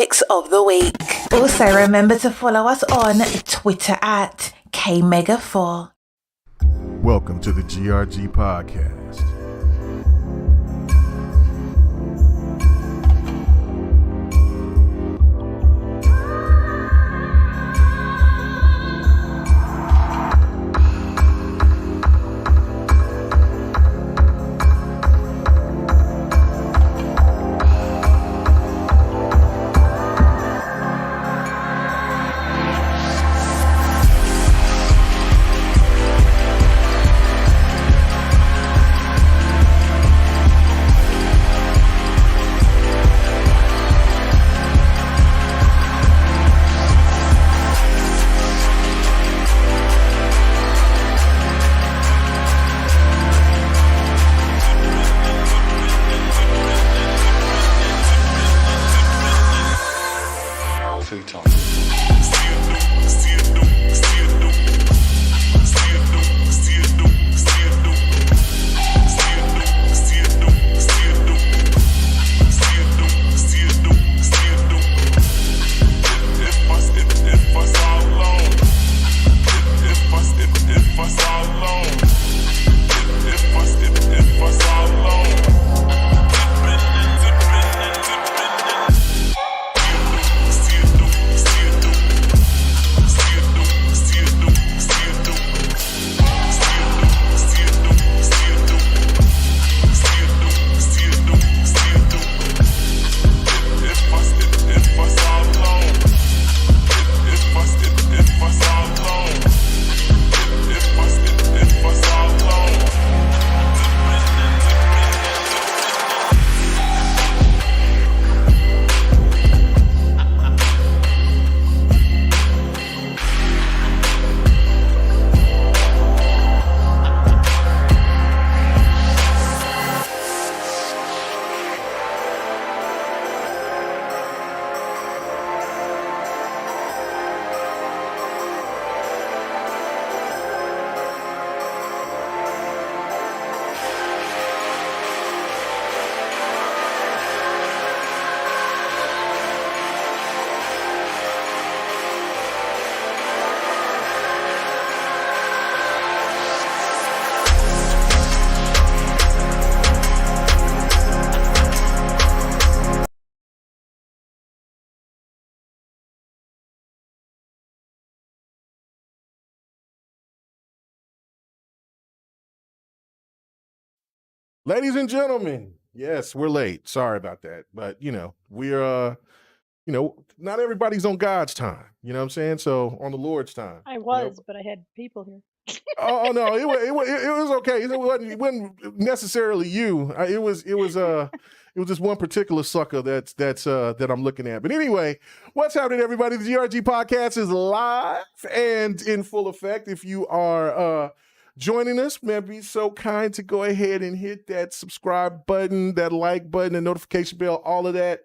Picks of the week. Also, remember to follow us on Twitter at KMega4. Welcome to the GRG podcast. Ladies and gentlemen, yes, we're late. Sorry about that. But, we're, not everybody's on God's time. You know what I'm saying? So on the Lord's time. I was, but I had people here. Oh no, it was okay. It wasn't necessarily you. It was just one particular sucker that I'm looking at. But anyway, what's happening, everybody? The GRG podcast is live and in full effect. If you are joining us, man, be so kind to go ahead and hit that subscribe button, that like button, the notification bell, all of that.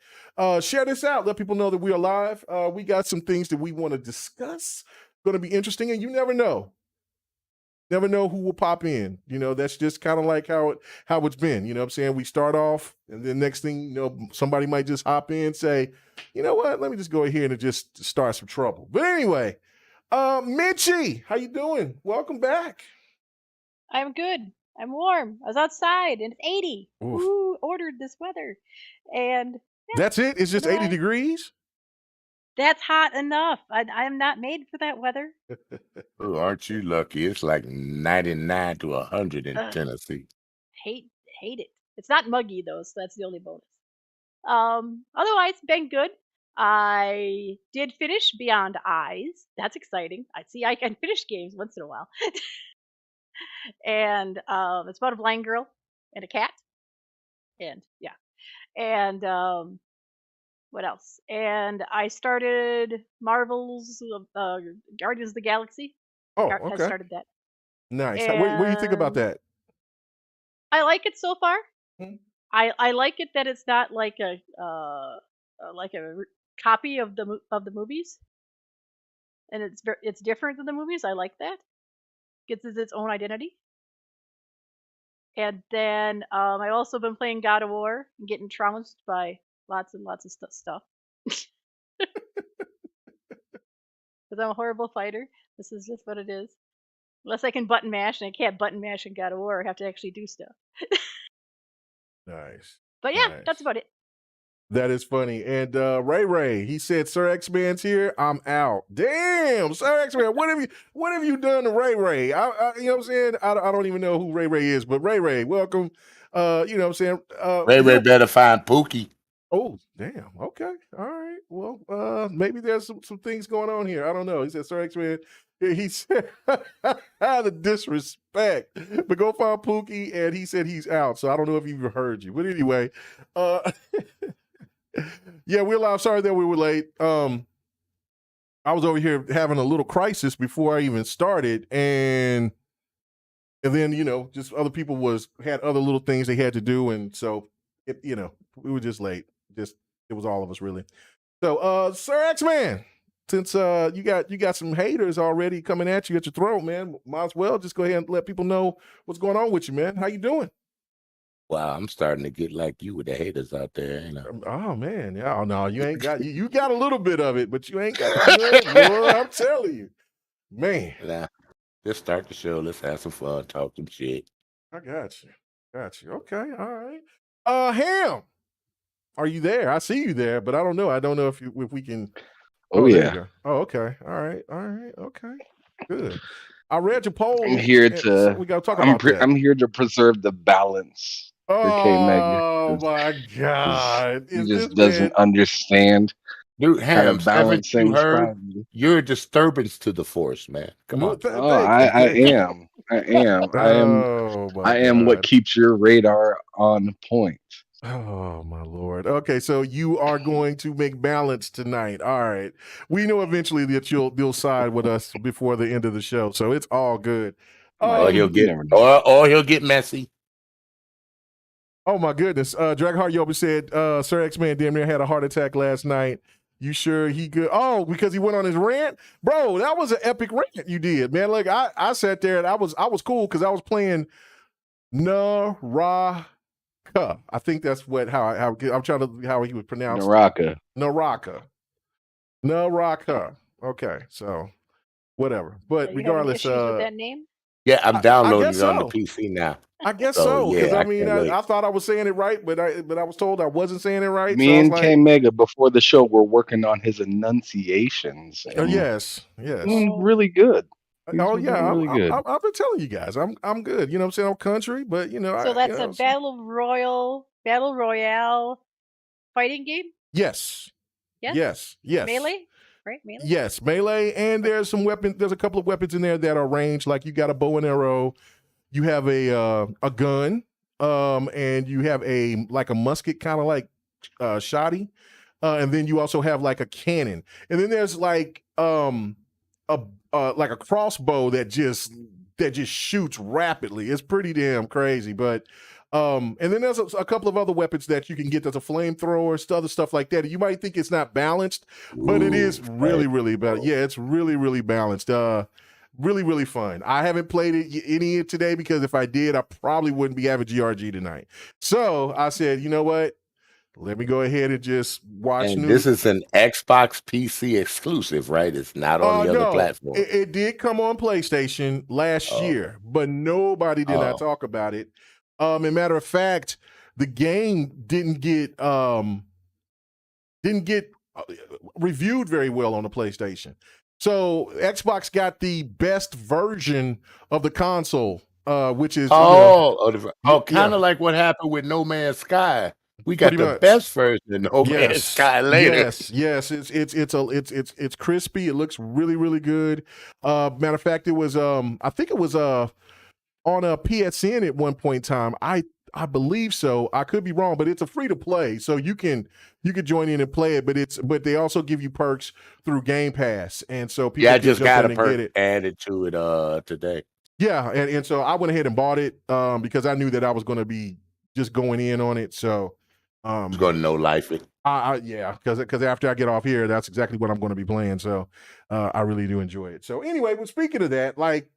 Share this out. Let people know that we are live. We got some things that we want to discuss. Going to be interesting, and you never know. Never know who will pop in. That's just kind of like how it's been. You know what I'm saying? We start off, and then next thing, somebody might just hop in and say, you know what? Let me just go ahead and just start some trouble. But anyway, Mitchie, how you doing? Welcome back. I'm good. I'm warm. I was outside, and it's 80. Oof. Who ordered this weather? And yeah, that's it? It's just 80 degrees? That's hot enough. I'm not made for that weather. Oh, aren't you lucky? It's like 99 to 100 in Tennessee. Hate it. It's not muggy though, so that's the only bonus. Otherwise, been good. I did finish Beyond Eyes. That's exciting. I can finish games once in a while. And it's about a blind girl and a cat. And yeah. And what else? And I started Marvel's Guardians of the Galaxy. Oh, I okay. started that. Nice. What do you think about that? I like it so far. Hmm. I like it that it's not like a copy of the movies, and it's different than the movies. I like that. Gets its own identity. And then I've also been playing God of War and getting trounced by lots and lots of stuff. because I'm a horrible fighter. This is just what it is. Unless I can button mash, and I can't button mash in God of War. I have to actually do stuff. Nice. But yeah, Nice. that's about it. That is funny. And Ray, he said, Sir X-Man's here. I'm out. Damn, Sir X-Man, what have you done to Ray? You know what I'm saying? I don't even know who Ray is, but Ray, welcome. You know what I'm saying? Ray better find Pookie. Oh, damn. Okay. All right. Well, maybe there's some things going on here. I don't know. He said, Sir X-Man, he said, the disrespect. But go find Pookie, and he said he's out. So I don't know if he even heard you. But anyway, yeah, we're live. Sorry that we were late. I was over here having a little crisis before I even started, and then just other people had other little things they had to do, and so we were just late. It was all of us really. So, Sir X-Man, since you got some haters already coming at you at your throat, man, might as well just go ahead and let people know what's going on with you, man. How you doing? Wow, I'm starting to get like you with the haters out there. Oh man, yeah, no, you ain't got you got a little bit of it, but you ain't got it. Boy, I'm telling you, man. Nah, let's start the show. Let's have some fun, talk some shit. I got you. Okay, all right. Ham, are you there? I see you there, but I don't know. I don't know if we can. Oh there you yeah. go. Oh, okay. All right. Okay. Good. I read your poll. I'm here so to. we got to talk about that. I'm here to preserve the balance for K-Mega. Oh my God! He just doesn't understand Dude, how to Hams, balance everything you things heard, properly. you're a disturbance to the force, man. Come on. Oh, I am. Oh my I am what God. keeps your radar on point. Oh my Lord. Okay, so you are going to make balance tonight. All right. We know eventually that you'll side with us before the end of the show, so it's all good. Or he'll You get never know. or he'll get messy. Oh my goodness. Dragheart Yoba said, Sir X-Man damn near had a heart attack last night. You sure he good? Oh, because he went on his rant? Bro, that was an epic rant you did, man. Like I sat there and I was cool because I was playing Naraka. I think that's how I'm trying to how he would pronounce Naraka. Naraka. Okay, so whatever. But You regardless, having issues with that name? Yeah, I'm downloading guess it on the so. PC now. I guess So, so, because yeah, I I mean, can't wait. I thought I was saying it right, but I was told I wasn't saying it right. Me so I was and like, K-Mega before the show were working on his enunciations. oh, yes. Really good. Oh yeah, really good. I've been telling you guys, I'm good. You know what I'm saying? I'm country, but So that's a battle royale fighting game. Yes. Yes. Yes. Melee, right? Melee. Yes, melee, and there's some weapons. There's a couple of weapons in there that are ranged. Like you got a bow and arrow, you have a gun, and you have a musket, kind of like shotty, and then you also have like a cannon, and then there's like a crossbow that just shoots rapidly. It's pretty damn crazy, but. And then there's a couple of other weapons that you can get. There's a flamethrower, other stuff like that. You might think it's not balanced, but it is really, really balanced. Yeah, it's really, really balanced. Really, really fun. I haven't played any today because if I did, I probably wouldn't be having GRG tonight. So I said, you know what? Let me go ahead and just watch. And this is an Xbox PC exclusive, right? It's not on the other platform. It did come on PlayStation last year, but nobody did not talk about it. As a matter of fact, the game didn't get reviewed very well on the PlayStation. So Xbox got the best version of the console, which is kind of like what happened with No Man's Sky. We got the best version of No Man's Sky later. Yes, it's crispy. It looks really, really good. Matter of fact, it was I think it was on a PSN at one point in time. I believe so. I could be wrong, but it's a free to play, so you can join in and play it. But they also give you perks through Game Pass, and so people I just got a perk added to it today. Yeah, and so I went ahead and bought it because I knew that I was going to be just going in on it. So it's going to no life it. Yeah, because after I get off here, that's exactly what I'm going to be playing. So I really do enjoy it. So anyway, but speaking of that, like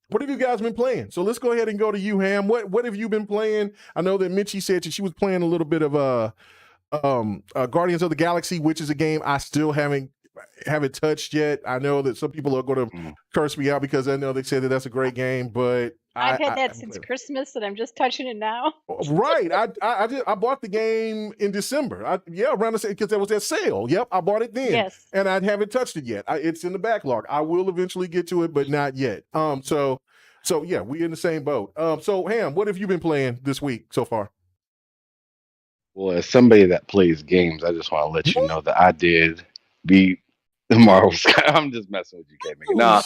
what have you guys been playing? So let's go ahead and go to you, Ham. What have you been playing? I know that Mitchie said that she was playing a little bit of Guardians of the Galaxy, which is a game I still haven't haven't touched yet. I know that some people are going to curse me out because I know they said that that's a great game, but I've had that since Christmas, and I'm just touching it now. Right. I bought the game in December. Around the because there was that sale. Yep, I bought it then. Yes. And I haven't touched it yet. It's in the backlog. I will eventually get to it, but not yet. So yeah, we're in the same boat. So Ham, what have you been playing this week so far? Well, as somebody that plays games, I just want to let you know that I did beat Marvel Sky. I'm just messing with you, K-Maker. No,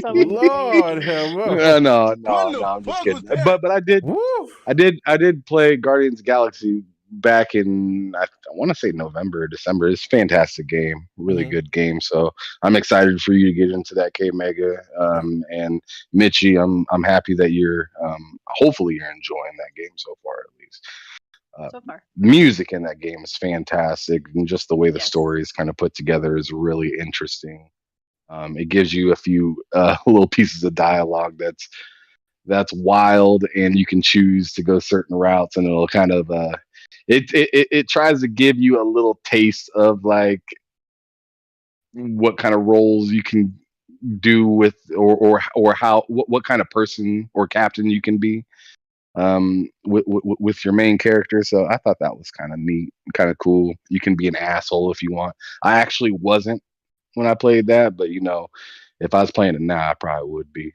but Lord have mercy. no, I'm just kidding. But I did play Guardians of the Galaxy back in I want to say November or December. It's a fantastic game, really good game. So I'm excited for you to get into that, K Mega. And Mitchie, I'm happy that you're hopefully you're enjoying that game so far, at least. So far, music in that game is fantastic, and just the way the story is kind of put together is really interesting. It gives you a few little pieces of dialogue that's wild, and you can choose to go certain routes, and it'll kind of it tries to give you a little taste of like what kind of roles you can do with or how what kind of person or captain you can be with your main character. So I thought that was kind of neat, kind of cool. You can be an asshole if you want. I actually wasn't when I played that, but you know, if I was playing it now, I probably would be.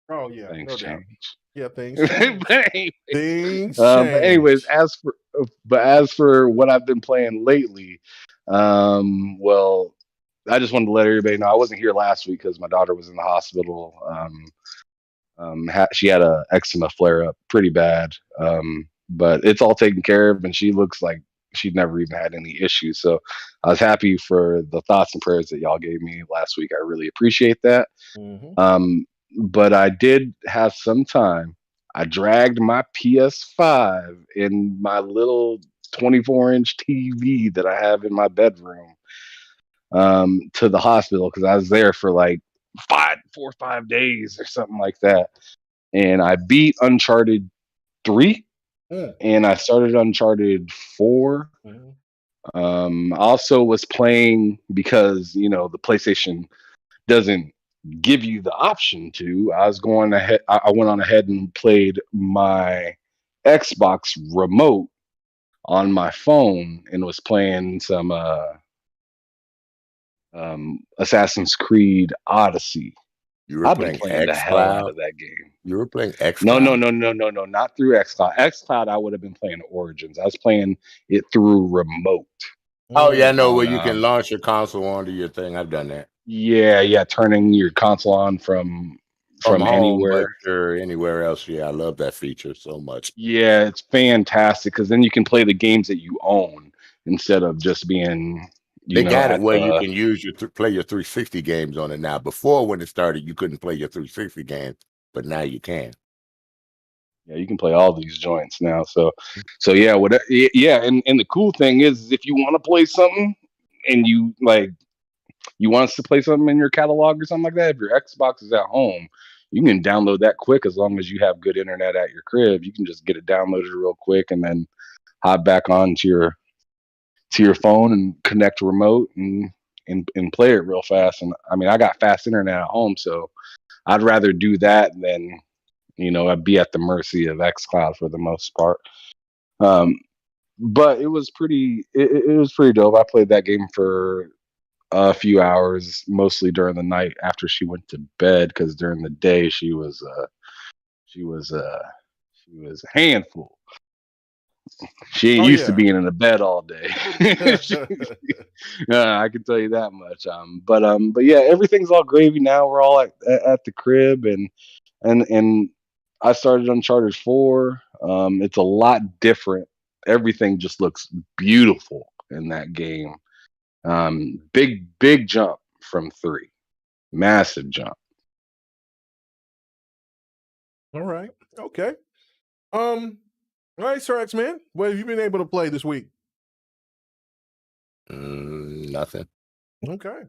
Oh yeah, things change. Yeah, things change. Things change. But anyways, as for what I've been playing lately, well, I just wanted to let everybody know I wasn't here last week because my daughter was in the hospital. She had a eczema flare up pretty bad, but it's all taken care of, and she looks like she'd never even had any issues. So I was happy for the thoughts and prayers that y'all gave me last week. I really appreciate that. But I did have some time. I dragged my PS5 in my little 24-inch TV that I have in my bedroom to the hospital because I was there for like 4 or 5 days or something like that. And I beat Uncharted 3 and I started Uncharted 4. Also was playing because, you know, the PlayStation doesn't give you the option to. I went on ahead and played my Xbox remote on my phone and was playing some Assassin's Creed Odyssey. I've been playing the hell out of that game. You were playing xCloud? No, not through xCloud. xCloud, I would have been playing Origins. I was playing it through remote. Oh yeah, I know where you can launch your console onto your thing. I've done that. Yeah, turning your console on from anywhere or anywhere else. Yeah, I love that feature so much. Yeah, it's fantastic because then you can play the games that you own instead of just being. They got it where you can use play your 360 games on it now. Before, when it started, you couldn't play your 360 games, but now you can. Yeah, you can play all these joints now. So yeah, and the cool thing is, if you want to play something and you want us to play something in your catalog or something like that, if your Xbox is at home, you can download that quick as long as you have good internet at your crib. You can just get it downloaded real quick and then hop back on to your phone and connect remote and play it real fast. And I mean, I got fast internet at home, so I'd rather do that than, you know, I'd be at the mercy of xCloud for the most part. But it was pretty dope. I played that game for a few hours, mostly during the night after she went to bed, because during the day she was a handful. She ain't used to being in the bed all day. I can tell you that much. But yeah, everything's all gravy now. We're all at the crib, and I started Uncharted 4. It's a lot different. Everything just looks beautiful in that game. Big jump from 3. Massive jump. All right. Okay. All right, Sir X-Man, what have you been able to play this week? Nothing. Okay.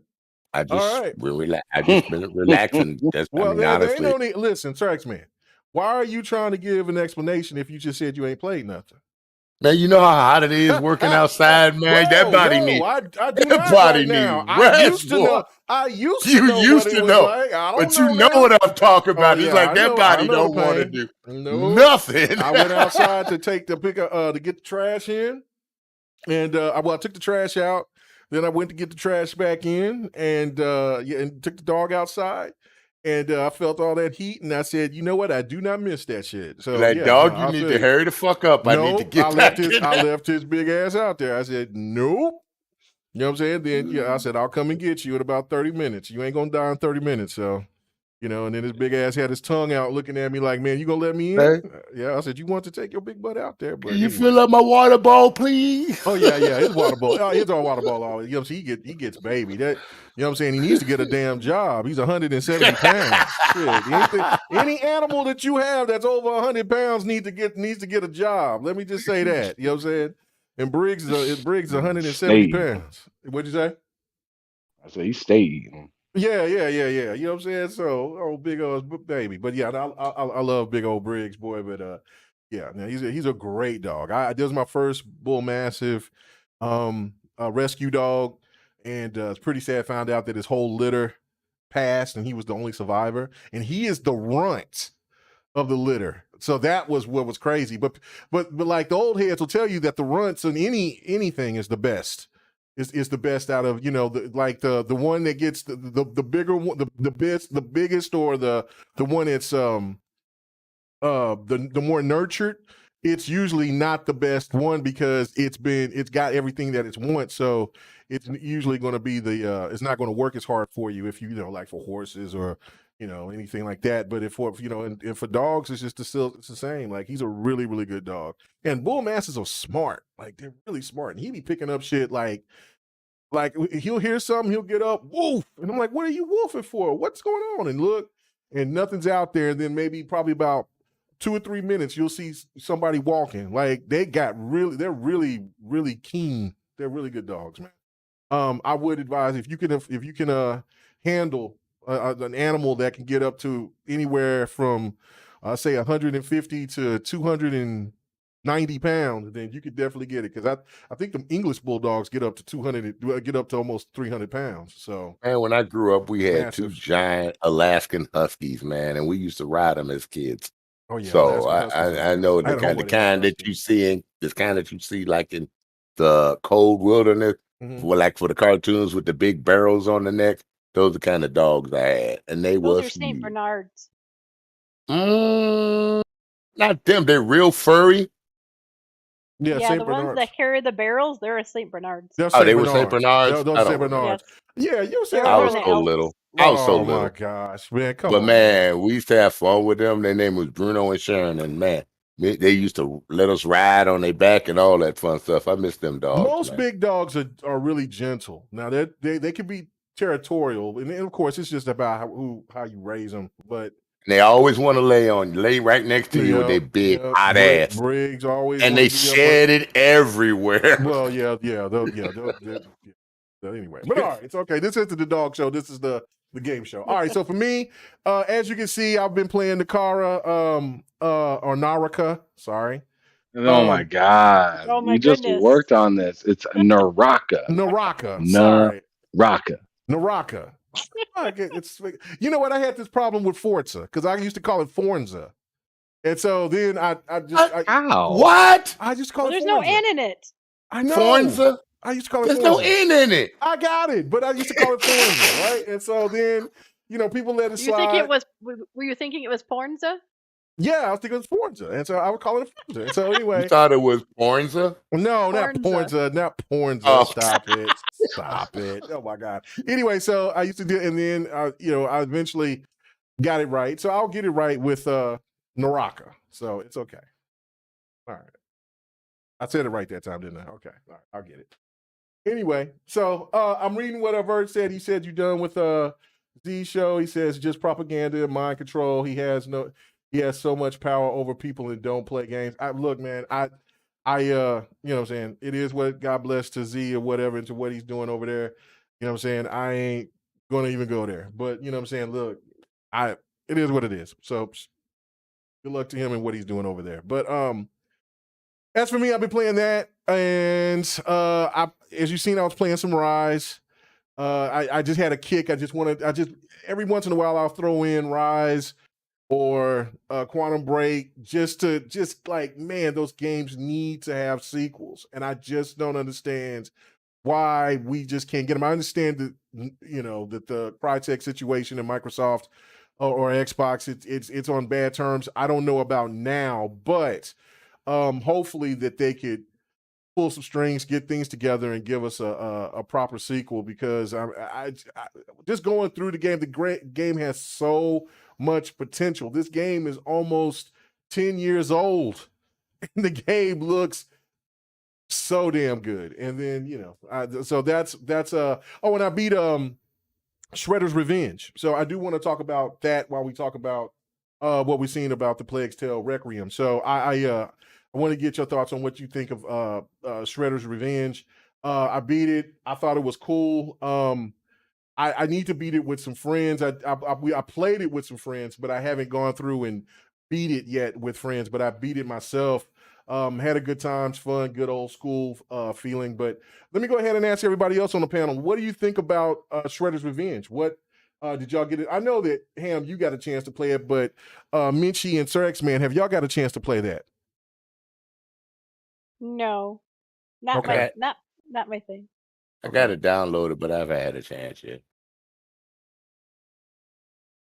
I just been relaxing. Honestly. Listen, Sir X-Man, why are you trying to give an explanation if you just said you ain't played nothing? Man, you know how hot it is working outside, man. That body needs I do that not body right now. needs I rest, used to boy. know. I used to You know used what it to was know, like. I don't but you know know now. what I'm talking Oh about. It's yeah, like I that know. body I know don't the want to pain. do No, nothing. I went outside to take the to get the trash in, and I took the trash out. Then I went to get the trash back in, and and took the dog outside. And I felt all that heat, and I said, "You know what? I do not miss that shit." So Like, yeah, dog, no, you I need feel to you. hurry the fuck up. I need to Nope, get back in I there. left his big ass out there. I said, "Nope." You know what I'm saying? Then I said, "I'll come and get you in about 30 minutes. You ain't gonna die in 30 minutes." So, and then his big ass had his tongue out, looking at me like, "Man, you gonna let me in?" Hey, Yeah, I said, "You want to take your big butt out there?" But can you anyway. fill up my water bowl, please? Oh yeah, his water bowl. Oh, his water bowl always. You know what I'm saying? He gets baby. That you know what I'm saying? He needs to get a damn job. He's 170 pounds. Shit. Any animal that you have that's over 100 pounds needs to get a job. Let me just say that. You know what I'm saying? And Briggs is 170 Stay. pounds. What'd you say? I said he stay eating. Yeah. You know what I'm saying? So, big old baby. But yeah, I love big old Briggs, boy. But yeah, now he's a great dog. This was my first bull mastiff rescue dog, and it's pretty sad. Found out that his whole litter passed, and he was the only survivor, and he is the runt of the litter. So that was what was crazy. But like the old heads will tell you that the runts in anything is the best. Is the best out of the one that gets the bigger one, the biggest, or the one that's the more nurtured. It's usually not the best one because it's got everything that it's wants. So it's usually going to be it's not going to work as hard for you if like for horses or anything like that. But if for and for dogs, it's just it's the same. Like he's a really, really good dog. And bull mastiffs are smart. Like they're really smart. And he be picking up shit like he'll hear something, he'll get up, woof. And I'm like, what are you woofing for? What's going on? And look, and nothing's out there. And then probably about 2 or 3 minutes, you'll see somebody walking. Like they're really, really keen. They're really good dogs, man. I would advise if you can handle an animal that can get up to anywhere from say 150 to 290 pounds, then you could definitely get it. Because I think the English bulldogs get up to 200, get up to almost 300 pounds. So Man, when I grew up, we had two massive. giant Alaskan Huskies, man, and we used to ride them as kids. Oh yeah, So Alaskan Huskies. I know I had a the kind that you see like in the cold wilderness, for the cartoons with the big barrels on the neck. Those are the kind of dogs I had, and they Those was are Saint huge. Bernards. Not them. They're real furry. Yeah, Yeah, Saint the Bernards. ones that carry the barrels, they're a Saint Bernards. They're Oh, Saint they were Saint Bernards. Bernards. Those I Saint don't remember. Bernards. Yeah, you said They're I more was in the so Alps. little. I was so Oh little. my gosh, man! Come But on, man, we used to have fun with them. Their name was Bruno and Sharon, and man, they used to let us ride on their back and all that fun stuff. I miss them dogs. Most man. big dogs are really gentle. Now they can be territorial, and of course it's just about how you raise them. But And they always want to lay right next to you with their big hot ass, Briggs always and wanna they be up shed it everywhere. Well, anyway. But all right, it's okay. This isn't the dog show. This is the game show. All right, so for me, as you can see, I've been playing the Kara or Naraka. Sorry. Oh my God. Oh my You just goodness. worked on this. It's Naraka. Naraka. Sorry. Naraka. Naraka. It's you know what? I had this problem with Forza because I used to call it Forza. And so then I How? What? I just call Well, it there's Forza. no N in it. I know. Forza? I used to call it There's Forza. no N in it. I got it, but I used to call it Forza, right? And so then, people let it You slide. think it was? Were you thinking it was Pornza? Yeah, I was thinking it was Forza, and so I would call it Forza. And so anyway, You thought it was Pornza? no, not Pornza. Not Pornza. Oh. Stop it, stop it. Oh my God. Anyway, so I used to do, and then I eventually got it right. So I'll get it right with Naraka. So it's okay. All right, I said it right that time, didn't I? Okay, all right, I'll get it. Anyway, so I'm reading what Vert said. He said you're done with Z show. He says just propaganda and mind control. He has so much power over people and don't play games. Look, man, you know what I'm saying? It is what God bless to Z or whatever into what he's doing over there. You know what I'm saying? I ain't gonna even go there. But you know what I'm saying? Look, it is what it is. So good luck to him and what he's doing over there. But As for me, I've been playing that, and as you've seen, I was playing some Rise. I just had a kick. I just every once in a while I'll throw in Rise or Quantum Break just like, man, those games need to have sequels, and I just don't understand why we just can't get them. I understand that that the Crytek situation in Microsoft or Xbox, it's on bad terms. I don't know about now, but hopefully that they could pull some strings, get things together, and give us a proper sequel, because I just going through the game. The game has so much potential. This game is almost 10 years old, and the game looks so damn good. And then so that's oh, and I beat Shredder's Revenge. So I do want to talk about that while we talk about what we've seen about the Plague's Tale Requiem. So I want to get your thoughts on what you think of Shredder's Revenge. I beat it. I thought it was cool. I need to beat it with some friends. I played it with some friends, but I haven't gone through and beat it yet with friends. But I beat it myself. Had a good time. It's fun, good old school feeling. But let me go ahead and ask everybody else on the panel, what do you think about Shredder's Revenge? What did y'all get it? I know that, Ham, you got a chance to play it, but Minchie and Sir X-Man, have y'all got a chance to play that? No, not Okay. not my thing. I got it downloaded, but I haven't had a chance yet.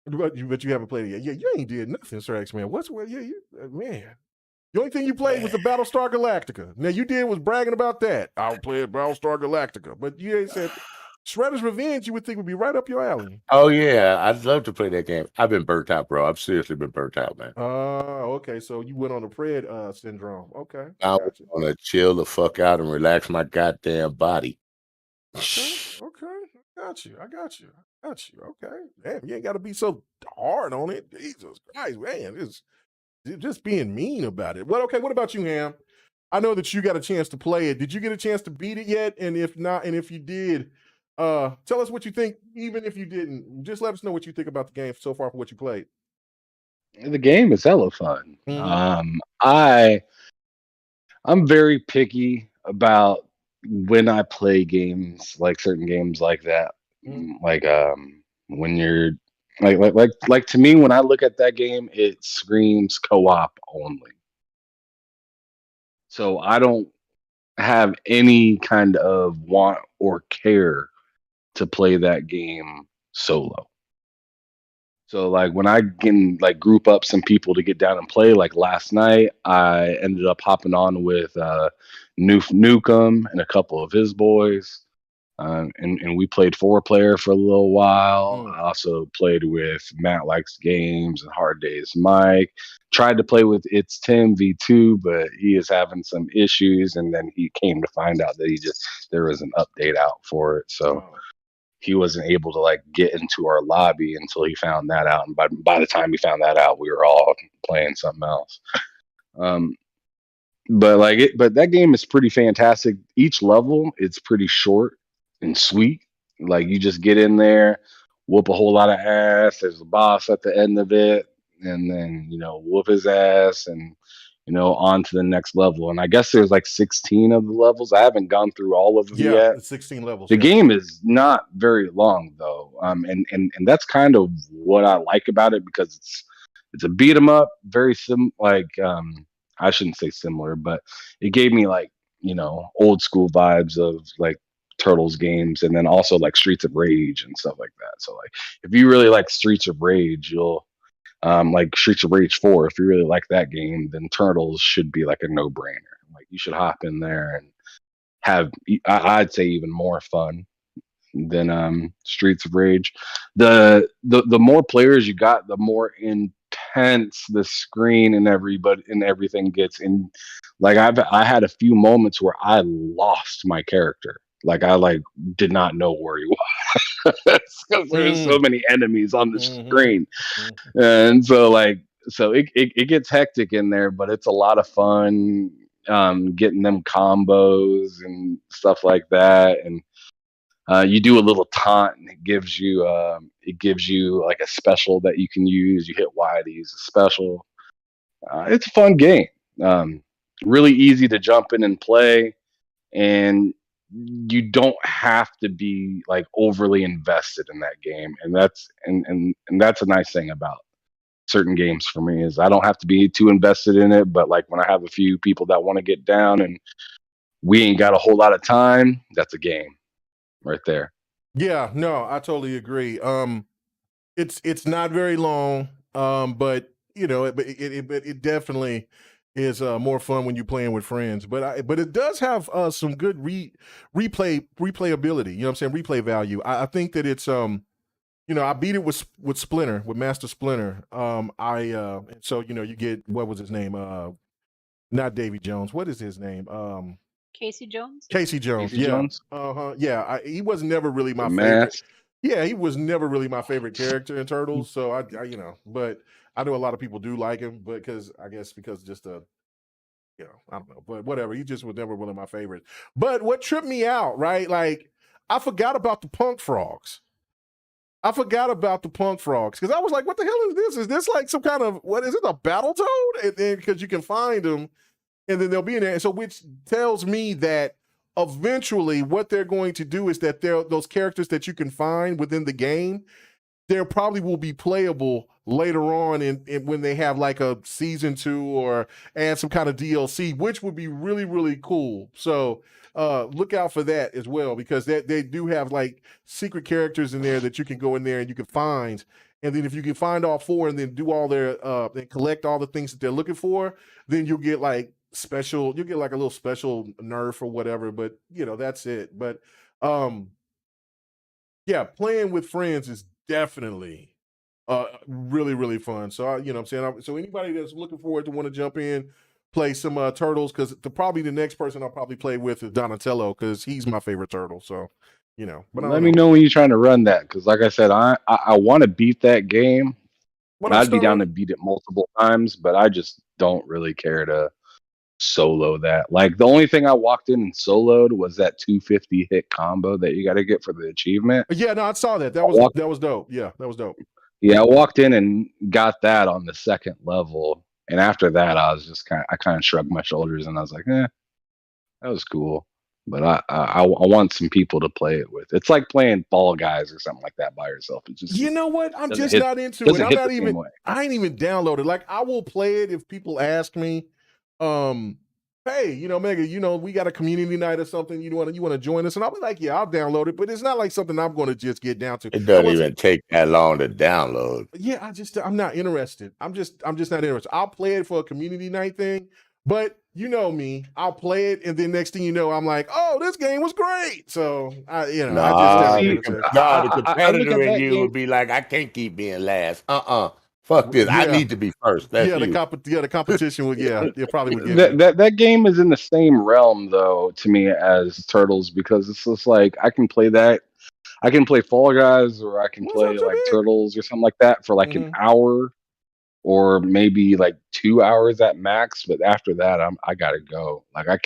But you haven't played it yet. Yeah, you ain't did nothing, Sir X-Man. Man. The only thing you played was the Battlestar Galactica. Now, you did was bragging about that. I'll play Battlestar Galactica. But you ain't said Shredder's Revenge, you would think would be right up your alley. Oh, yeah. I'd love to play that game. I've been burnt out, bro. I've seriously been burnt out, man. Okay. So you went on the Pred syndrome. Okay. I want to chill the fuck out and relax my goddamn body. Okay. I got you. Okay. Man, you ain't got to be so hard on it. Jesus Christ, man. It's just being mean about it. Well, okay, what about you, Ham? I know that you got a chance to play it. Did you get a chance to beat it yet? And if not, and if you did, tell us what you think. Even if you didn't, just let us know what you think about the game so far for what you played. The game is hella fun. Mhm. I'm very picky about when I play games, like certain games like that. Like when you're like to me, when I look at that game, it screams co-op only. So I don't have any kind of want or care to play that game solo. So like when I can like group up some people to get down and play, like last night, I ended up hopping on with Newcomb and a couple of his boys. And we played 4-player for a little while. I also played with Matt Likes Games and Hard Days Mike. Tried to play with It's Tim V2, but he is having some issues. And then he came to find out that there was an update out for it. So he wasn't able to like get into our lobby until he found that out. And by the time he found that out, we were all playing something else. But that game is pretty fantastic. Each level, it's pretty short and sweet. Like you just get in there, whoop a whole lot of ass. There's a boss at the end of it, and then whoop his ass, and on to the next level. And I guess there's like 16 of the levels. I haven't gone through all of them yet. It's 16 levels. The game is not very long though, and that's kind of what I like about it, because it's a beat 'em up, very I shouldn't say similar, but it gave me like old school vibes of like Turtles games, and then also like Streets of Rage and stuff like that. So like if you really like Streets of Rage, you'll like Streets of Rage 4, if you really like that game, then Turtles should be like a no-brainer. Like you should hop in there and have, I'd say, even more fun than Streets of Rage. The more players you got, the more intense the screen and everything gets. And like I had a few moments where I lost my character. Like I did not know where he was because there's so many enemies on the screen, and so it gets hectic in there, but it's a lot of fun. Getting them combos and stuff like that, and you do a little taunt, and it gives you like a special that you can use. You hit Y to use a special. It's a fun game. really easy to jump in and play, and you don't have to be like overly invested in that game. And that's a nice thing about certain games for me, is I don't have to be too invested in it. But like when I have a few people that want to get down and we ain't got a whole lot of time, that's a game right there. Yeah, no, I totally agree. It's not very long, but you know, it definitely is more fun when you're playing with friends. But it does have some good replayability. You know what I'm saying? Replay value. I think that it's you know, I beat it with Splinter, with Master Splinter. So you know, you get, what was his name? Not Davy Jones. What is his name? Casey Jones. Casey Jones. Casey Yeah. Jones? Yeah. He was never really my The favorite. mask. Yeah, he was never really my favorite character in Turtles. So I you know, but I know a lot of people do like him, but because just you know, I don't know, but whatever. He just was never really my favorite. But what tripped me out, right? Like, I forgot about the punk frogs. Because I was like, what the hell is this? Is this like some kind of, what is it, a battle toad? And then because you can find them and then they'll be in there. And so, which tells me that eventually what they're going to do is that those characters that you can find within the game, there probably will be playable later on in when they have like a season 2 or add some kind of DLC, which would be really, really cool. So look out for that as well, because they do have like secret characters in there that you can go in there and you can find. And then if you can find all 4 and then do all their and collect all the things that they're looking for, then you'll get like a little special nerf or whatever. But you know, that's it. But yeah, playing with friends is definitely really, really fun. So you know what I'm saying? So anybody that's looking forward to want to jump in, play some Turtles, because probably the next person I'll probably play with is Donatello, because he's my favorite turtle. So, you know. But Let me know when you're trying to run that, because like I said, I want to beat that game. What And up, I'd be down Stone? to beat it multiple times, but I just don't really care to solo that. Like the only thing I walked in and soloed was that 250 hit combo that you got to get for the achievement. Yeah, no, I saw that. That was dope. Yeah, that was dope. Yeah, I walked in and got that on the second level, and after that, I was just kind of shrugged my shoulders and I was like, that was cool. But I want some people to play it with. It's like playing Fall Guys or something like that by yourself. It's just, you know what? I'm just hit- not into it. doesn't I'm hit not the even. same way. I ain't even downloaded. Like, I will play it if people ask me. Hey, you know, Mega, you know, we got a community night or something. You want to join us? And I'll be like, yeah, I'll download it. But it's not like something I'm going to just get down to. It doesn't even take that long to download. Yeah, I'm not interested. I'm just not interested. I'll play it for a community night thing, but you know me, I'll play it, and then next thing you know, I'm like, oh, this game was great. So I just the competitor in you game. would be like, I can't keep being last. Fuck this. I need to be first. That's you. The competition would it probably would get that game is in the same realm though to me as Turtles, because it's just like I can play that. I can play Fall Guys, or I can play like Turtles or something like that for like an hour, or maybe like 2 hours at max. But after that, I gotta go. Like I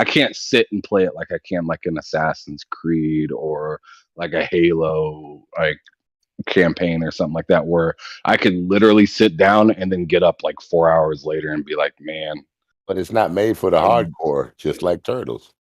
can't sit and play it like I can like an Assassin's Creed or like a Halo like campaign or something like that, where I could literally sit down and then get up like 4 hours later and be like, man. But it's not made for the hardcore, just like Turtles.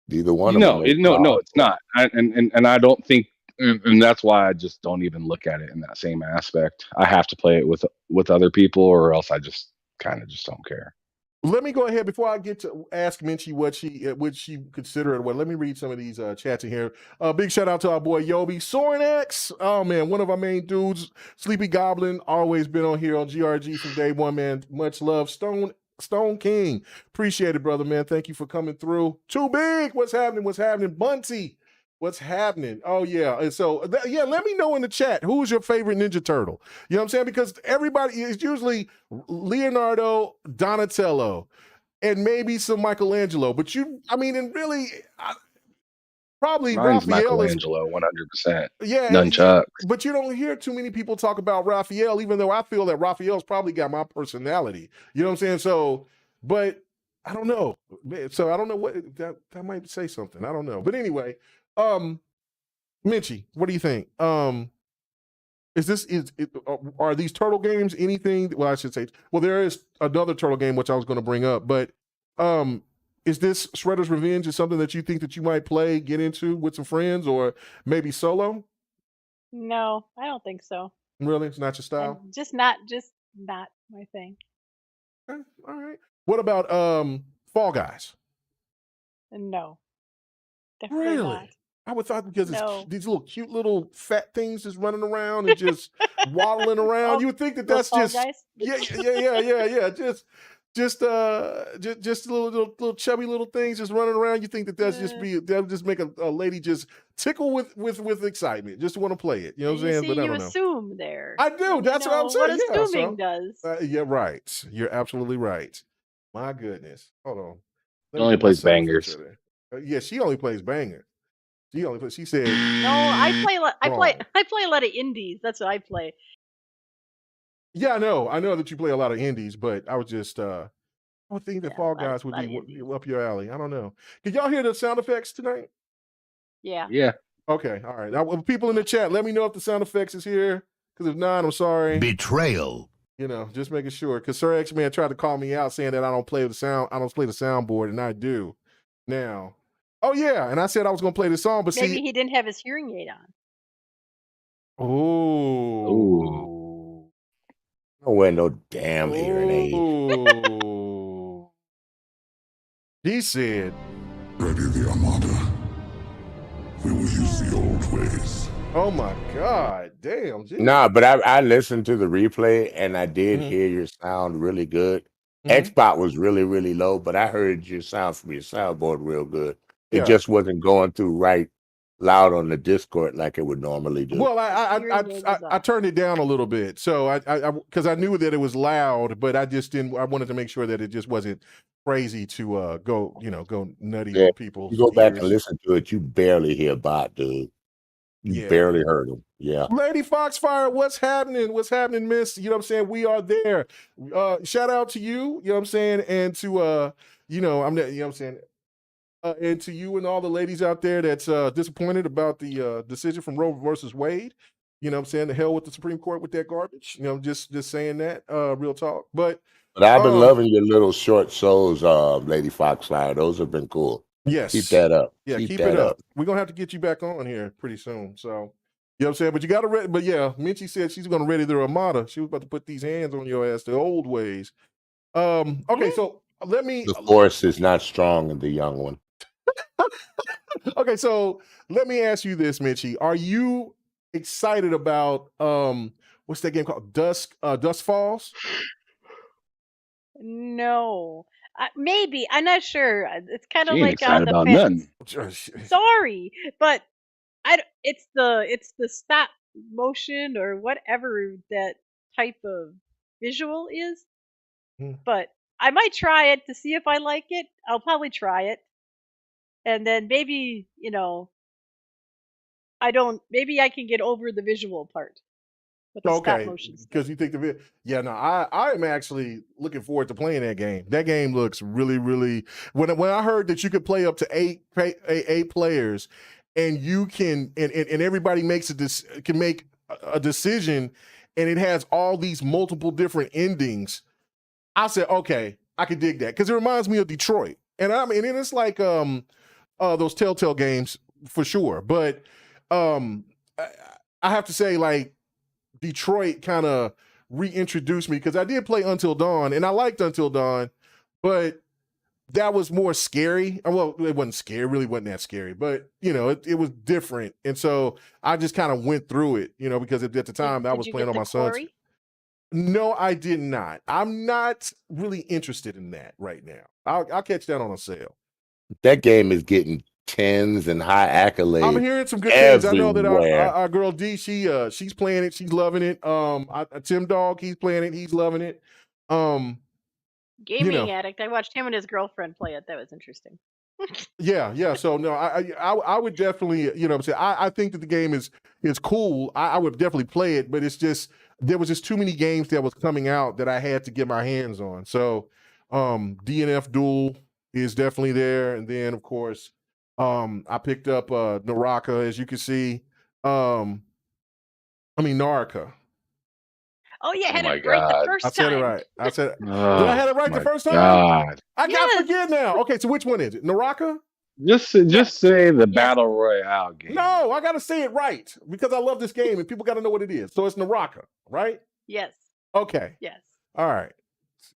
Neither one of them. No, it's not. And I don't think, and that's why I just don't even look at it in that same aspect. I have to play it with other people, or else I just kind of just don't care. Let me go ahead before I get to ask Minchie what she consider it. Well, let me read some of these chats in here. Big shout out to our boy Yobi Soren X. Oh man, one of our main dudes, Sleepy Goblin, always been on here on GRG from day one, man. Much love, Stone King. Appreciate it, brother, man. Thank you for coming through. Too Big, what's happening? Bunty, what's happening? Oh yeah, and so let me know in the chat who's your favorite Ninja Turtle. You know what I'm saying? Because everybody is usually Leonardo, Donatello, and maybe some Michelangelo. But probably Mine's Raphael Michelangelo, 100%. Yeah, nunchucks. But you don't hear too many people talk about Raphael, even though I feel that Raphael's probably got my personality. You know what I'm saying? So, but I don't know. So I don't know what that might say something. I don't know. But anyway, Minchie, what do you think? Are these turtle games anything? Well, I should say, well, there is another turtle game which I was going to bring up, but Is this Shredder's Revenge is something that you think that you might play, get into with some friends, or maybe solo? No, I don't think so. Really, it's not your style. And just not my thing. Okay, all right. What about Fall Guys? No, definitely not. Really? I would thought because it's No. these little cute little fat things just running around and just waddling around. Oh, You would think that those that's Fall just Guys? yeah. Just little chubby little things just running around. You think that that would just make a lady just tickle with excitement, just want to play it. You know what I'm You saying? see, But I you don't know. assume there. I do. And That's what I'm saying. what Yeah, assuming does. yeah, right. You're absolutely right. My goodness. Hold on. He Let me only get my plays sound effects bangers. out there. Yeah, she only plays banger. She said, No, I play wrong. I play a lot of indies. That's what I play. Yeah, I know that you play a lot of indies, but I was just I would think that Yeah, Fall a Guys would lot be of indies. up your alley. I don't know. Did y'all hear the sound effects tonight? Yeah. Yeah. Okay, all right. Now, people in the chat, let me know if the sound effects is here. Because if not, I'm sorry. Betrayal. You know, just making sure. Because Sir X-Man tried to call me out saying that I don't play the soundboard, and I do. Now, oh yeah, and I said I was gonna play the song, but Maybe see, he didn't have his hearing aid on. oh, I don't wear no damn hearing aid. oh. He said, Ready the Armada. We will use the old ways. oh my God, damn, geez. Nah, but I listened to the replay and I did Mhm. hear your sound really good. Mhm. Xbox was really, really low, but I heard your sound from your soundboard real good. It Yeah. just wasn't going through right loud on the Discord like it would normally do. Well, Hearing aid was I on. turned it down a little bit, so because I knew that it was loud, but I just didn't. I wanted to make sure that it just wasn't crazy to go nutty Yeah, on if people's you go back and ears. listen to it, you barely hear Bot, dude. You Yeah. barely heard him. Yeah. Lady Foxfire, what's happening? What's happening, miss? You know what I'm saying? We are there. Shout out to you, you know what I'm saying? And to you know what I'm saying? And to you and all the ladies out there that's disappointed about the decision from Roe versus Wade. You know what I'm saying? The hell with the Supreme Court with that garbage. You know, just saying that, real talk. But I've been loving your little short shows, Lady Foxfire. Those have been cool. yes. Keep that up. Yeah, keep it up. We're gonna have to get you back on here pretty soon. So, you know what I'm saying? But you gotta but yeah, Minchie said she's gonna ready the Armada. She was about to put these hands on your ass the old ways. Okay, so let me The force is not strong in the young one. okay, so let me ask you this, Minchie. Are you excited about what's that game called? Dusk Falls? No. Maybe. I'm not sure. It's kind of She ain't like on excited the about fence. nothing. Sorry, but it's the stop motion or whatever that type of visual is. But I might try it to see if I like it. I'll probably try it. And then maybe, maybe I can get over the visual part with the stop Okay, motion stuff. because you think of it. Yeah, no, I am actually looking forward to playing that game. That game looks really, really. When I heard that you could play up to eight players, and you can and everybody can make a decision, and it has all these multiple different endings. I said, okay, I could dig that because it reminds me of Detroit, and I mean, and it's like those Telltale games for sure. But I have to say, like, Detroit kind of reintroduced me because I did play Until Dawn and I liked Until Dawn, but that was more scary. Well, it wasn't scary, really wasn't that scary, but it was different. And so I just kind of went through it, because at the time I was playing on my son's. No, I did not. I'm not really interested in that right now. I'll catch that on a sale. That game is getting tens and high accolades. I'm hearing some good things. I know that everywhere. our girl D, she's playing it. She's loving it. Tim Dog, he's playing it. He's loving it. Gaming addict. I watched him and his girlfriend play it. That was interesting. Yeah. So no, I would definitely, what I'm saying, I think that the game is cool. I would definitely play it, but it's just there was just too many games that was coming out that I had to get my hands on. So DNF Duel is definitely there, and then of course I picked up Naraka, as you can see. Naraka. Oh, you had my it right the God. first I time. said it right. I said, did Oh, I have it right the my first time? God. I got Yes. forget now. Okay, so which one is it? Naraka? Just Yes. say the Yes. Battle Royale game. No, I got to say it right because I love this game and people got to know what it is. So it's Naraka, right? Yes. Okay. Yes. All right.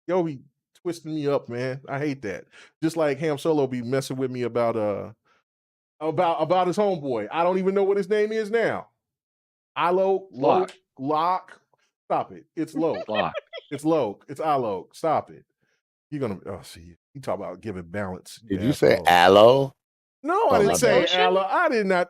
Yo be twisting me up, man. I hate that. Just like Ham Solo be messing with me about his homeboy. I don't even know what his name is now. Lock. Lock. Stop it. It's low. Lock. It's low. It's Alo. Stop it. You're gonna see. You talk about giving balance. Did you say asshole. aloe? No, Oh, I didn't my say bad. Alo. I did not.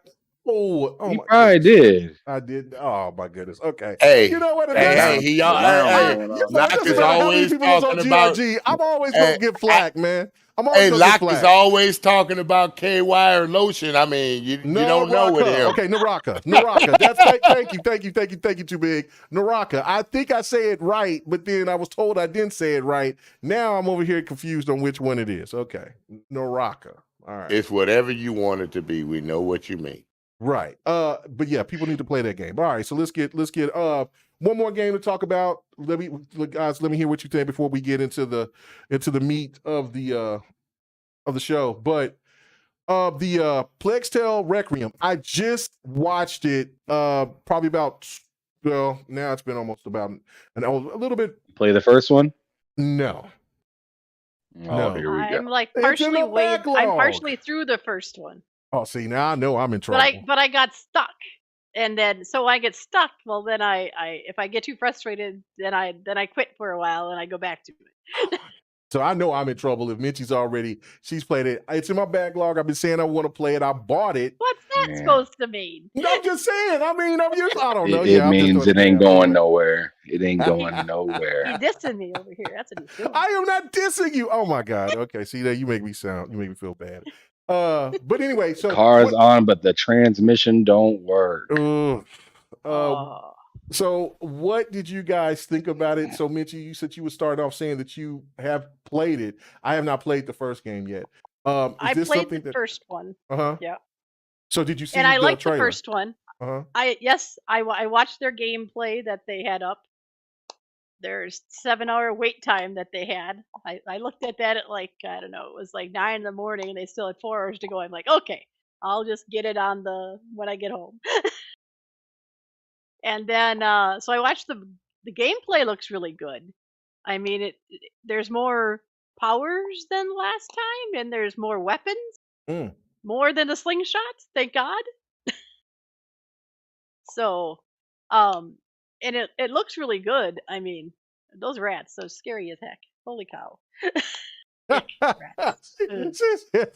Oh You my probably goodness. did. I did. Oh my goodness. Okay. Hey, You know what? hey, Hey, he y'all, hey, You know, Lock it doesn't is matter how many always people is on talking about. GRG. I'm always Hey, gonna get flack, man. I'm always Hey, gonna get Lock flack. is always talking about KY or lotion. I mean, you don't know with him. Okay, Naraka. That's thank you, too big. Naraka. I think I say it right, but then I was told I didn't say it right. Now I'm over here confused on which one it is. Okay, Naraka. All right. It's whatever you want it to be. We know what you mean. Right. But yeah, people need to play that game. All right, so let's get one more game to talk about. Let me hear what you think before we get into the meat of the show. But the Plague's Tale Requiem, I just watched it probably about, well, now it's been almost about a little bit. Play the first one? No. Oh, No. here we go. I'm like It's in partially the backlog. I'm partially through the first one. Oh, see, now I know I'm in trouble. But I got stuck. And then so I get stuck, well then I if I get too frustrated, then I quit for a while and I go back to it. So I know I'm in trouble if she's played it. It's in my backlog. I've been saying I want to play it. I bought it. What's that Yeah. supposed to mean? No, I'm just saying. I mean, I don't know. It I'm just means doing it ain't bad. going nowhere. It ain't going He nowhere. dissing me over here. That's what he's doing. I am not dissing you. Oh my God. Okay. See that you make me feel bad. But anyway, so Car's on, but the transmission don't work. Oh. So what did you guys think about it? So Mitchie, you said you would start off saying that you have played it. I have not played the first game yet. I this played something the first one. Yeah. So did you see And I the liked the trailer? first one. I watched their gameplay that they had up. There's 7-hour wait time that they had. I looked at that at like, I don't know, it was like 9 in the morning and they still had 4 hours to go. I'm like, okay, I'll just get it on when I get home. And then so I watched the gameplay looks really good. I mean there's more powers than last time and there's more weapons. More than the slingshots, thank God. So and it looks really good. I mean, those rats, those scary as heck. Holy cow. Rats.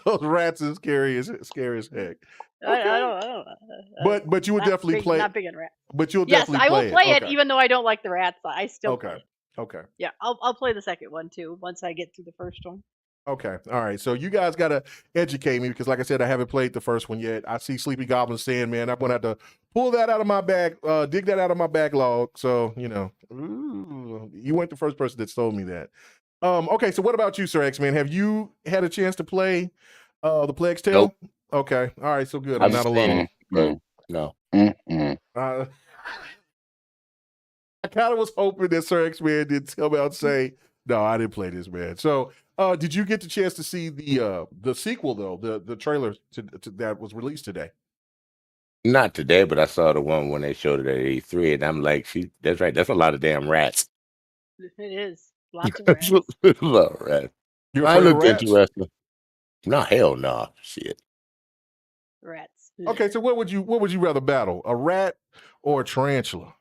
Those rats are scary as heck. I don't But you would definitely play. Not big on rats. But you'll Yes, definitely I will play it Okay. even though I don't like the rats. I still play it. Okay. Yeah, I'll play the second one too once I get through the first one. Okay. All right. So you guys got to educate me because, like I said, I haven't played the first one yet. I see Sleepy Goblin saying, man, I'm going to have to pull that out of my bag, dig that out of my backlog. So, you weren't the first person that told me that. Okay. So what about you, Sir X-Man? Have you had a chance to play the Plague's Tale? Nope. Okay. All right. So good. I'm not alone. No. I kind of was hoping that Sir X-Man did come out and say, no, I didn't play this, man. So did you get the chance to see the sequel, though, the trailer to that was released today? Not today, but I saw the one when they showed it at E3, and I'm like, that's right. That's a lot of damn rats. It is. Lots of rats. A lot of rats. You're I afraid of looked rats? interesting. No, hell no. Shit. Rats. Okay, so what would you rather battle? A rat or a tarantula?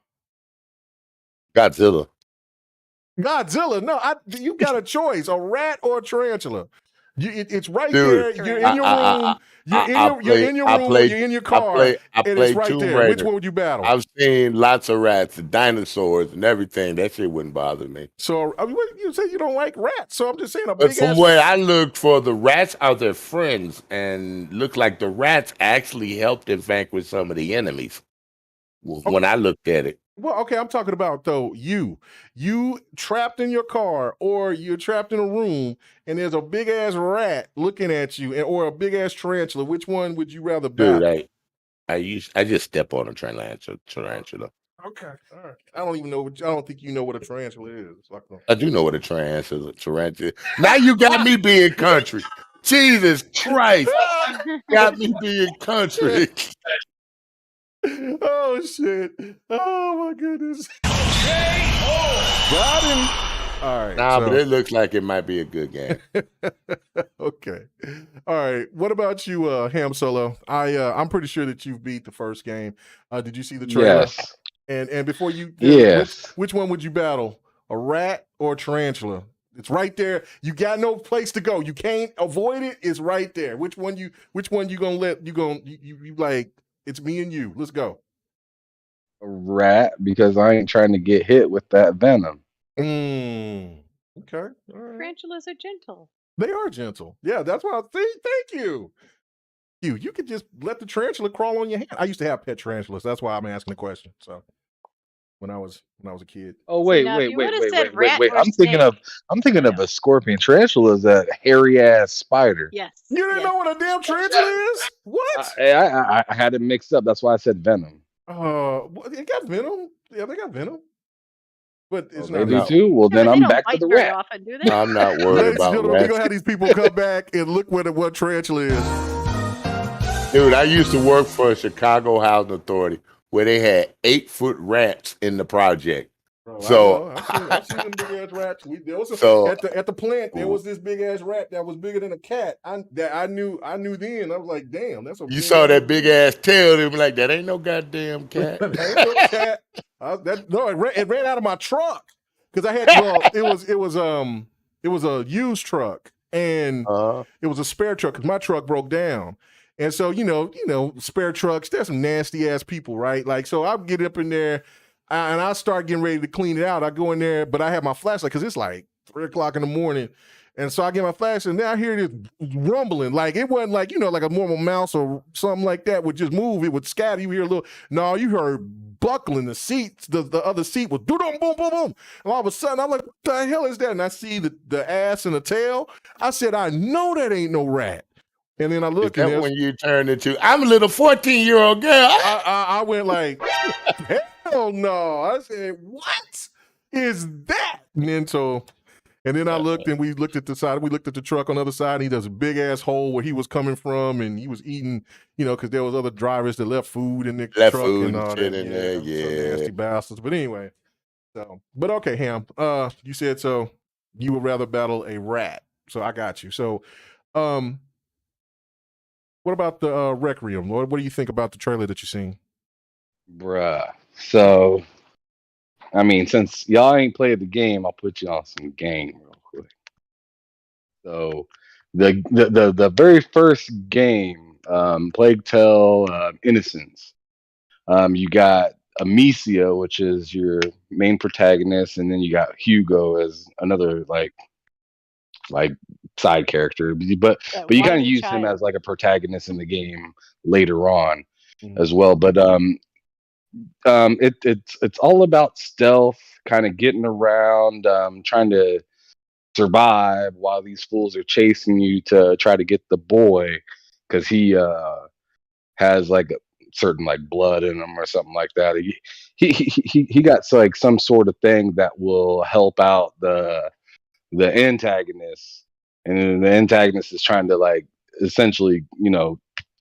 Godzilla. Godzilla. No, you got a choice: a rat or a tarantula. It's right Dude, there. You're in your room. You're in your room. You're in your car. I and played it's right Tomb there. Raider. Which one would you battle? I've seen lots of rats, and dinosaurs, and everything. That shit wouldn't bother me. So I mean, you say you don't like rats, so I'm just saying But from where I looked for, the rats are their friends, and look like the rats actually helped them vanquish some of the enemies. When I looked at it. Well, okay, I'm talking about though you trapped in your car or you're trapped in a room and there's a big ass rat looking at you or a big ass tarantula. Which one would you rather battle? Dude, I just step on a tarantula. Okay. All right. I don't even know. I don't think you know what a tarantula is. I do know what a tarantula. Now you got me being country. Jesus Christ, got me being country. Oh shit! Oh my goodness! Got him. All right. Nah, but it looks like it might be a good game. Okay. All right. What about you, Ham Solo? I'm pretty sure that you've beat the first game. Did you see the trailer? Yes. And before you, Yes. which one would you battle? A rat or a tarantula? It's right there. You got no place to go. You can't avoid it. It's right there. Which one you gonna let you like? It's me and you. Let's go. A rat, because I ain't trying to get hit with that venom. Okay. All right. Tarantulas are gentle. They are gentle. Yeah, that's why I think. Thank you. You could just let the tarantula crawl on your hand. I used to have pet tarantulas. That's why I'm asking the question. So when I was a kid. Oh See, wait, now, if wait, you wait, would've wait, said wait, wait, rat wait. or I'm thinking of Yeah. a scorpion. Tarantula is a hairy ass spider. Yes. You didn't know what a damn tarantula is? What? I had it mixed up. That's why I said venom. It got venom. Yeah, they got venom. But it's They not. do not- too. Well, Yeah, then but they I'm don't back to bite the very rat. often, do they? I'm not worried Ladies and about gentlemen, we're rats. gonna have these people come back and look what tarantula is. Dude, I used to work for a Chicago Housing Authority where they had 8-foot rats in the project. Bro, So I've seen them big ass rats. There was at the plant. There was this big ass rat that was bigger than a cat. I knew then. I was like, damn, that's a. You saw that big ass tail, they be like, that ain't no goddamn cat. That ain't no cat. It ran out of my truck because I had. It was a used truck and it was a spare truck because my truck broke down. And so you know, spare trucks. There's some nasty ass people, right? Like, so I get up in there. And I start getting ready to clean it out. I go in there, but I have my flashlight because it's like 3:00 in the morning. And so I get my flashlight, and now I hear this rumbling. Like, it wasn't like, like a normal mouse or something like that would just move. It would scatter. You hear a little, no, you heard buckling the seats. The other seat was boom, boom, boom, boom. And all of a sudden, I'm like, what the hell is that? And I see the ass and the tail. I said, I know that ain't no rat. And then I look Is that when you turned into, I'm a little 14-year-old girl. I went like, hell no. I said, what is that? And then I looked and we looked at the side. We looked at the truck on the other side. And he does a big ass hole where he was coming from, and he was eating, because there was other drivers that left food in the truck and all shit that. in there, So nasty bastards. But anyway, but okay, Ham. You said so. You would rather battle a rat. So I got you. So, what about the Requiem? What do you think about the trailer that you seen? Bruh. So, I mean, since y'all ain't played the game, I'll put you on some game real quick. So, the very first game, Plague Tale Innocence, you got Amicia, which is your main protagonist, and then you got Hugo as another like side character, but you kind of use him as like a protagonist in the game later on as well. But it's all about stealth, kind of getting around, trying to survive while these fools are chasing you to try to get the boy, because he has like a certain like blood in him or something like that. He got like some sort of thing that will help out the antagonist, and then the antagonist is trying to like essentially,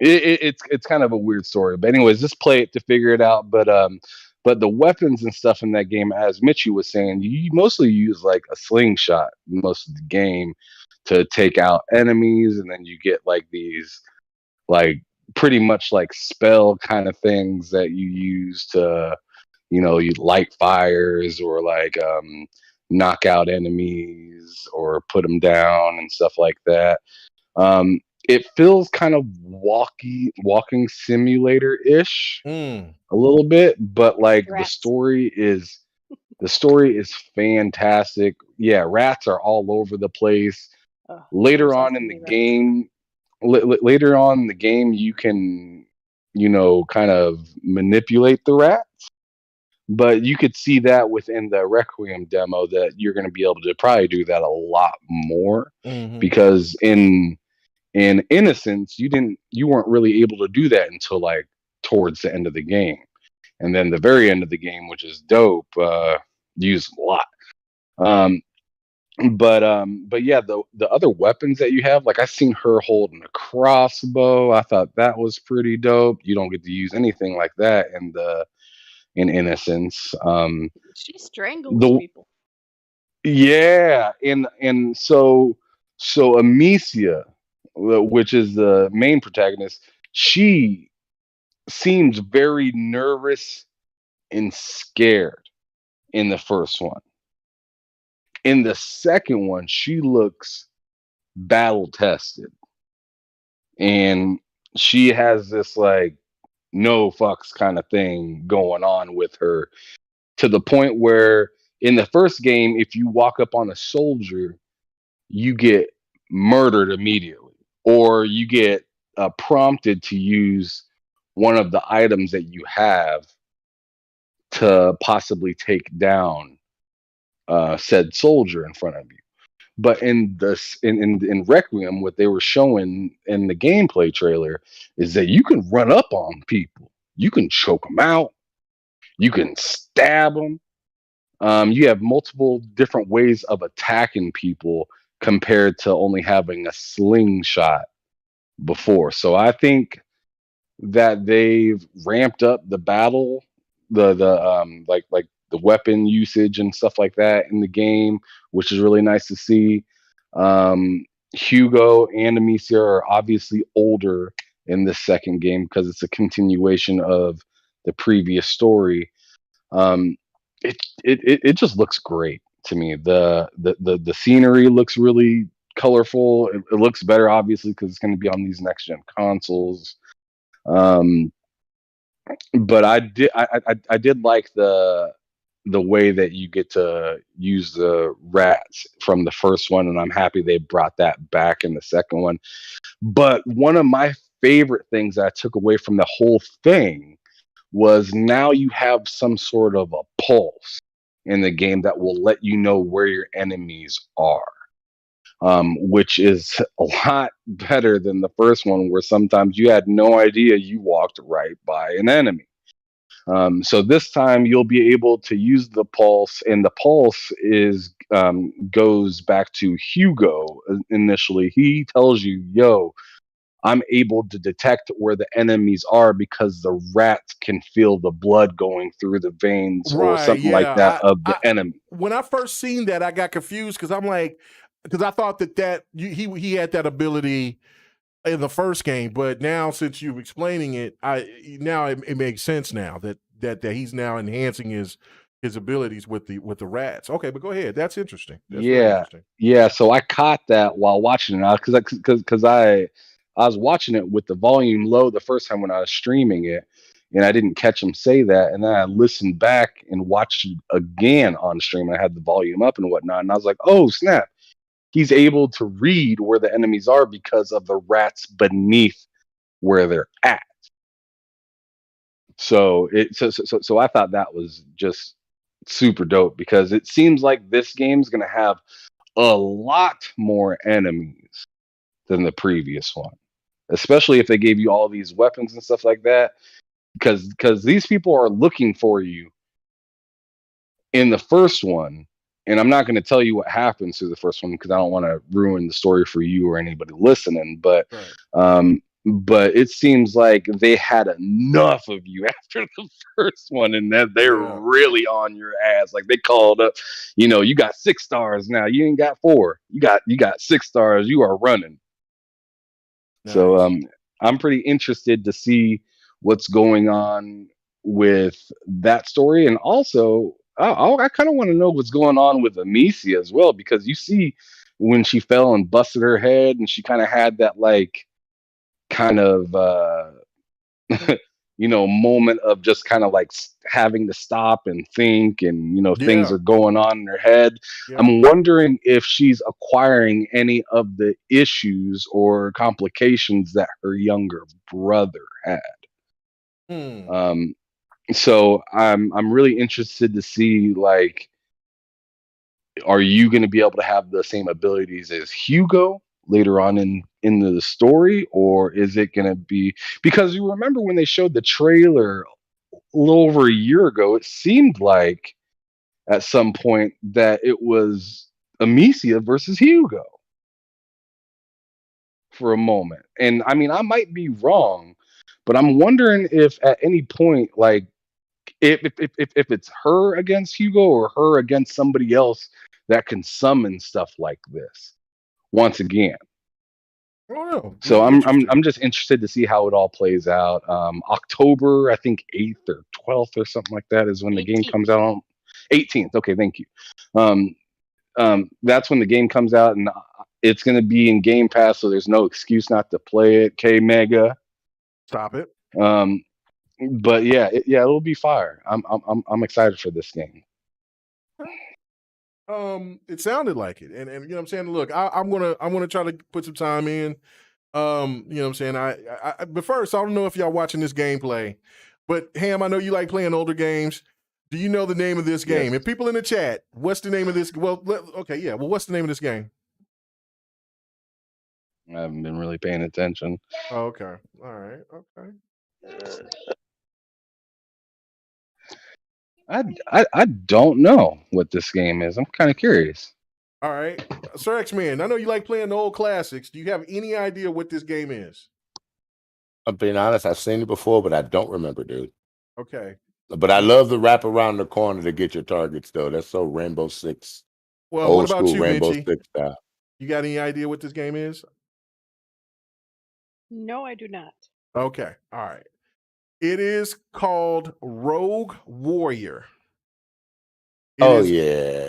it's kind of a weird story. But anyways, just play it to figure it out. But the weapons and stuff in that game, as Mitchie was saying, you mostly use like a slingshot most of the game to take out enemies, and then you get like these like pretty much like spell kind of things that you use to, you light fires or like knock out enemies or put them down and stuff like that. It feels kind of walking simulator-ish a little bit, but like the story is fantastic. Yeah, rats are all over the place. Later on in the game, you can, kind of manipulate the rats. But you could see that within the Requiem demo that you're going to be able to probably do that a lot more, because in Innocence you weren't really able to do that until like towards the end of the game. And then the very end of the game, which is dope, used a lot. But yeah, the other weapons that you have, like I seen her holding a crossbow. I thought that was pretty dope. You don't get to use anything like that in Innocence. She strangles The people. Yeah, and so Amicia, which is the main protagonist, she seems very nervous and scared in the first one. In the second one, she looks battle tested, and she has this like no fucks kind of thing going on with her, to the point where in the first game, if you walk up on a soldier, you get murdered immediately, or you get prompted to use one of the items that you have to possibly take down said soldier in front of you. But in Requiem, what they were showing in the gameplay trailer is that you can run up on people, you can choke them out, you can stab them. You have multiple different ways of attacking people compared to only having a slingshot before. So I think that they've ramped up the battle, the like the weapon usage and stuff like that in the game, which is really nice to see. Hugo and Amicia are obviously older in the second game because it's a continuation of the previous story. It just looks great to me. The scenery looks really colorful. It looks better, obviously, because it's going to be on these next gen consoles. But I did like the way that you get to use the rats from the first one, and I'm happy they brought that back in the second one. But one of my favorite things that I took away from the whole thing was now you have some sort of a pulse in the game that will let you know where your enemies are, which is a lot better than the first one, where sometimes you had no idea you walked right by an enemy. So this time you'll be able to use the pulse, and the pulse is goes back to Hugo initially. He tells you, "Yo, I'm able to detect where the enemies are because the rats can feel the blood going through the veins," or something like that of the enemy. When I first seen that, I got confused because I'm like, because I thought that he had that ability in the first game, but now since you're explaining it, it makes sense now that he's now enhancing his abilities with the rats. Okay, but go ahead. That's interesting. That's very interesting. Yeah. So I caught that while watching it because I was watching it with the volume low the first time when I was streaming it, and I didn't catch him say that. And then I listened back and watched it again on stream. I had the volume up and whatnot, and I was like, "Oh snap! He's able to read where the enemies are because of the rats beneath where they're at." So I thought that was just super dope, because it seems like this game's gonna have a lot more enemies than the previous one, especially if they gave you all these weapons and stuff like that, because these people are looking for you in the first one. And I'm not going to tell you what happens through the first one because I don't want to ruin the story for you or anybody listening. But but it seems like they had enough of you after the first one, and that they're really on your ass. Like they called up, you got 6 stars now. You ain't got 4. You got 6 stars. You are running. Nice. So I'm pretty interested to see what's going on with that story, and also I kind of want to know what's going on with Amicia as well, because you see when she fell and busted her head, and she kind of had that like kind of moment of just kind of like having to stop and think, and things are going on in her head. I'm wondering if she's acquiring any of the issues or complications that her younger brother had. So I'm really interested to see, like, are you going to be able to have the same abilities as Hugo later on in the story, or is it going to be, because you remember when they showed the trailer little over a year ago, it seemed like at some point that it was Amicia versus Hugo for a moment. And I mean, I might be wrong, but I'm wondering if at any point, like, if it's her against Hugo or her against somebody else that can summon stuff like this once again. I don't know. So I'm just interested to see how it all plays out. October, I think 8th or 12th or something like that is when the game comes out. 18th. Okay, thank you. That's when the game comes out, and it's going to be in Game Pass, so there's no excuse not to play it. K Mega, stop it. But yeah, it'll be fire. I'm excited for this game. It sounded like it, and you know what I'm saying. Look, I'm gonna try to put some time in. You know what I'm saying. But first, I don't know if y'all watching this gameplay, but Ham, I know you like playing older games. Do you know the name of this game? Yes. And people in the chat, what's the name of this? Well, okay, yeah. Well, what's the name of this game? I haven't been really paying attention. Oh, okay. All right. Okay. I don't know what this game is. I'm kind of curious. All right, Sir X-Man, I know you like playing the old classics. Do you have any idea what this game is? I'm being honest, I've seen it before, but I don't remember, dude. Okay. But I love the wrap around the corner to get your targets, though. That's so Rainbow Six. Well, old what about school you, Rainbow Minchie? Six style. You got any idea what this game is? No, I do not. Okay. All right. It is called Rogue Warrior. It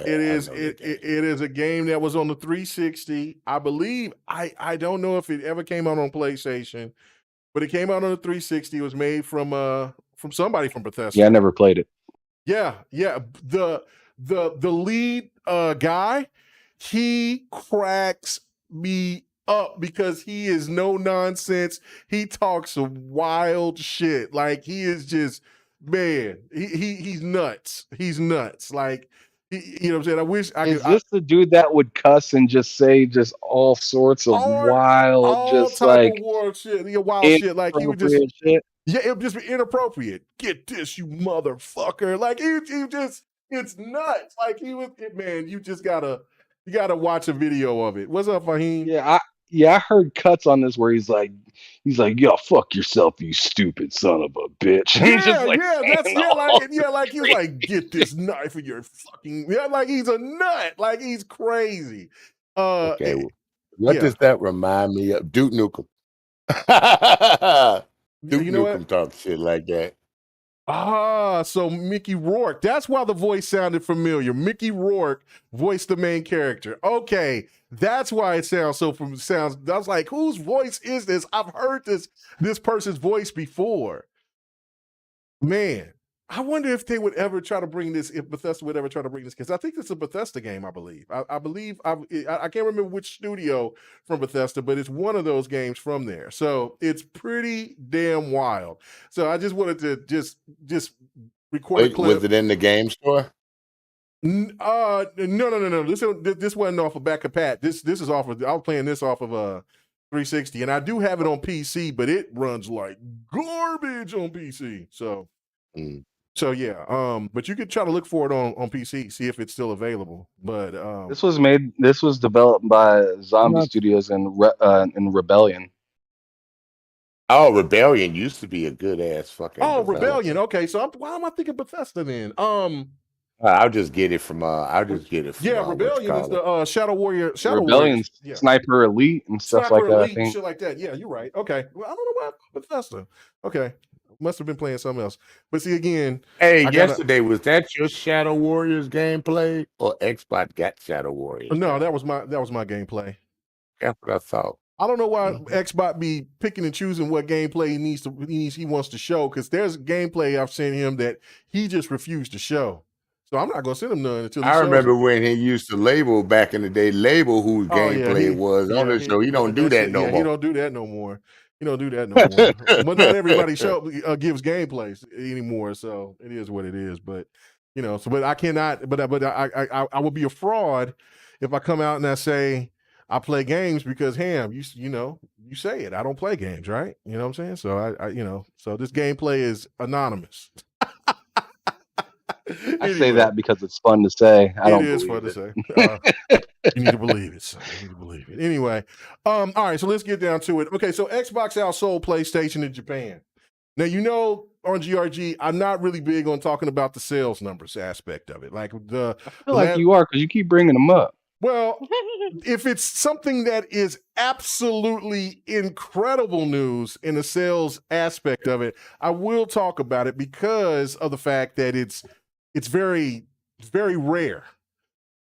is a game that was on the 360. I believe I don't know if it ever came out on PlayStation, but it came out on the 360. It was made from somebody from Bethesda. Yeah, I never played it. Yeah. The lead guy, he cracks me up because he is no nonsense. He talks some wild shit. Like, he is just, man, he's nuts. He's nuts. Like, you know what I'm saying? I wish I could. Is this the dude that would cuss and just say just all sorts of wild, just like of wild shit. Yeah, wild shit. Like, he would just, shit. yeah, it would just be inappropriate. Get this, you motherfucker. Like, he just, it's nuts. Like, he was, man, you gotta watch a video of it. What's up, Fahim? Yeah, I heard cuts on this where he's like, yo, fuck yourself, you stupid son of a bitch. Like he was like, get this knife in your fucking, like he's a nut, like he's crazy. Okay, what does that remind me of? Duke Nukem. Duke Nukem talks shit like that. So Mickey Rourke. That's why the voice sounded familiar. Mickey Rourke voiced the main character. Okay, that's why it sounds so sounds. I was like, whose voice is this? I've heard this person's voice before. Man, I wonder if they would ever try to bring this. If Bethesda would ever try to bring this, because I think it's a Bethesda game. I believe. I can't remember which studio from Bethesda, but it's one of those games from there. So it's pretty damn wild. So I just wanted to just record a clip. Was it in the game store? No. This wasn't off of Back of Pat. This is off of. I was playing this off of 360, and I do have it on PC, but it runs like garbage on PC. So. So yeah, but you could try to look for it on PC, see if it's still available. But this was developed by Zombie Studios and Rebellion. Oh, Rebellion used to be a good ass fucking. Rebellion. Okay, so why am I thinking Bethesda then? I'll just get it from. Rebellion is the Shadow Warrior. Rebellion's Sniper Elite and stuff like that. I think shit like that. Yeah, you're right. Okay, well, I don't know why Bethesda. Okay. Must have been playing something else. But see, again. Hey, yesterday, was that your Shadow Warriors gameplay or Xbox got Shadow Warriors? No, that was my gameplay. That's what I thought. I don't know why Xbox be picking and choosing what gameplay he wants to show, because there's gameplay I've sent him that he just refused to show. So I'm not gonna send him none until he shows remember it. When he used to label back in the day, whose gameplay it was on the show. He don't do that no more. He don't do that no more. But not everybody gives gameplays anymore, so it is what it is. But but I cannot. But I would be a fraud if I come out and I say I play games, because Ham, you say it. I don't play games, right? You know what I'm saying? So I so this gameplay is anonymous. I say that because it's fun to say. I don't is believe fun it. to say. You need to believe it, son. You need to believe it. Anyway, all right, so let's get down to it. Okay, so Xbox outsold PlayStation in Japan. Now, on GRG, I'm not really big on talking about the sales numbers aspect of it. Like I feel like you are because you keep bringing them up. Well, if it's something that is absolutely incredible news in the sales aspect of it, I will talk about it because of the fact that it's very, very rare.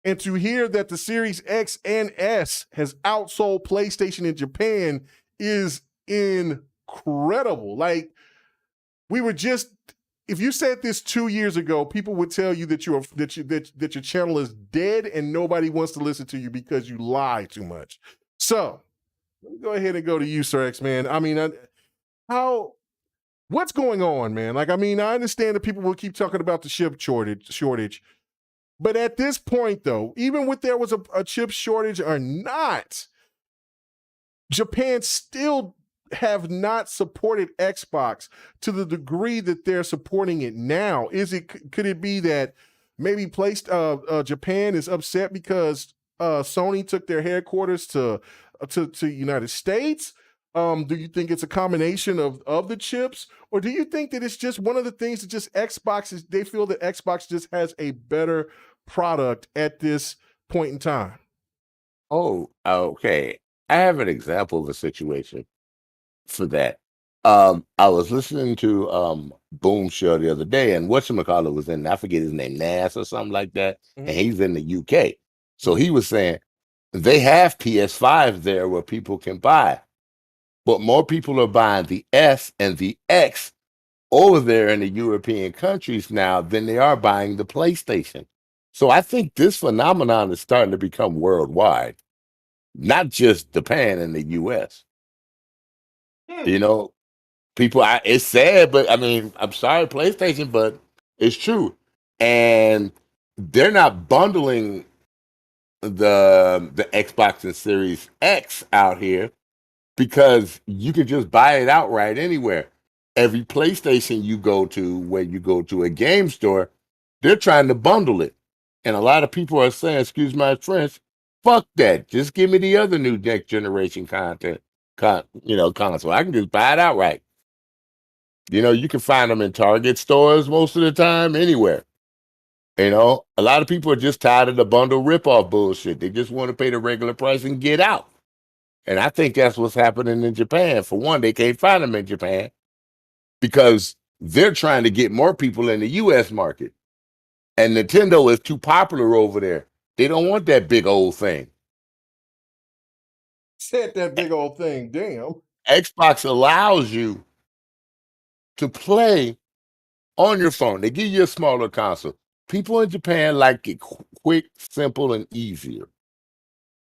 And to hear that the Series X and S has outsold PlayStation in Japan is incredible. Like, if you said this 2 years ago, people would tell you that that your channel is dead and nobody wants to listen to you because you lie too much. So let me go ahead and go to you, Sir X, man. I mean, what's going on, man? Like, I mean, I understand that people will keep talking about the chip shortage, but at this point, though, even if there was a chip shortage or not, Japan still have not supported Xbox to the degree that they're supporting it now. Could it be that maybe Japan is upset because Sony took their headquarters to United States? Do you think it's a combination of the chips, or do you think that it's just one of the things that just they feel that Xbox just has a better product at this point in time? Oh, okay. I have an example of a situation for that. I was listening to Boom Show the other day, and whatchamacallit was in, I forget his name, Nas or something like that, and he's in the UK. So he was saying they have PS5 there where people can buy, but more people are buying the S and the X over there in the European countries now than they are buying the PlayStation. So I think this phenomenon is starting to become worldwide, not just Japan and the US. You know, it's sad, but I mean, I'm sorry, PlayStation, but it's true. And they're not bundling the Xbox and Series X out here because you can just buy it outright anywhere. Every PlayStation you go to, where you go to a game store, they're trying to bundle it. And a lot of people are saying, excuse my French, fuck that. Just give me the other new next generation console. I can just buy it outright. You can find them in Target stores most of the time, anywhere. A lot of people are just tired of the bundle ripoff bullshit. They just want to pay the regular price and get out. And I think that's what's happening in Japan. For one, they can't find them in Japan because they're trying to get more people in the US market. And Nintendo is too popular over there. They don't want that big old thing. Said that big old thing, damn. Xbox allows you to play on your phone. They give you a smaller console. People in Japan like it quick, simple, and easier.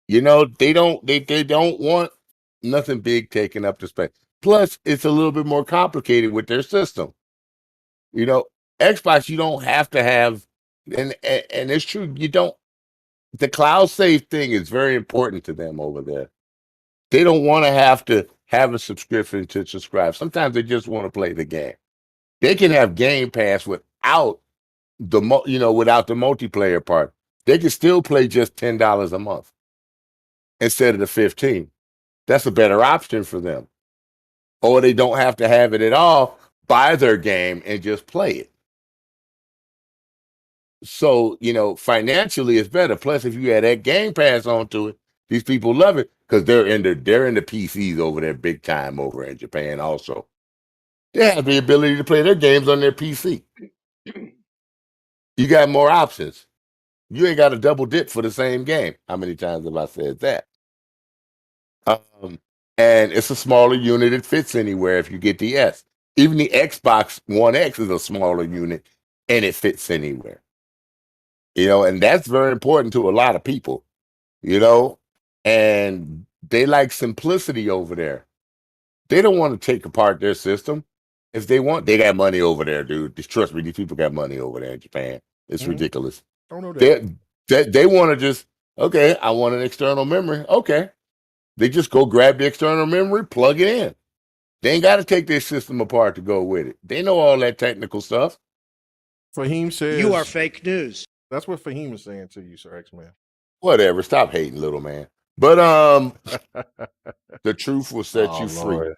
They don't want nothing big taking up the space. Plus, it's a little bit more complicated with their system. Xbox, you don't have to have, and it's true, you don't. The cloud save thing is very important to them over there. They don't want to have a subscription to subscribe. Sometimes they just want to play the game. They can have Game Pass without the multiplayer part. They can still play just $10 a month instead of the 15. That's a better option for them. Or they don't have to have it at all, buy their game and just play it. So, financially it's better. Plus, if you add that Game Pass onto it, these people love it because they're in the PCs over there big time over in Japan also. They have the ability to play their games on their PC. You got more options. You ain't got to double dip for the same game. How many times have I said that? And it's a smaller unit. It fits anywhere if you get the S. Even the Xbox One X is a smaller unit and it fits anywhere. And that's very important to a lot of people, and they like simplicity over there. They don't want to take apart their system. If they want, they got money over there, dude. Just trust me, these people got money over there in Japan. It's ridiculous. I don't know that. They want to just, okay, I want an external memory. Okay. They just go grab the external memory, plug it in. They ain't got to take their system apart to go with it. They know all that technical stuff. Fahim says You are fake news. That's what Fahim is saying to you, Sir X-Man. Whatever. Stop hating, little man. But the truth will set you free. Lord.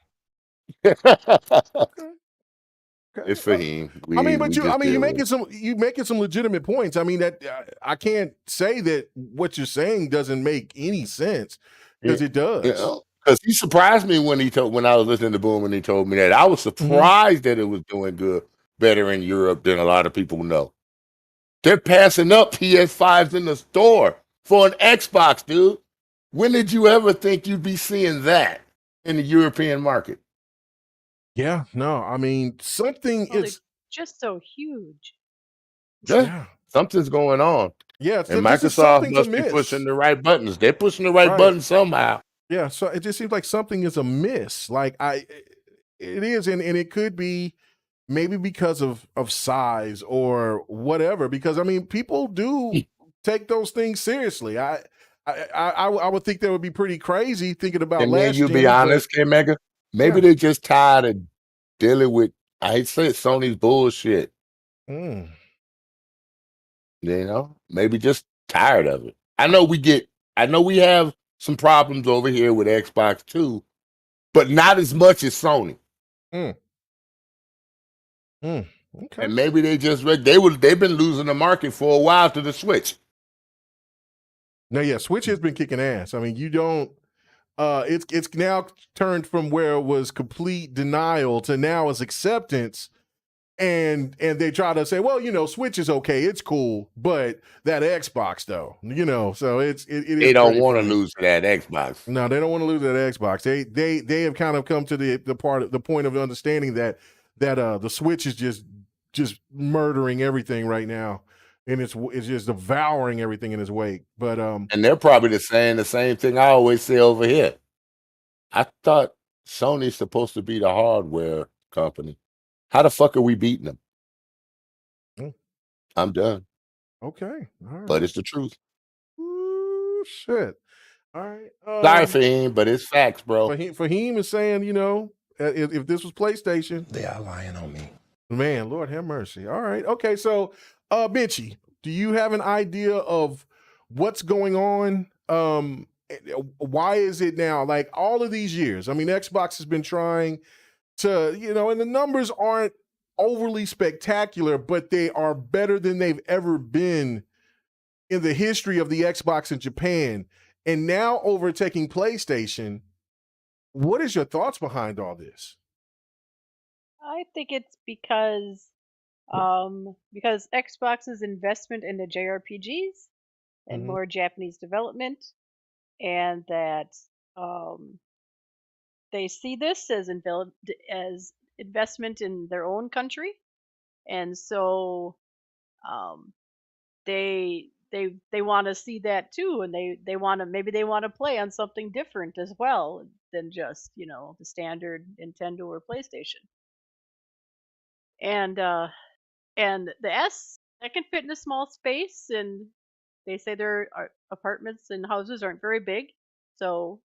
It's Fahim. I mean, but you making some legitimate points. I mean, that I can't say that what you're saying doesn't make any sense, because it does. Because he surprised me when I was listening to Boom and he told me that. I was surprised that it was doing better in Europe than a lot of people know. They're passing up PS5s in the store for an Xbox, dude. When did you ever think you'd be seeing that in the European market? Yeah, no, I mean, something is just so huge. Yeah. Something's going on. Yeah, and Microsoft must be pushing the right buttons. They're pushing the right buttons somehow. Yeah, so it just seems like something is amiss. Like it is, and it could be maybe because of size or whatever. Because I mean, people do take those things seriously. I would think that would be pretty crazy thinking about. And then you be honest, K-Mega. Maybe they're just tired of dealing with, I hate to say it, Sony's bullshit. You know, maybe just tired of it. I know we have some problems over here with Xbox too, but not as much as Sony. Okay. And maybe they've been losing the market for a while to the Switch. No, yeah, Switch has been kicking ass. I mean, you don't. It's now turned from where it was complete denial to now it's acceptance, and they try to say, well, you know, Switch is okay, it's cool, but that Xbox though, you know, so they don't want to lose that Xbox. No, they don't want to lose that Xbox. They have kind of come to the point of understanding that the Switch is just murdering everything right now. And it's just devouring everything in its wake. But and they're probably saying the same thing I always say over here. I thought Sony's supposed to be the hardware company. How the fuck are we beating them? I'm done. Okay, all right. But it's the truth. Ooh, shit. All right. Sorry, Fahim, but it's facts, bro. Fahim is saying, you know, if this was PlayStation, they are lying on me. Man, Lord have mercy. All right. Okay, so Mitchie, do you have an idea of what's going on? Why is it now, like all of these years? I mean, Xbox has been trying to, you know, and the numbers aren't overly spectacular, but they are better than they've ever been in the history of the Xbox in Japan, and now overtaking PlayStation. What is your thoughts behind all this? I think it's because Xbox's investment in the JRPGs and more Japanese development, and that they see this as investment in their own country, and so they want to see that too, and they want to play on something different as well than just, you know, the standard Nintendo or PlayStation. And the S, that can fit in a small space, and they say their apartments and houses aren't very big, so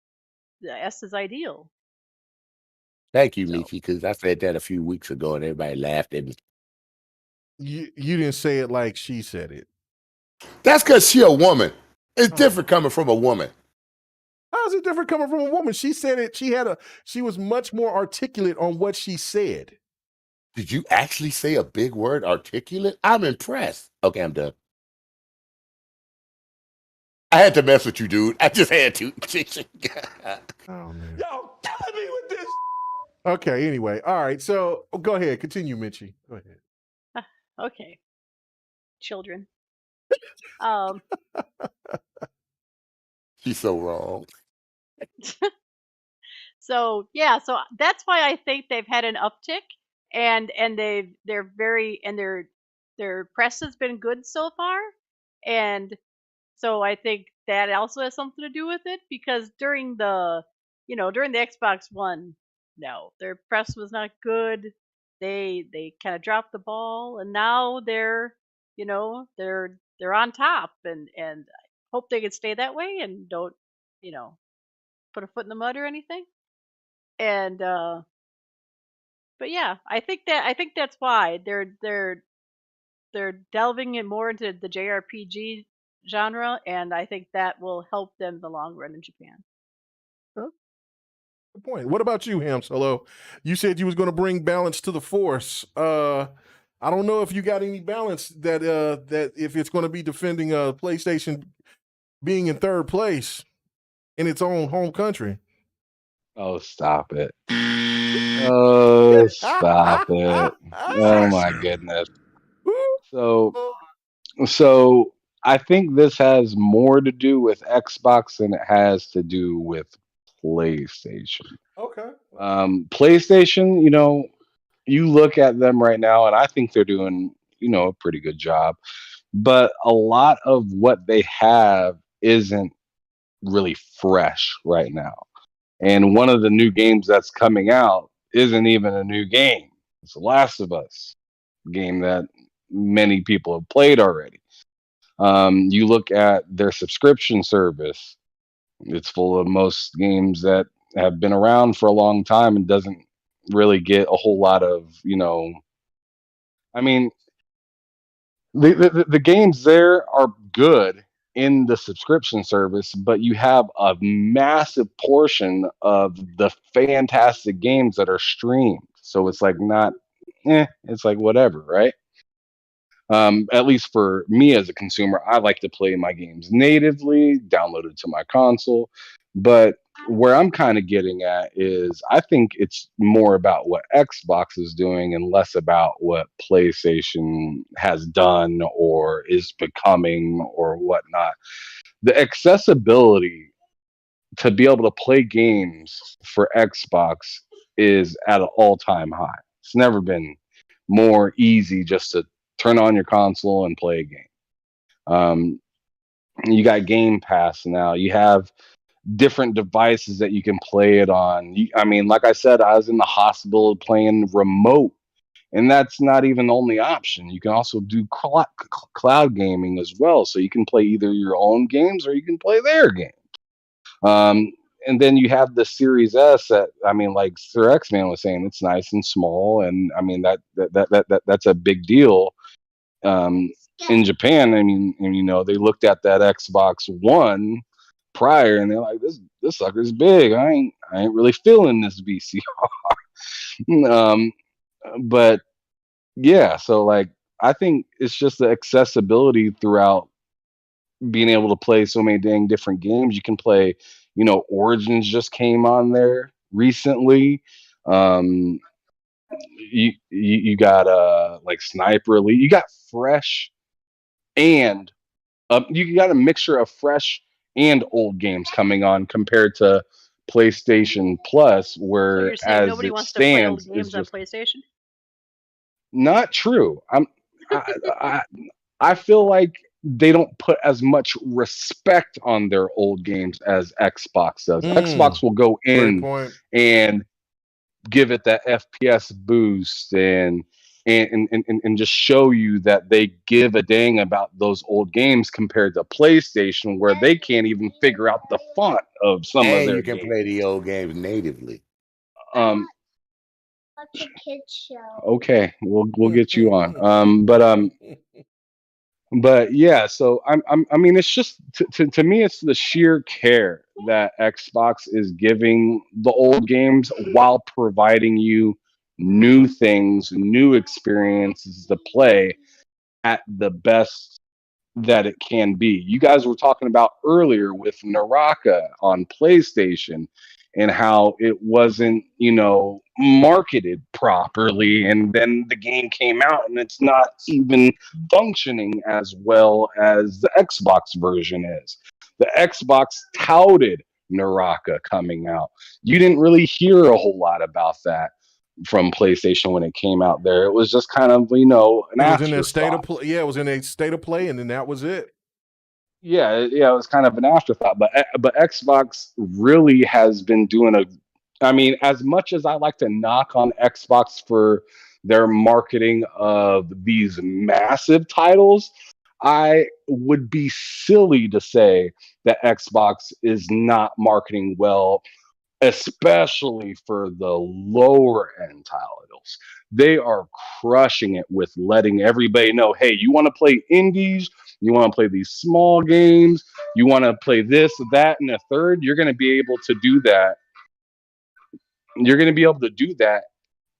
the S is ideal. Thank you, Michi, because I said that a few weeks ago and everybody laughed at me. You didn't say it like she said it. That's because she a woman. It's different coming from a woman. How is it different coming from a woman? She said it. She was much more articulate on what she said. Did you actually say a big word, articulate? I'm impressed. Okay, I'm done. I had to mess with you, dude. I just had to. Oh, man. Y'all killing me with this. Okay, anyway. All right. So go ahead. Continue, Mitchie. Go ahead. Okay. Children. She's so wrong. So that's why I think they've had an uptick, and their press has been good so far, and so I think that also has something to do with it, because during the Xbox One, no, their press was not good. They kind of dropped the ball, and now they're on top, and I hope they can stay that way and don't put a foot in the mud or anything. And but yeah, I think that's why they're they're delving in more into the JRPG genre, and I think that will help them in the long run in Japan. Good point. What about you, Ham Solo? You said you was going to bring balance to the Force. I don't know if you got any balance that if it's going to be defending PlayStation being in third place in its own home country. Oh, stop it. Oh, stop it. Oh my goodness. So I think this has more to do with Xbox than it has to do with PlayStation. Okay. PlayStation, you look at them right now, and I think they're doing, a pretty good job. But a lot of what they have isn't really fresh right now. And one of the new games that's coming out isn't even a new game. It's The Last of Us, game that many people have played already. You look at their subscription service, it's full of most games that have been around for a long time and doesn't really get a whole lot of, I mean, the games there are good in the subscription service, but you have a massive portion of the fantastic games that are streamed. So it's like not, it's like whatever, right? At least for me as a consumer, I like to play my games natively, downloaded to my console. But where I'm kind of getting at is I think it's more about what Xbox is doing and less about what PlayStation has done or is becoming or whatnot. The accessibility to be able to play games for Xbox is at an all-time high. It's never been more easy just to turn on your console and play a game. You got Game Pass now. You have different devices that you can play it on. Like I said, I was in the hospital playing remote, and that's not even the only option. You can also do cloud gaming as well. So you can play either your own games or you can play their games. And then you have the Series S that, like Sir X-Man was saying, it's nice and small. And that's a big deal. In Japan, they looked at that Xbox One prior and they're like, this sucker's big. I ain't really feeling this VCR. But yeah, so like I think it's just the accessibility throughout being able to play so many dang different games. You can play, Origins just came on there recently. You got like Sniper Elite. You got fresh and you got a mixture of fresh and old games coming on compared to PlayStation Plus, where So you're saying nobody wants to play old games on PlayStation? Not true. I feel like they don't put as much respect on their old games as Xbox does. Xbox will go in and give it that FPS boost and just show you that they give a dang about those old games compared to PlayStation, where they can't even figure out the font of some of their you can games. play the old games natively. Watch a kids show. Okay, we'll get you on. But yeah, so it's just to me, it's the sheer care that Xbox is giving the old games while providing you new things, new experiences to play at the best that it can be. You guys were talking about earlier with Naraka on PlayStation and how it wasn't, marketed properly. And then the game came out and it's not even functioning as well as the Xbox version is. The Xbox touted Naraka coming out. You didn't really hear a whole lot about that from PlayStation when it came out there. It was just kind of, an it was afterthought. in a state of play. Yeah, it was in a state of play, and then that was it. Yeah, it was kind of an afterthought. But Xbox really has been doing as much as I like to knock on Xbox for their marketing of these massive titles, I would be silly to say that Xbox is not marketing well especially for the lower end titles. They are crushing it with letting everybody know, hey, you want to play indies, you want to play these small games, you want to play this, that, and a third, you're going to be able to do that. You're going to be able to do that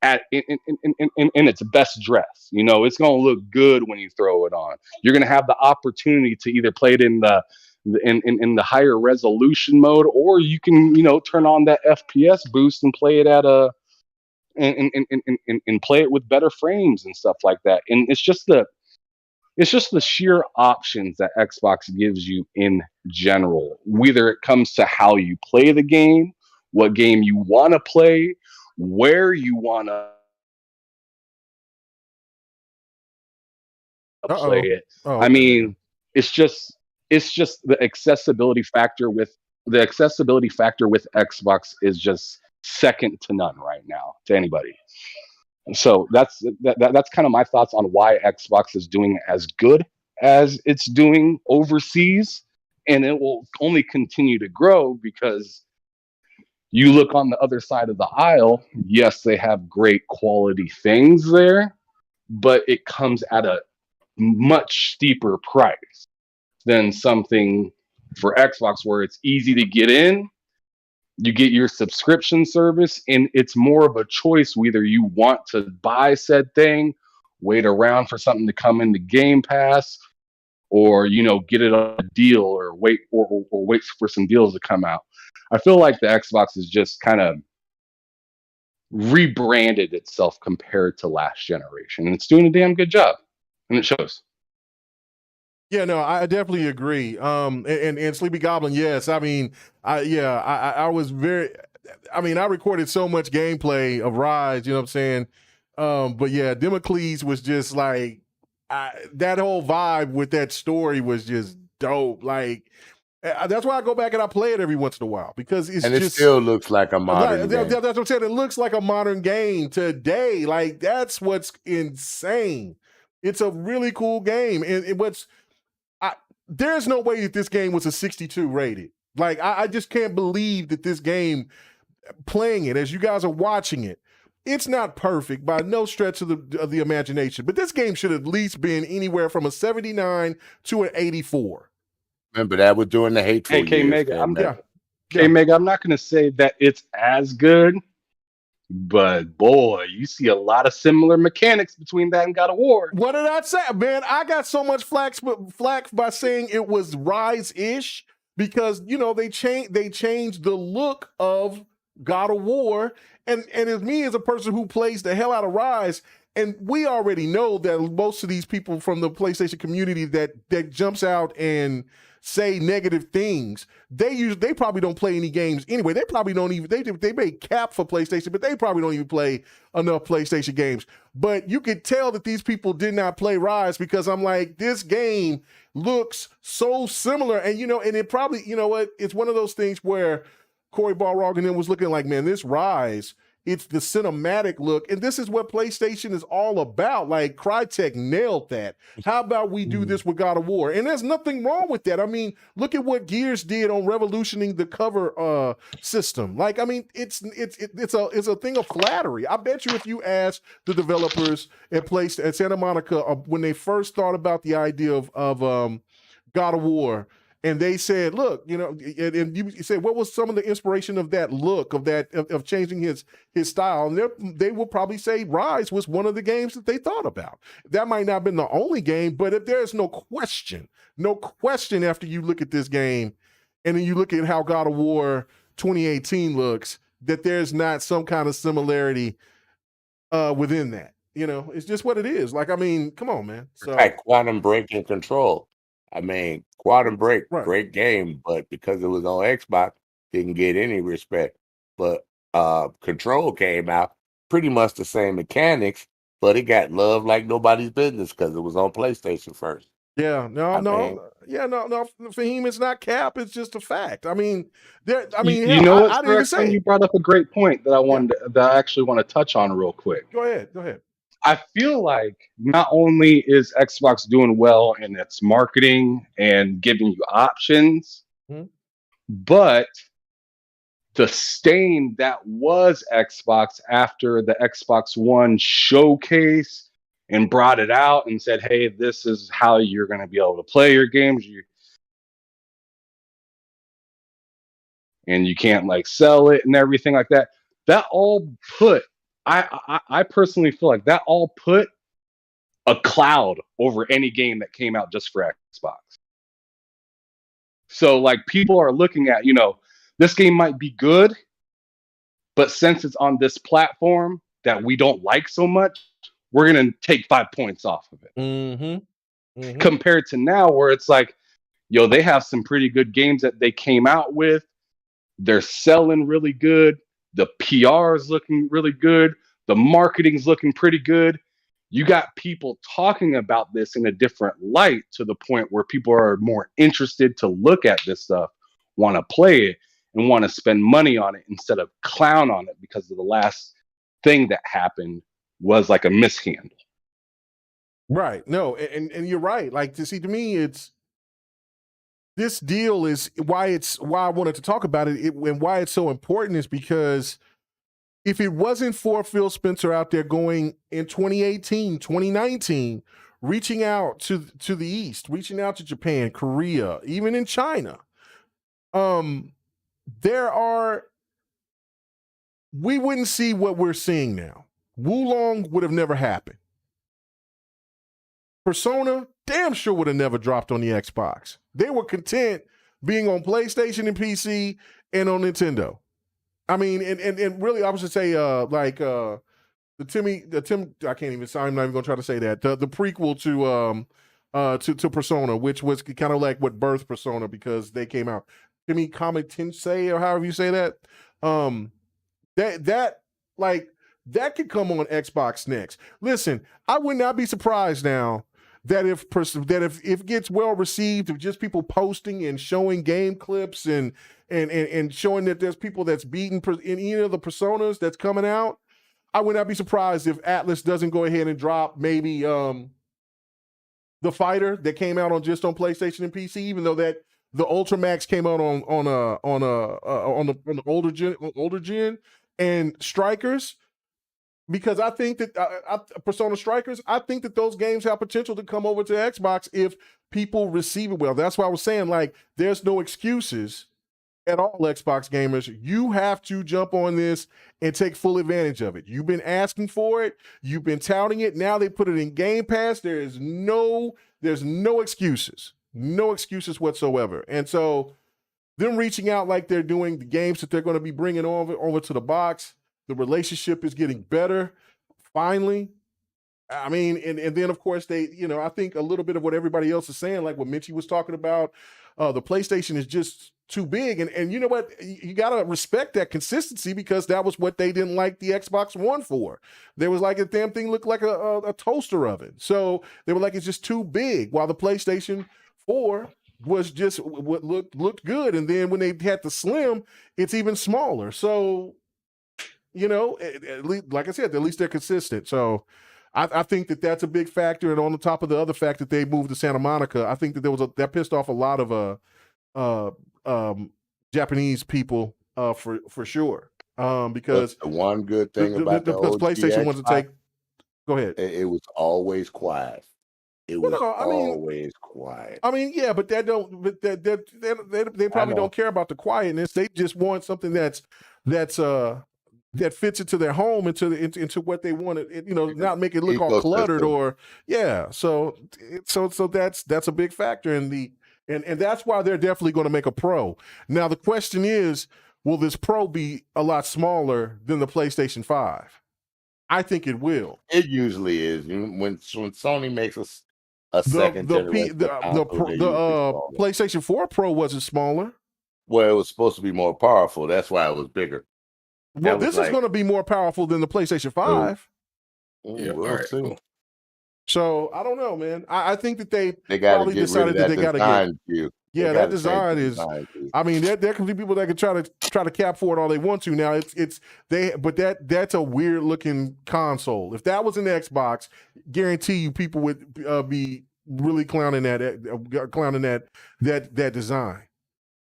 at in its best dress. You know, it's going to look good when you throw it on. You're going to have the opportunity to either play it in the higher resolution mode, or you can, you know, turn on that FPS boost and play it at a and play it with better frames and stuff like that. And it's just the sheer options that Xbox gives you in general, whether it comes to how you play the game, what game you want to play, where you want to play it. Oh, I okay, mean, it's just the accessibility factor with Xbox is just second to none right now to anybody. So that's kind of my thoughts on why Xbox is doing as good as it's doing overseas, and it will only continue to grow because you look on the other side of the aisle. Yes, they have great quality things there, but it comes at a much steeper price than something for Xbox where it's easy to get in. You get your subscription service, and it's more of a choice whether you want to buy said thing, wait around for something to come into Game Pass, or, you know, get it on a deal, or wait for some deals to come out. I feel like the Xbox is just kind of rebranded itself compared to last generation, and it's doing a damn good job, and it shows. Yeah, no, I definitely agree. And Sleepy Goblin, yes. I mean, I was very. I mean, I recorded so much gameplay of Rise. You know what I'm saying? But yeah, Democles was just like that whole vibe with that story was just dope. Like that's why I go back and I play it every once in a while, because it's And it just still looks like a modern game. that's what I'm saying. It looks like a modern game today. Like that's what's insane. It's a really cool game, and there's no way that this game was a 62 rated. Like, I just can't believe that this game, playing it as you guys are watching it, it's not perfect by no stretch of the imagination. But this game should at least been anywhere from a 79 to an 84. Remember that was during the hateful Hey, years. Mega, Yeah. Mega, I'm not going to say that it's as good, but boy, you see a lot of similar mechanics between that and God of War. What did I say, man? I got so much flack by saying it was Rise-ish, because, you know, they changed the look of God of War, and as me as a person who plays the hell out of Rise, and we already know that most of these people from the PlayStation community that jumps out and say negative things, they probably don't play any games anyway. They probably don't even, they may cap for PlayStation, but they probably don't even play enough PlayStation games. But you could tell that these people did not play Rise, because I'm like, this game looks so similar. And, you know, and it probably, you know what, it's one of those things where Corey Balrog and then was looking like, man, this Rise, it's the cinematic look, and this is what PlayStation is all about. Like, Crytek nailed that. How about we do this with God of War? And there's nothing wrong with that. I mean, look at what Gears did on revolutioning the cover system. Like, I mean, it's a thing of flattery. I bet you if you ask the developers at Santa Monica when they first thought about the idea of God of War, and they said, look, you know, and you said, what was some of the inspiration of that look, of changing his style? And they will probably say Rise was one of the games that they thought about. That might not have been the only game, but if there's no question after you look at this game, and then you look at how God of War 2018 looks, that there's not some kind of similarity within that. You know, it's just what it is. Like, I mean, come on, man. So, Like Quantum Break and Control. I mean, Quantum Break, right. Great game, but because it was on Xbox, didn't get any respect. But Control came out, pretty much the same mechanics, but it got love like nobody's business because it was on PlayStation first. Yeah, no, Fahim, it's not cap. It's just a fact. I mean, You know what, Greg, you brought up a great point that I actually want to touch on real quick. Go ahead. I feel like not only is Xbox doing well in its marketing and giving you options, but the stain that was Xbox after the Xbox One showcase and brought it out and said, hey, this is how you're going to be able to play your games. And you can't like sell it and everything like that. That all put, I personally feel like that all put a cloud over any game that came out just for Xbox. So like people are looking at, this game might be good, but since it's on this platform that we don't like so much, we're going to take 5 points off of it. Mm-hmm. Compared to now where it's like, they have some pretty good games that they came out with. They're selling really good. The PR is looking really good. The marketing's looking pretty good. You got people talking about this in a different light to the point where people are more interested to look at this stuff, want to play it, and want to spend money on it instead of clown on it because of the last thing that happened was like a mishandle. Right. No, and you're right. Like, to me, it's this deal is why I wanted to talk about it, and why it's so important is because if it wasn't for Phil Spencer out there going in 2018, 2019, reaching out to the East, reaching out to Japan, Korea, even in China, we wouldn't see what we're seeing now. Wulong would have never happened. Persona damn sure would have never dropped on the Xbox. They were content being on PlayStation and PC and on Nintendo. I mean, and really, I was to say, I can't even. I'm not even gonna try to say that. The prequel to Persona, which was kind of like what birthed Persona because they came out. Timmy Kame Tensei, or however you say that. That could come on Xbox next. Listen, I would not be surprised now that if it gets well received, of just people posting and showing game clips and showing that there's people that's beaten in any of the Personas that's coming out, I would not be surprised if Atlas doesn't go ahead and drop maybe the Fighter that came out on PlayStation and PC, even though that the Ultramax came out on the older gen, and Strikers. Because I think that Persona Strikers, I think that those games have potential to come over to Xbox if people receive it well. That's why I was saying, like, there's no excuses at all, Xbox gamers. You have to jump on this and take full advantage of it. You've been asking for it. You've been touting it. Now they put it in Game Pass. There's no excuses. No excuses whatsoever. And so them reaching out like they're doing, the games that they're going to be bringing over to the box, the relationship is getting better, finally. I mean, and then, of course, they, I think a little bit of what everybody else is saying, like what Minchie was talking about, the PlayStation is just too big. And you know what? You got to respect that consistency because that was what they didn't like the Xbox One for. There was like a damn thing looked like a toaster oven. So they were like, it's just too big, while the PlayStation 4 was just what looked good. And then when they had the Slim, it's even smaller. So, at least, like I said, at least they're consistent. So I think that that's a big factor. And on the top of the other fact that they moved to Santa Monica, I think that that pissed off a lot of Japanese people for sure. Because the one good thing about the old PlayStation wanted to take. Go ahead. It was always quiet. It was always quiet. I mean, yeah, but they probably don't care about the quietness. They just want something that fits into their home, into what they want to, not make it look all cluttered or, yeah. So that's a big factor in and that's why they're definitely going to make a Pro. Now the question is, will this Pro be a lot smaller than the PlayStation 5? I think it will. It usually is. When Sony makes a second generation the PlayStation 4 Pro wasn't smaller. Well, it was supposed to be more powerful. That's why it was bigger. Well, this is going to be more powerful than the PlayStation 5. Yeah, we'll see. So I don't know, man. I think that they probably decided that they got to get. Yeah, that design is. I mean, there can be people that can try to cap for it all they want to. Now but that's a weird looking console. If that was an Xbox, guarantee you people would be really clowning that design.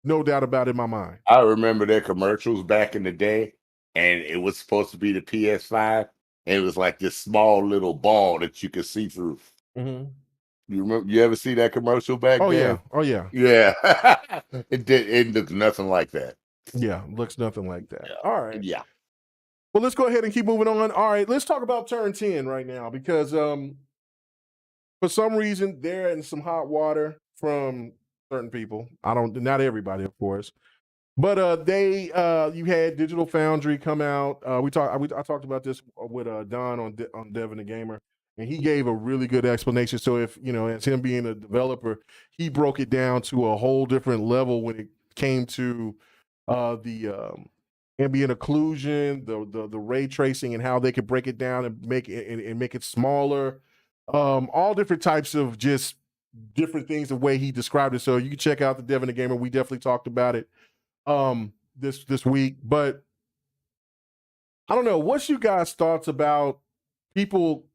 No doubt about it in my mind. I remember their commercials back in the day, and it was supposed to be the PS5, and it was like this small little ball that you could see through. Mm-hmm. You remember? You ever see that commercial back Oh then? yeah. Oh yeah. Yeah. It looked nothing like that. Yeah. Looks nothing like that. Yeah. All right. Yeah. Well, let's go ahead and keep moving on. All right, let's talk about Turn 10 right now because for some reason they're in some hot water from certain people. Not everybody, of course. But you had Digital Foundry come out. I talked about this with Don on Devin the Gamer, and he gave a really good explanation. So if as him being a developer, he broke it down to a whole different level when it came to the ambient occlusion, the ray tracing, and how they could break it down and make it smaller. All different types of just different things the way he described it. So you can check out the Devin the Gamer. We definitely talked about it this week, but I don't know, what's you guys' thoughts about people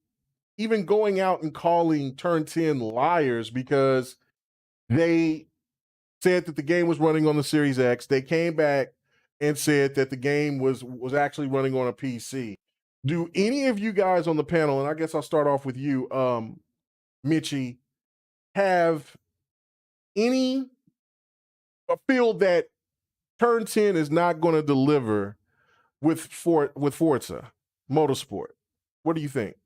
even going out and calling Turn 10 liars because they said that the game was running on the Series X. They came back and said that the game was actually running on a PC. Do any of you guys on the panel, and I guess I'll start off with you, Mitchie, have any feel that Turn 10 is not going to deliver with Forza Motorsport? What do you think?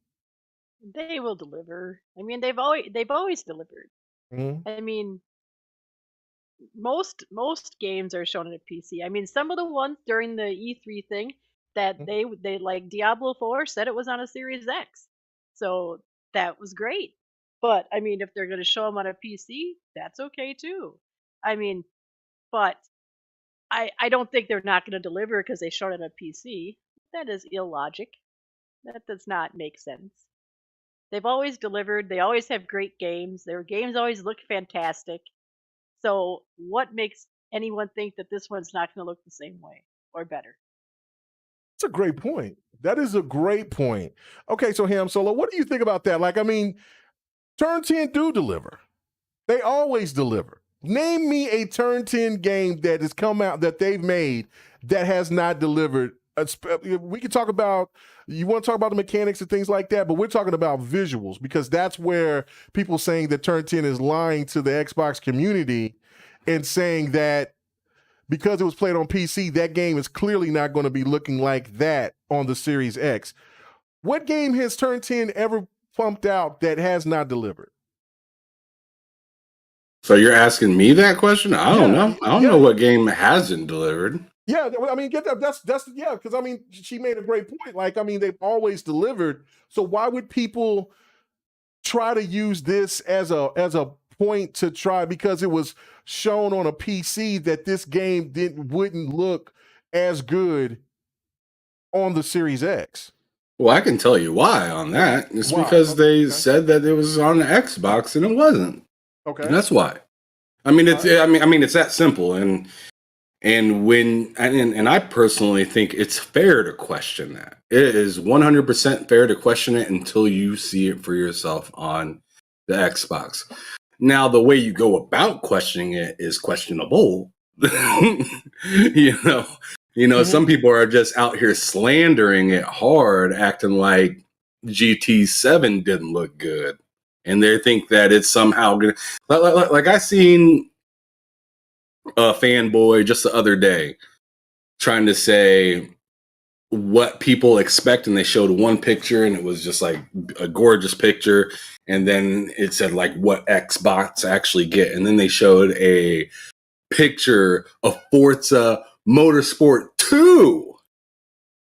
They will deliver. I mean, they've always delivered. Mhm. I mean, most games are shown on a PC. I mean, some of the ones during the E3 thing that they like Diablo 4 said it was on a Series X. So that was great. But I mean, if they're going to show them on a PC, that's okay too. I mean, but I don't think they're not going to deliver because they showed it on a PC. That is illogic. That does not make sense. They've always delivered. They always have great games. Their games always look fantastic. So what makes anyone think that this one's not going to look the same way or better? That's a great point. That is a great point. Okay, so Ham Solo, what do you think about that? Like, I mean, Turn 10 do deliver. They always deliver. Name me a Turn 10 game that has come out that they've made that has not delivered. We can talk about, you want to talk about the mechanics and things like that, but we're talking about visuals because that's where people saying that Turn 10 is lying to the Xbox community and saying that because it was played on PC, that game is clearly not going to be looking like that on the Series X. What game has Turn 10 ever pumped out that has not delivered? So you're asking me that question? I don't know. I don't know what game hasn't delivered. Yeah, I mean, get that. That's yeah. Because I mean, she made a great point. Like, I mean, they've always delivered. So why would people try to use this as a point to try because it was shown on a PC that this game wouldn't look as good on the Series X? Well, I can tell you why on that. It's because they said that it was on the Xbox and it wasn't. Okay, and that's why. I mean, it's I mean, it's that simple. And I personally think it's fair to question that. It is 100% fair to question it until you see it for yourself on the Xbox. Now, the way you go about questioning it is questionable. Some people are just out here slandering it hard, acting like GT7 didn't look good. And they think that it's somehow going to... Like I seen a fanboy just the other day trying to say what people expect, and they showed one picture and it was just like a gorgeous picture, and then it said like what Xbox actually get, and then they showed a picture of Forza Motorsport 2.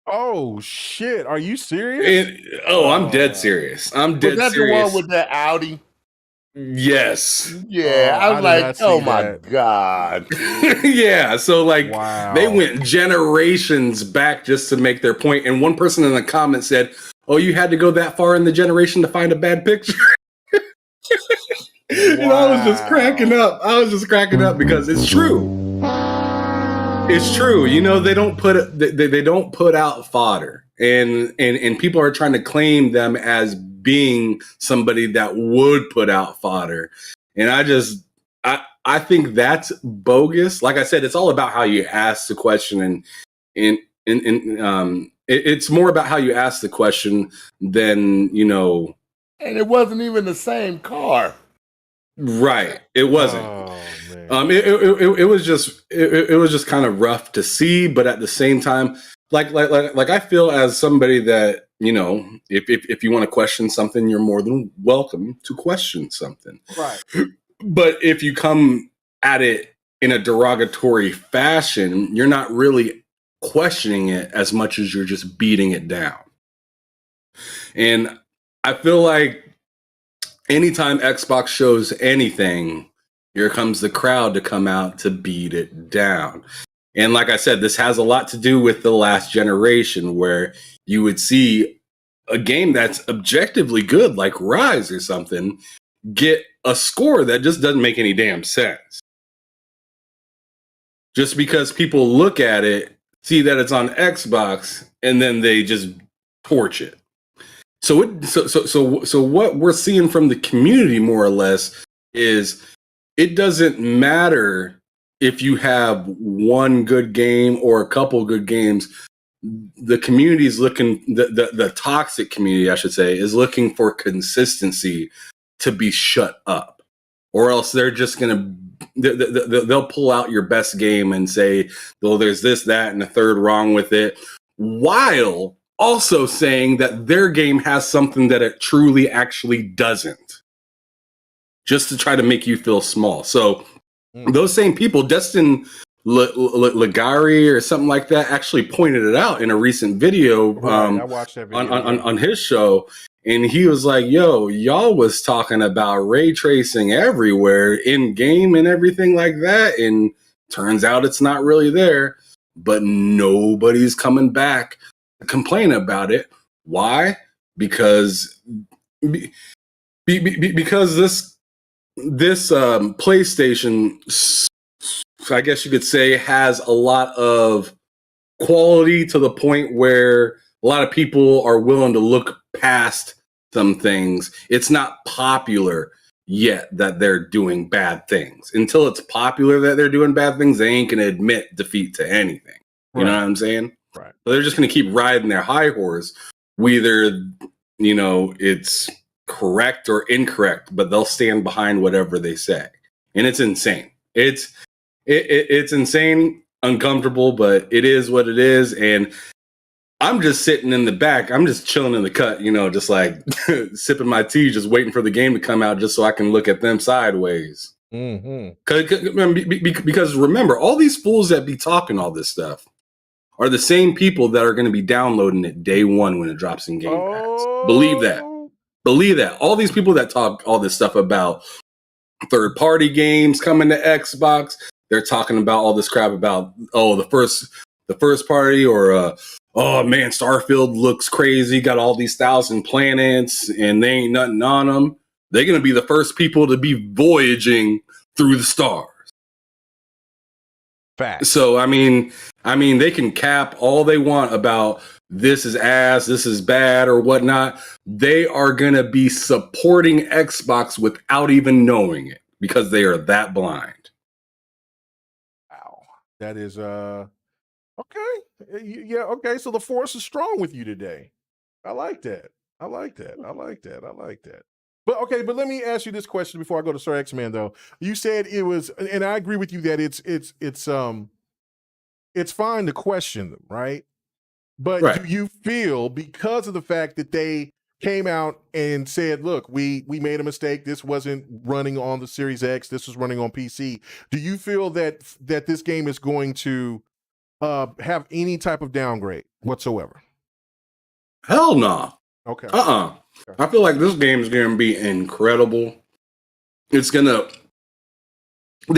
Oh shit, are you serious? I'm dead serious. I'm dead serious. Was that the one with the Audi? Yes. Yeah, I was like, oh my God. Yeah, so like they went generations back just to make their point. And one person in the comments said, oh, you had to go that far in the generation to find a bad picture? And I was just cracking up. Because it's true. It's true. They don't put out fodder. And people are trying to claim them as being somebody that would put out fodder. And I think that's bogus. Like I said, it's all about how you ask the question, and it's more about how you ask the question than And it wasn't even the same car. Right. It wasn't. Oh man. It was just kind of rough to see, but at the same time, like I feel as somebody that if you want to question something, you're more than welcome to question something. Right. But if you come at it in a derogatory fashion, you're not really questioning it as much as you're just beating it down. And I feel like anytime Xbox shows anything, here comes the crowd to come out to beat it down. And like I said, this has a lot to do with the last generation, where you would see a game that's objectively good, like Rise or something, get a score that just doesn't make any damn sense. Just because people look at it, see that it's on Xbox, and then they just torch it. So what we're seeing from the community, more or less, is it doesn't matter if you have one good game or a couple good games. The community is looking, the toxic community, I should say, is looking for consistency to be shut up, or else they're just gonna they'll pull out your best game and say, well, there's this, that, and the third wrong with it, while also saying that their game has something that it truly actually doesn't, just to try to make you feel small. So those same people, Destin Ligari or something like that, actually pointed it out in a recent video. Right, I watched that video on his show, and he was like, yo, y'all was talking about ray tracing everywhere in game and everything like that, and turns out it's not really there, but nobody's coming back to complain about it. Why? Because this PlayStation, I guess you could say, has a lot of quality to the point where a lot of people are willing to look past some things. It's not popular yet that they're doing bad things. Until it's popular that they're doing bad things, they ain't going to admit defeat to anything. You know what I'm saying? Right. So they're just going to keep riding their high horse, whether, it's correct or incorrect, but they'll stand behind whatever they say. And it's insane. It's insane, uncomfortable, but it is what it is. And I'm just sitting in the back. I'm just chilling in the cut, just like sipping my tea, just waiting for the game to come out just so I can look at them sideways. Mm-hmm. Because remember, all these fools that be talking all this stuff are the same people that are going to be downloading it day one when it drops in Game Pass. Believe that. All these people that talk all this stuff about third-party games coming to Xbox, they're talking about all this crap about, the first party, or oh man, Starfield looks crazy, got all these 1,000 planets and they ain't nothing on them. They're going to be the first people to be voyaging through the stars. Fact. So I mean, they can cap all they want about this is ass, this is bad, or whatnot. They are going to be supporting Xbox without even knowing it, because they are that blind. Wow. That is okay. Yeah, okay. So the force is strong with you today. I like that. But okay, but let me ask you this question before I go to Sir X-Man though. You said it was, and I agree with you that it's fine to question them, right? But Right. do you feel, because of the fact that they came out and said, look, we made a mistake, this wasn't running on the Series X, this was running on PC, do you feel that this game is going to have any type of downgrade whatsoever? Hell no. Okay. I feel like this game is going to be incredible. They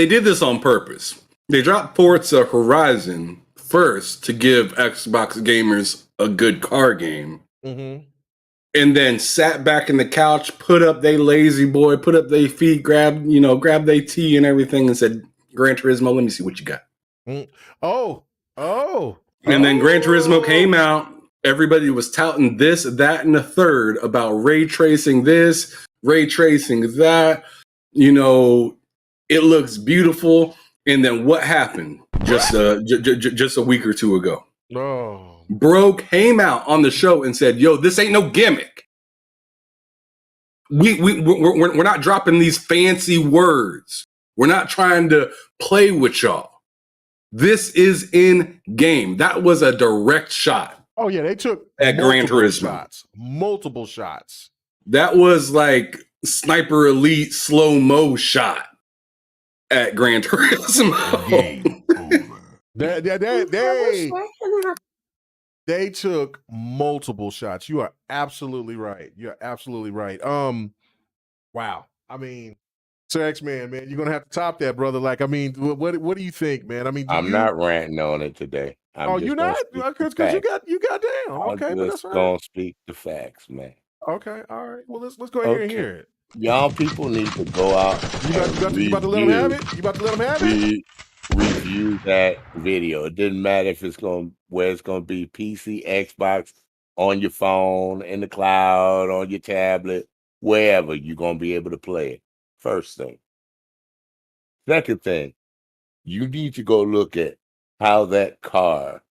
did this on purpose. They dropped Forza Horizon first to give Xbox gamers a good car game. Mm-hmm. And then sat back in the couch, put up they lazy boy, put up their feet, grabbed their tea and everything, and said, Gran Turismo, let me see what you got. And then Gran Turismo came out. Everybody was touting this, that, and the third about ray tracing this, ray tracing that. It looks beautiful. And then what happened just a week or two ago? Oh, Bro came out on the show and said, "Yo, this ain't no gimmick. We're not dropping these fancy words. We're not trying to play with y'all. This is in game." That was a direct shot oh yeah, they took at Gran multiple Turismo. shots. Multiple shots. That was like Sniper Elite slow-mo shot at Gran Turismo. Game over. They took multiple shots. You are absolutely right. You're absolutely right. Wow. I mean, Sir X-Man, man, you're gonna have to top that, brother. Like, I mean, what do you think, man? I mean, I'm not ranting on it today. Oh, you're not? Because you got down. I'm Okay, but that's just all gonna right. speak the facts, man. Okay, all right. Well, let's go ahead and hear it. Y'all people need to go out You about to let them have it? You about to let them have it? review that video. It didn't matter if it's where it's gonna be PC, Xbox, on your phone, in the cloud, on your tablet, wherever you're gonna be able to play it. First thing. Second thing, you need to go look at how that car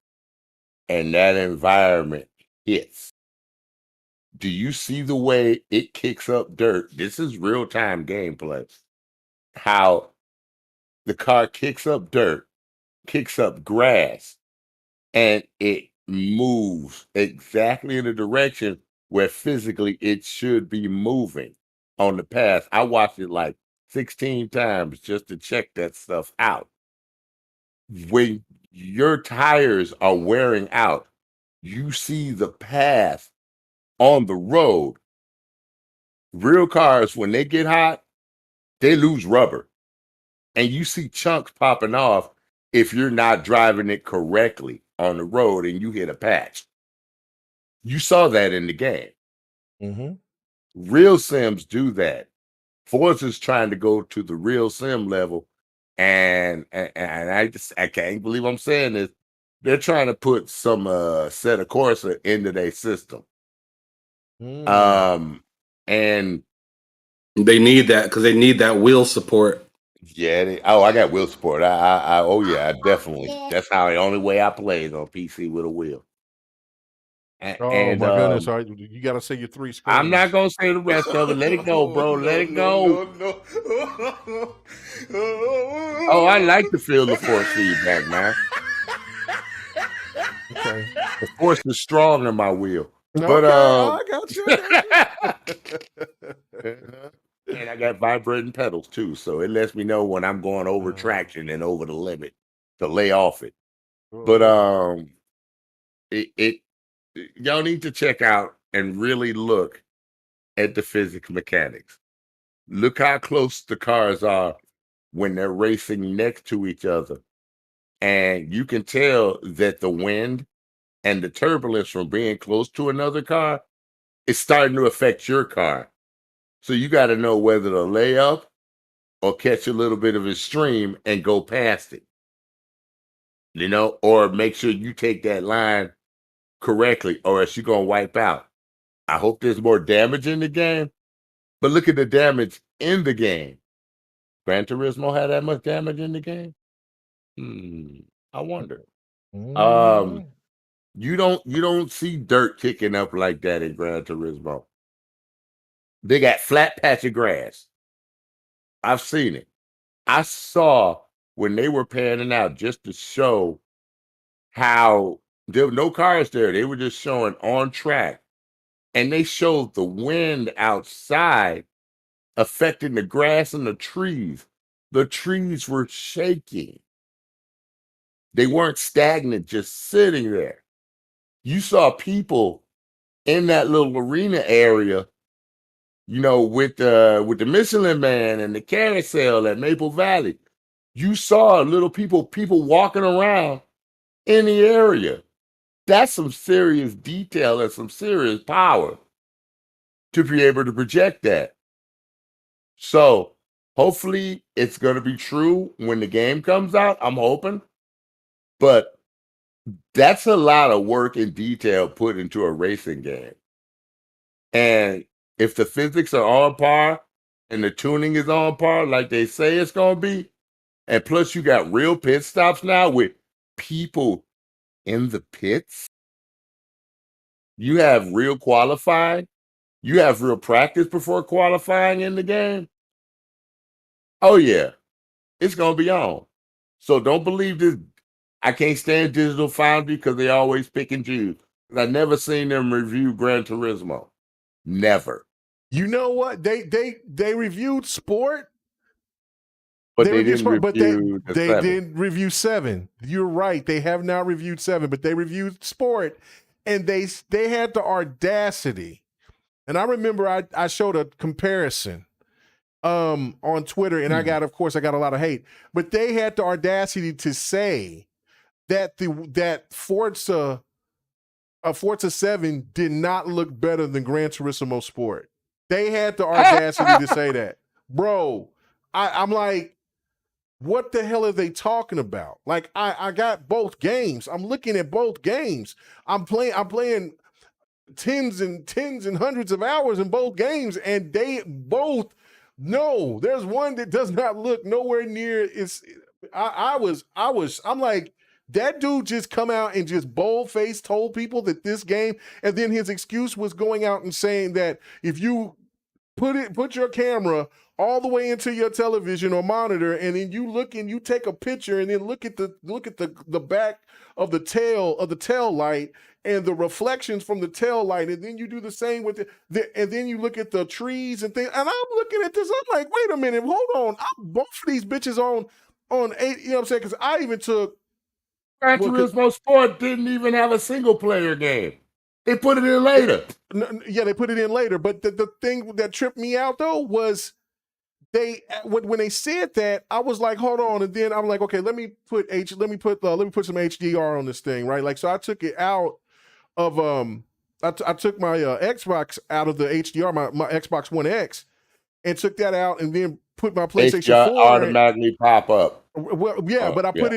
and that environment hits. Do you see the way it kicks up dirt? This is real-time gameplay. How the car kicks up dirt, kicks up grass, and it moves exactly in the direction where physically it should be moving on the path. I watched it like 16 times just to check that stuff out. When your tires are wearing out, you see the path on the road. Real cars, when they get hot, they lose rubber. And you see chunks popping off if you're not driving it correctly on the road and you hit a patch. You saw that in the game. Mm-hmm. Real sims do that. Forza's trying to go to the real sim level, and I can't believe I'm saying this. They're trying to put some set of Corsa into their system. And they need that because they need that wheel support. Yeah. I got wheel support. I definitely. That's how the only way I play is on PC with a wheel. Oh my goodness! All right, you got to say your 3 screens. I'm not gonna say the rest of it. Let it go, bro. Let it go. Oh, I like to feel the force feedback, man. Okay. The force is strong in my wheel. But I got you. And I got vibrating pedals too, so it lets me know when I'm going over traction and over the limit to lay off it. But y'all need to check out and really look at the physics mechanics. Look how close the cars are when they're racing next to each other. And you can tell that the wind and the turbulence from being close to another car is starting to affect your car. So you got to know whether to lay up or catch a little bit of a stream and go past it. Or make sure you take that line correctly, or else you're going to wipe out. I hope there's more damage in the game, but look at the damage in the game. Gran Turismo had that much damage in the game? I wonder. You don't see dirt kicking up like that in Gran Turismo. They got flat patch of grass. I've seen it. I saw when they were panning out just to show how there were no cars there. They were just showing on track. And they showed the wind outside affecting the grass and the trees. The trees were shaking. They weren't stagnant, just sitting there. You saw people in that little arena area, with the Michelin Man and the carousel at Maple Valley. You saw little people walking around in the area. That's some serious detail and some serious power to be able to project that. So hopefully it's going to be true when the game comes out. I'm hoping. But that's a lot of work and detail put into a racing game. And if the physics are on par and the tuning is on par like they say it's gonna be, and plus you got real pit stops now with people in the pits. You have real qualifying. You have real practice before qualifying in the game. Oh yeah, it's gonna be on. So don't believe this. I can't stand Digital Foundry because they always pick and choose. I never seen them review Gran Turismo. Never. You know what? They reviewed Sport, But they they reviewed didn't Sport, but review the they 7. did review 7. You're right. They have not reviewed 7, but they reviewed Sport, and they had the audacity. And I remember I showed a comparison on Twitter, and I got a lot of hate, but they had the audacity to say that that Forza 7 did not look better than Gran Turismo Sport. They had the audacity to say that. Bro, I'm like, what the hell are they talking about? Like, I got both games. I'm looking at both games. I'm playing tens and hundreds of hours in both games, and they both no. There's one that does not look nowhere near. I'm like, that dude just come out and just bold-faced told people that this game, and then his excuse was going out and saying that if you put your camera all the way into your television or monitor, and then you look and you take a picture, and then look at the back of the tail light and the reflections from the tail light, and then you do the same with and then you look at the trees and things. And I'm looking at this, I'm like, wait a minute, hold on. Both of these bitches on 8, you know what I'm saying? Because I even took Gran Turismo Sport didn't even have a single player game. They put it in later. Yeah, they put it in later. But the thing that tripped me out though was when they said that, I was like, hold on, and then I'm like, okay, let me put some HDR on this thing, right? Like, so I took it out of I took my Xbox out of the HDR, my Xbox One X, and took that out, and then put my PlayStation HDR 4 automatically pop up. Well, yeah, but I put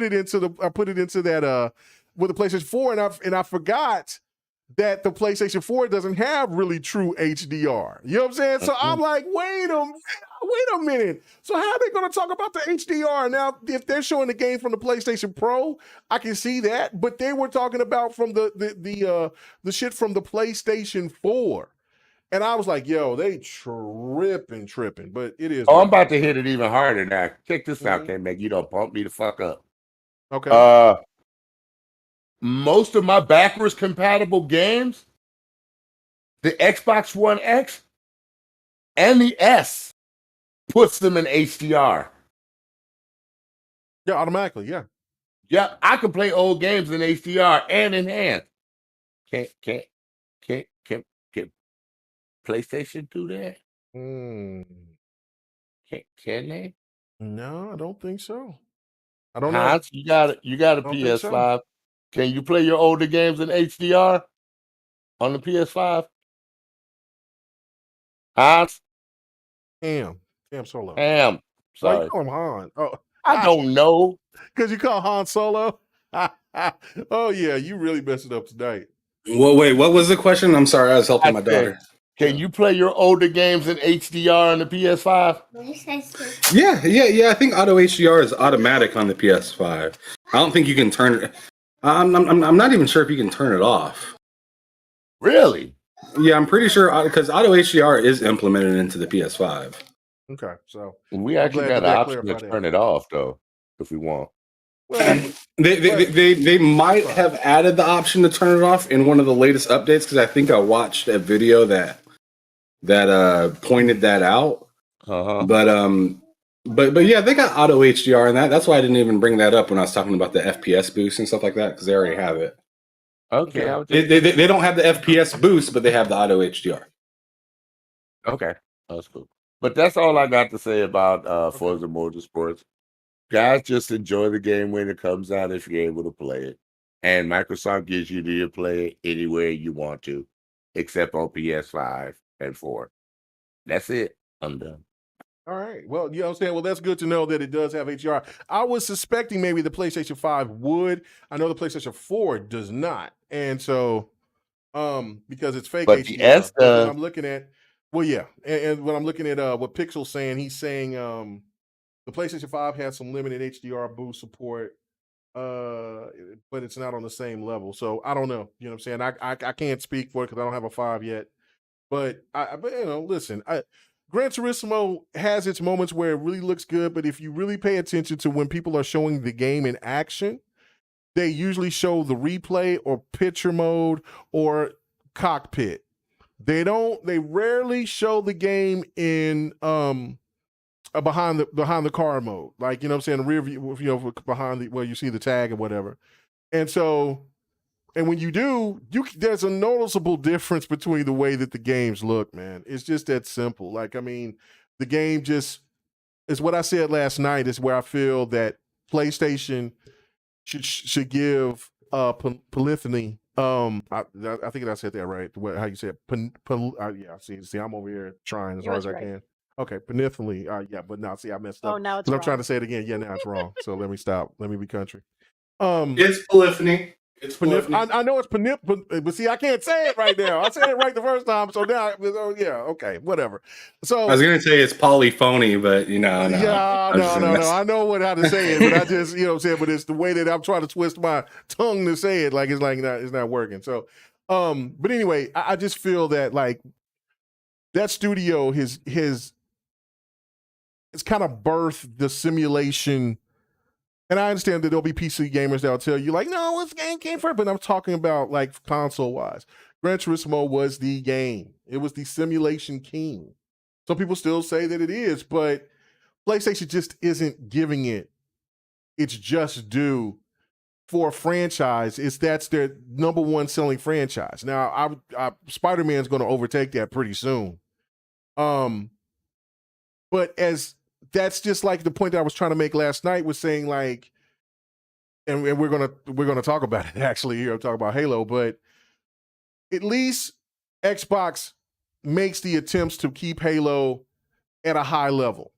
it into that with the PlayStation 4, and I forgot that the PlayStation 4 doesn't have really true HDR. You know what I'm saying? So I'm like, wait a minute. So how are they going to talk about the HDR? Now, if they're showing the game from the PlayStation Pro, I can see that. But they were talking about from the shit from the PlayStation 4. And I was like, yo, they tripping. But it is. Oh, I'm about to hit it even harder now. Check this out, K-Meg. You don't pump me the fuck up. Okay. Most of my backwards compatible games, the Xbox One X and the S puts them in HDR. Yeah, automatically, yeah. Yeah, I can play old games in HDR and enhanced. Can PlayStation do that? Can they? No, I don't think so. I don't know. Hans, you got a PS5. So. Can you play your older games in HDR on the PS5? Hans? Ham Solo. Ham. Sorry. Why you call him Han? Oh, I don't know. Because you call Han Solo? Oh, yeah, you really messed it up tonight. Well, wait, what was the question? I'm sorry, I was helping my daughter. Can you play your older games in HDR on the PS5? Yeah. I think auto HDR is automatic on the PS5. I don't think you can turn it. I'm not even sure if you can turn it off. Really? Yeah, I'm pretty sure because auto HDR is implemented into the PS5. Okay, so we actually got an option to turn it off though, if we want. Well, they might have added the option to turn it off in one of the latest updates because I think I watched a video that pointed that out. But yeah, they got auto HDR in that. That's why I didn't even bring that up when I was talking about the FPS boost and stuff like that because they already have it. Okay. They don't have the FPS boost, but they have the auto HDR. Okay, that's cool. But that's all I got to say about Forza Motorsports. Guys, just enjoy the game when it comes out if you're able to play it. And Microsoft gives you to play it anywhere you want to, except on PS5 and 4. That's it. I'm done. All right. Well, you know what I'm saying? Well, that's good to know that it does have HDR. I was suspecting maybe the PlayStation 5 would. I know the PlayStation 4 does not. And so, because it's fake but HDR. The S I'm looking at Well, yeah, and when I'm looking at what Pixel's saying, he's saying the PlayStation 5 has some limited HDR boost support, but it's not on the same level. So I don't know. You know what I'm saying? I can't speak for it because I don't have a 5 yet. But but listen, Gran Turismo has its moments where it really looks good, but if you really pay attention to when people are showing the game in action, they usually show the replay or picture mode or cockpit. They rarely show the game in behind the car mode. Like, you know what I'm saying, the rear view, behind where you see the tag or whatever. And so, and when you do, there's a noticeable difference between the way that the games look, man. It's just that simple. Like, I mean, the game just is what I said last night, is where I feel that PlayStation should give polyphony. I think I said that right. How you say it? Yeah. See, I'm over here trying as hard as I can. Okay, polyphony. Yeah, but now see, I messed up. Oh, now it's But I'm wrong. trying to say it again. Yeah, now it's wrong. So let me stop. Let me be country. It's polyphony. It's polyphony. I know it's but see, I can't say it right now. I said it right the first time, so now, okay, whatever. So I was gonna say it's polyphony, but no. Yeah, no. I know how to say it, but I just, you know what I'm saying, but it's the way that I'm trying to twist my tongue to say it, like it's not working. So, but anyway, I just feel that like that studio it's kind of birthed the simulation. And I understand that there'll be PC gamers that'll tell you, like, no, this game came first. But I'm talking about, like, console-wise. Gran Turismo was the game. It was the simulation king. Some people still say that it is, but PlayStation just isn't giving it its just due for a franchise. That's their number one selling franchise. Now, Spider-Man's going to overtake that pretty soon. But that's just like the point that I was trying to make last night, was saying, like, and we're gonna talk about it actually here. I'm talking about Halo, but at least Xbox makes the attempts to keep Halo at a high level.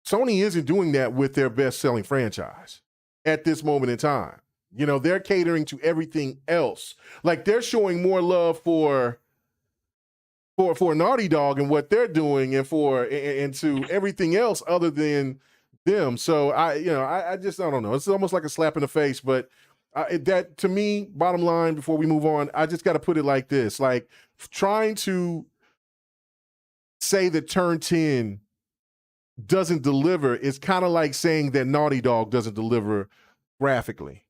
Sony isn't doing that with their best-selling franchise at this moment in time. You know, they're catering to everything else. Like, they're showing more love for Naughty Dog and what they're doing, and to everything else other than them. So I just, I don't know. It's almost like a slap in the face, but that, to me, bottom line, before we move on, I just got to put it like this: like, trying to say that Turn 10 doesn't deliver is kind of like saying that Naughty Dog doesn't deliver graphically.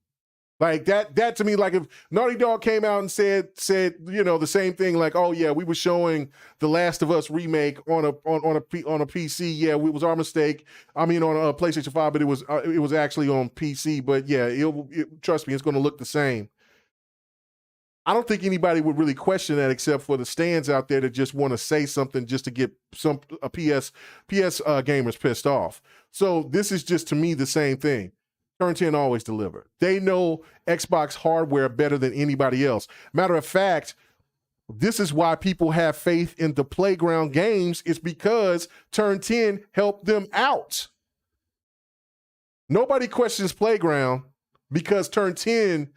Like that to me, like if Naughty Dog came out and said, the same thing, like, oh yeah, we were showing The Last of Us remake on a PC. Yeah, it was our mistake. I mean, on a PlayStation 5, but it was actually on PC. But yeah, trust me, it's going to look the same. I don't think anybody would really question that, except for the stands out there that just want to say something just to get PS gamers pissed off. So this is just, to me, the same thing. Turn 10 always deliver. They know Xbox hardware better than anybody else. Matter of fact, this is why people have faith in the Playground games. It's because Turn 10 helped them out. Nobody questions Playground because Turn 10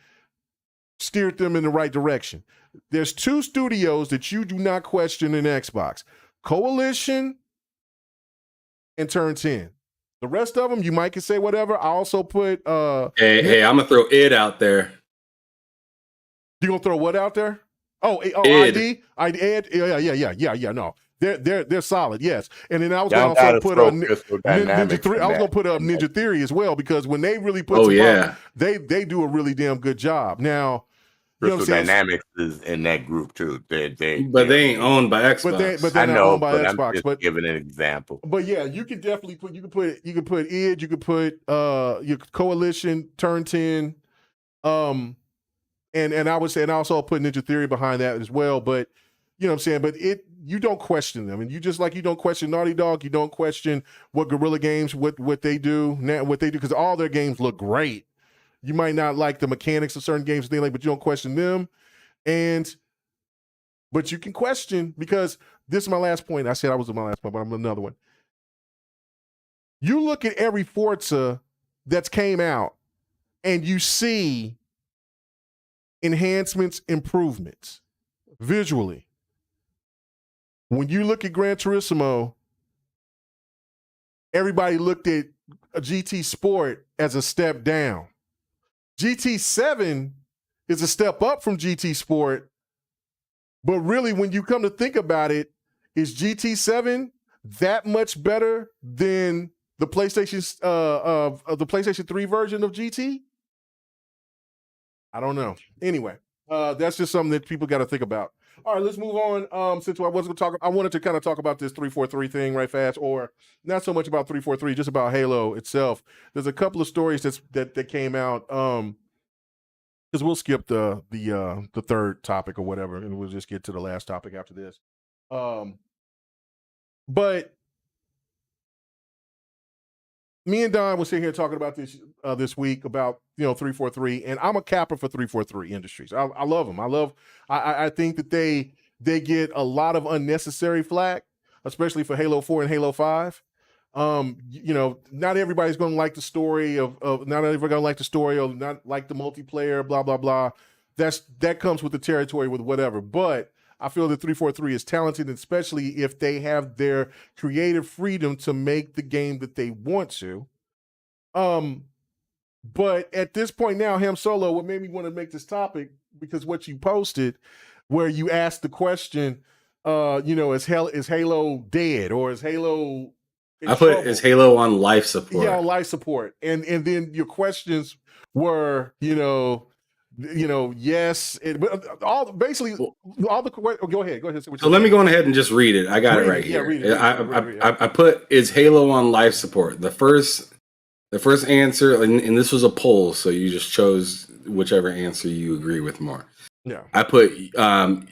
steered them in the right direction. There's two studios that you do not question in Xbox: Coalition and Turn 10. The rest of them, you might can say whatever. I also put Hey, I'm gonna throw id out there. You gonna throw what out there? Oh, id. id. Yeah. No, they're solid. Yes, and then I was Y'all gonna also put Ninja 3. I was gonna put up Ninja Theory as well, because when they really put they do a really damn good job. Now, Crystal Dynamics is in that group too. They ain't owned by Xbox. But they're not owned by Xbox. I'm just giving an example. But yeah, you could definitely put id. You could put your Coalition, Turn 10, and I would say, and I also put Ninja Theory behind that as well. But you know what I'm saying. But you don't question them, and you just like you don't question Naughty Dog. You don't question what Guerrilla Games what they do now, because all their games look great. You might not like the mechanics of certain games, but you don't question them. But you can question, because this is my last point. I said I was my last point, but I'm another one. You look at every Forza that's came out, and you see enhancements, improvements visually. when you look at Gran Turismo, everybody looked at a GT Sport as a step down. GT7 is a step up from GT Sport, but really, when you come to think about it, is GT7 that much better than the PlayStation the PlayStation 3 version of GT? I don't know. Anyway, that's just something that people got to think about. All right, let's move on. Since I wasn't going to talk, I wanted to kind of talk about this 343 thing right fast, or not so much about 343, just about Halo itself. There's a couple of stories that came out. Because we'll skip the third topic or whatever, and we'll just get to the last topic after this. But me and Don was sitting here talking about this this week about 343, and I'm a capper for 343 Industries. I love them. I think that they get a lot of unnecessary flack, especially for Halo 4 and Halo 5. Not everybody's going to like the story of not everybody's going to like the story or not like the multiplayer, blah blah blah. That comes with the territory with whatever. But I feel that 343 is talented, especially if they have their creative freedom to make the game that they want to. But at this point now, Ham Solo, what made me want to make this topic, because what you posted, where you asked the question, is Halo dead, or is Halo I put is Halo on life support? Yeah, on life support, and then your questions were, yes, all the. Go ahead. So let me go ahead and just read it. I got it right here. Read it. I put is Halo on life support. The first answer, and this was a poll, so you just chose whichever answer you agree with more. Yeah, I put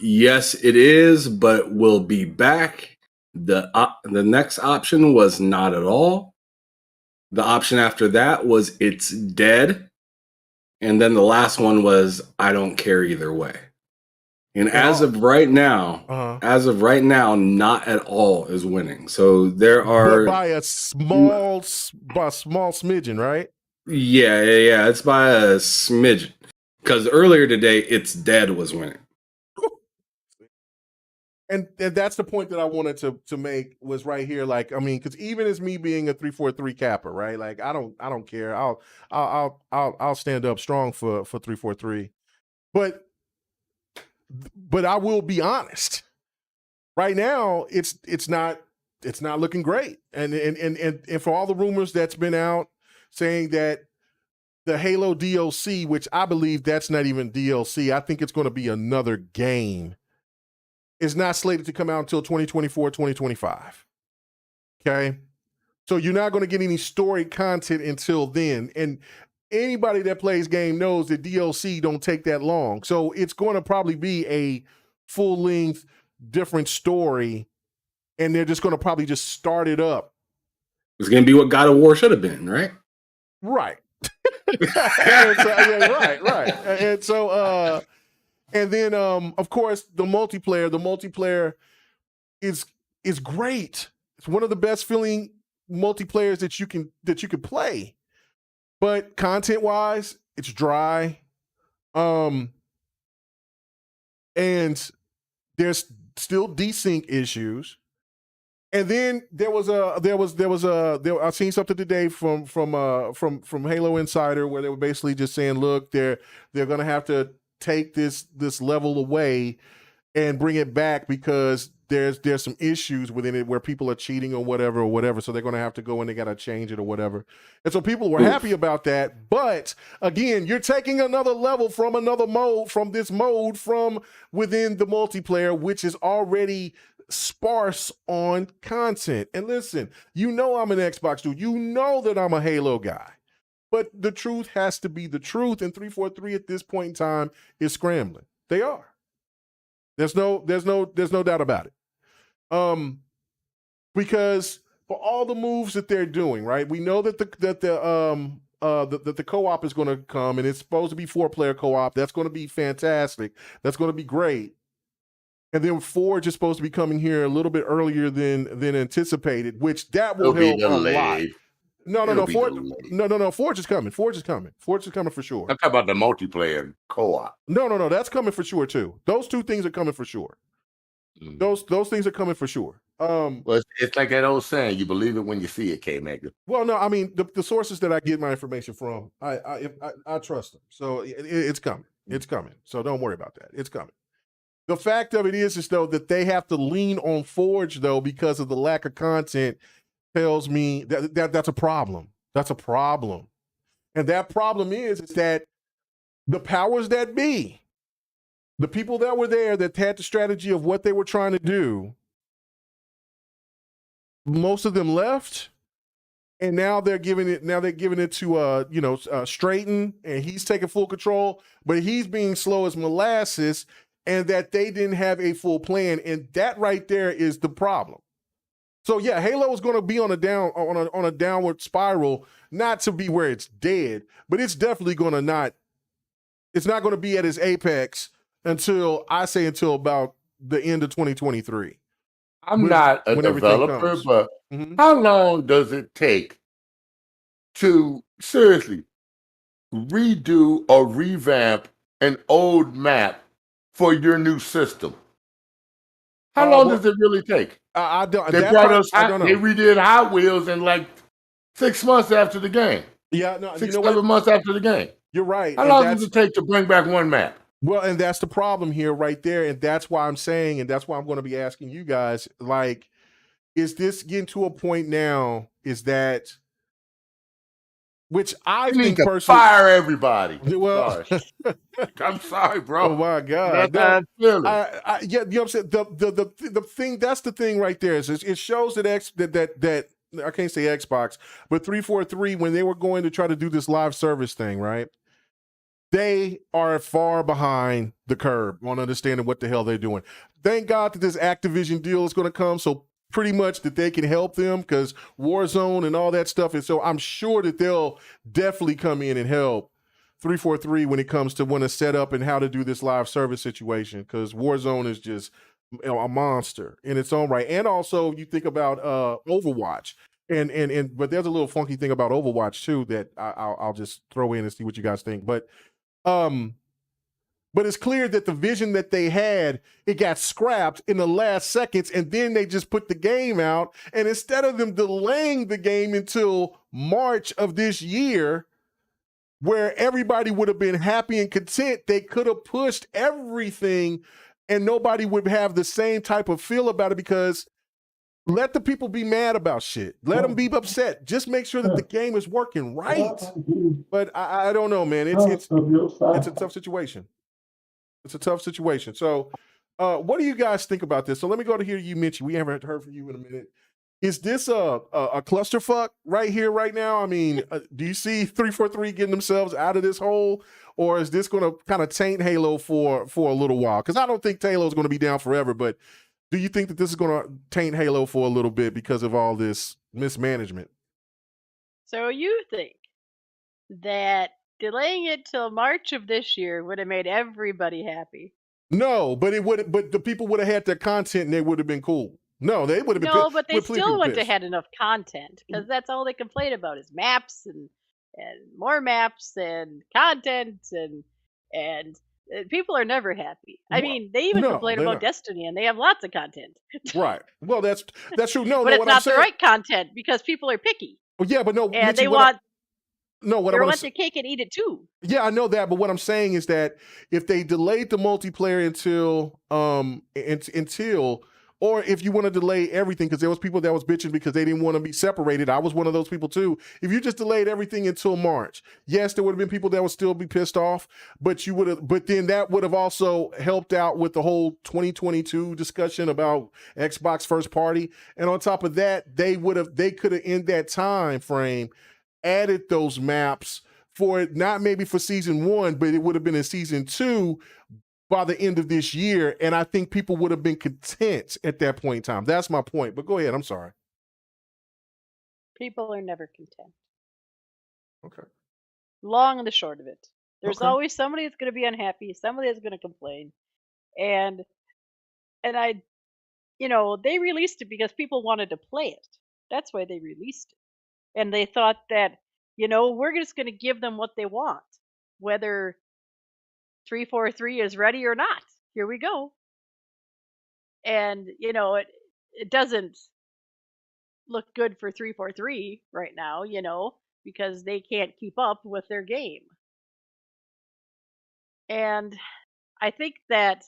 yes, it is, but we'll be back. The next option was not at all. The option after that was it's dead. And then the last one was I don't care either way. And as of right now, not at all is winning. So there are by a small smidgen, right? Yeah. It's by a smidgen. Because earlier today, it's dead was winning. And that's the point that I wanted to make was right here. Like, I mean, because even as me being a 343 capper, right? Like, I don't care. I'll stand up strong for 343. But I will be honest. Right now, it's not looking great. And for all the rumors that's been out saying that the Halo DLC, which I believe that's not even DLC, I think it's going to be another game, is not slated to come out until 2024, 2025. Okay? So you're not going to get any story content until then. And anybody that plays game knows that DLC don't take that long. So it's going to probably be a full-length, different story, and they're just going to probably just start it up. It's going to be what God of War should have been, right? Right. Right. And so, and then, of course, the multiplayer is great. It's one of the best feeling multiplayers that you can play. But content-wise, it's dry. And there's still desync issues. And then I seen something today from Halo Insider where they were basically just saying, look, they're going to have to take this level away and bring it back because there's some issues within it where people are cheating or whatever. So they're going to have to go and they got to change it or whatever. And so people were happy about that. But again, you're taking another level from another mode, from within the multiplayer, which is already sparse on content. And listen, I'm an Xbox dude. You know that I'm a Halo guy. But the truth has to be the truth, and 343 at this point in time is scrambling. They are. There's no doubt about it. Because for all the moves that they're doing, right? We know that the co-op is going to come, and it's supposed to be 4-player co-op. That's going to be fantastic. That's going to be great. And then Forge is supposed to be coming here a little bit earlier than anticipated, which that will help a lot. No. Forge is coming. Forge is coming for sure. I'm talking about the multiplayer co-op. No. That's coming for sure too. Those two things are coming for sure. Mm. Those things are coming for sure. Well, it's like that old saying: you believe it when you see it, K Mega. Well, no, I mean the sources that I get my information from, I trust them. So it's coming. It's coming. So don't worry about that. It's coming. The fact of it is though that they have to lean on Forge though because of the lack of content tells me that's a problem. That's a problem. And that problem is that the powers that be, the people that were there that had the strategy of what they were trying to do, most of them left. And now they're giving it to Straighten, and he's taking full control, but he's being slow as molasses, and that they didn't have a full plan, and that right there is the problem. So yeah, Halo is going to be on a downward spiral, not to be where it's dead, but it's definitely going to not. It's not going to be at its apex until about the end of 2023. I'm not a developer, but how long does it take to seriously redo or revamp an old map for your new system? How long does it really take? I don't. They redid Hot Wheels in like 6 months after the game. Yeah, no, 7 months after the game. You're right. How long does it take to bring back one map? Well, and that's the problem here right there. And that's why I'm saying, and that's why I'm going to be asking you guys, like, is this getting to a point now, is that, which I think personally. Fire everybody. Well, I'm sorry, bro. Oh my God. Yeah, you know what I'm saying? The thing, that's the thing right there, is it shows that I can't say Xbox, but 343, when they were going to try to do this live service thing, right? They are far behind the curve on understanding what the hell they're doing. Thank God that this Activision deal is going to come, so pretty much that they can help them, because Warzone and all that stuff. And so I'm sure that they'll definitely come in and help 343 when it comes to when to set up and how to do this live service situation, because Warzone is just a monster in its own right. And also you think about Overwatch. But there's a little funky thing about Overwatch too that I'll just throw in and see what you guys think. But it's clear that the vision that they had, it got scrapped in the last seconds, and then they just put the game out. And instead of them delaying the game until March of this year, where everybody would have been happy and content, they could have pushed everything and nobody would have the same type of feel about it, because let the people be mad about shit. Let them be upset. Just make sure that the game is working right. But I don't know, man. It's a tough situation. It's a tough situation. So what do you guys think about this? So let me go to hear you, Mitchie. We haven't heard from you in a minute. Is this a clusterfuck right here, right now? I mean, do you see 343 getting themselves out of this hole? Or is this going to kind of taint Halo for a little while? Because I don't think Halo is going to be down forever, but do you think that this is going to taint Halo for a little bit because of all this mismanagement? So you think that delaying it till March of this year would have made everybody happy? No, but the people would have had their content and they would have been cool. No, they would have been. No, but they still wouldn't have had enough content, because that's all they complain about is maps and more maps and content and people are never happy. I mean, they even complain about Destiny, and they have lots of content. Right. Well, that's true. No, but it's not the right content because people are picky. Well, yeah, but no, and Mitchie, they want. They want their cake and eat it too. Yeah, I know that, but what I'm saying is that if they delayed the multiplayer until or if you want to delay everything, because there was people that was bitching because they didn't want to be separated. I was one of those people too. If you just delayed everything until March, yes, there would have been people that would still be pissed off, but then that would have also helped out with the whole 2022 discussion about Xbox first party. And on top of that, they could have in that time frame added those maps for it, not maybe for season 1, but it would have been in season 2 by the end of this year, and I think people would have been content at that point in time. That's my point. But go ahead. I'm sorry. People are never content. Okay. Long and the short of it. There's always somebody that's going to be unhappy, somebody that's going to complain. And they released it because people wanted to play it. That's why they released it. And they thought that, we're just going to give them what they want, whether 343 is ready or not. Here we go. And it doesn't look good for 343 right now, because they can't keep up with their game. And I think that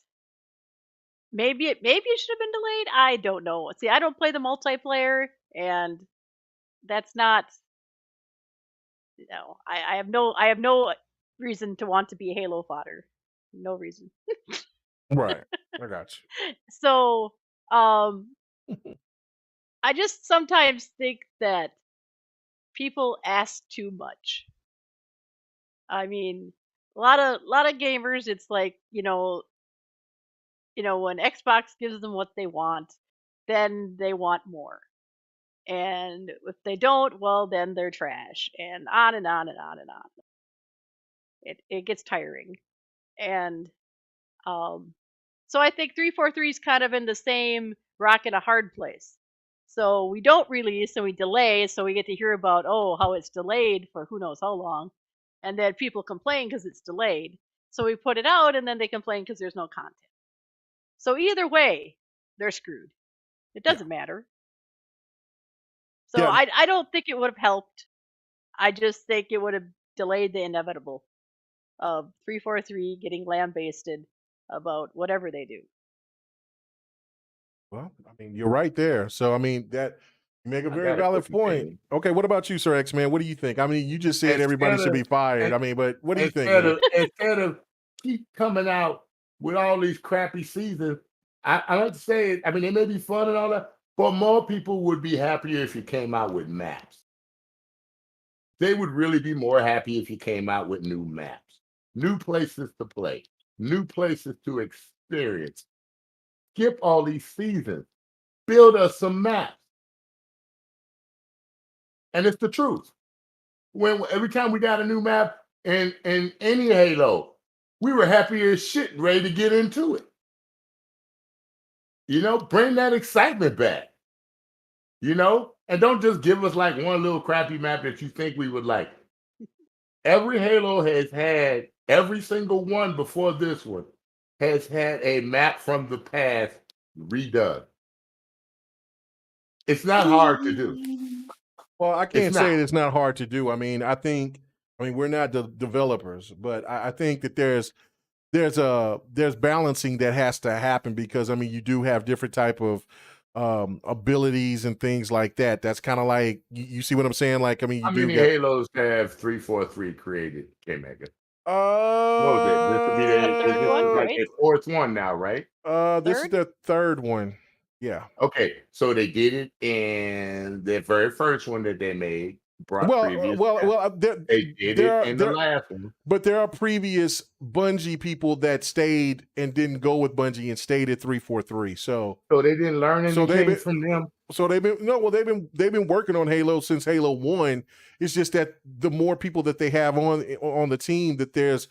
maybe it should have been delayed. I don't know. See, I don't play the multiplayer, and that's not. I have no reason to want to be Halo fodder. No reason. Right. I got you. So, um, I just sometimes think that people ask too much. I mean, a lot of gamers, it's like, when Xbox gives them what they want, then they want more. And if they don't, well, then they're trash, and on and on and on and on. It gets tiring. And so I think 343 is kind of in the same rock and a hard place. So we don't release and we delay, so we get to hear about how it's delayed for who knows how long, and then people complain because it's delayed. So we put it out, and then they complain because there's no content. So either way, they're screwed. It doesn't matter. So Yeah. I don't think it would have helped. I just think it would have delayed the inevitable of 343 getting lambasted about whatever they do. Well, I mean, you're right there. So, I mean, that you make a I very got a valid quick point. opinion. Okay, what about you, Sir X-Man? What do you think? I mean, you just said everybody should be fired. I mean, but what do you think, man? Instead of keep coming out with all these crappy seasons, I like to say it. I mean, they may be fun and all that, but more people would be happier if you came out with maps. They would really be more happy if you came out with new maps, new places to play, new places to experience. Skip all these seasons. Build us some maps. And it's the truth. When every time we got a new map in any Halo, we were happy as shit and ready to get into it. Bring that excitement back. And don't just give us like one little crappy map that you think we would like. Every Halo has had, every single one before this one has had a map from the past redone. It's not hard to do. Well, I can't It's say not. it's not hard to do. I mean, we're not the developers, but I think that there's balancing that has to happen because I mean, you do have different type of abilities and things like that. That's kind of like you see what I'm saying? Like, I mean, How many Halos have 343 created, K-Mega? What was it? This would be The third one, like right? the fourth one now, right? This is Third? the third one. Yeah. Okay, so they did it in the very first one that they made. Brought previous. They did it in the last one. But there are previous Bungie people that stayed and didn't go with Bungie and stayed at 343. So they didn't learn anything from them. So they've been working on Halo since Halo 1. It's just that the more people that they have on the team, that there's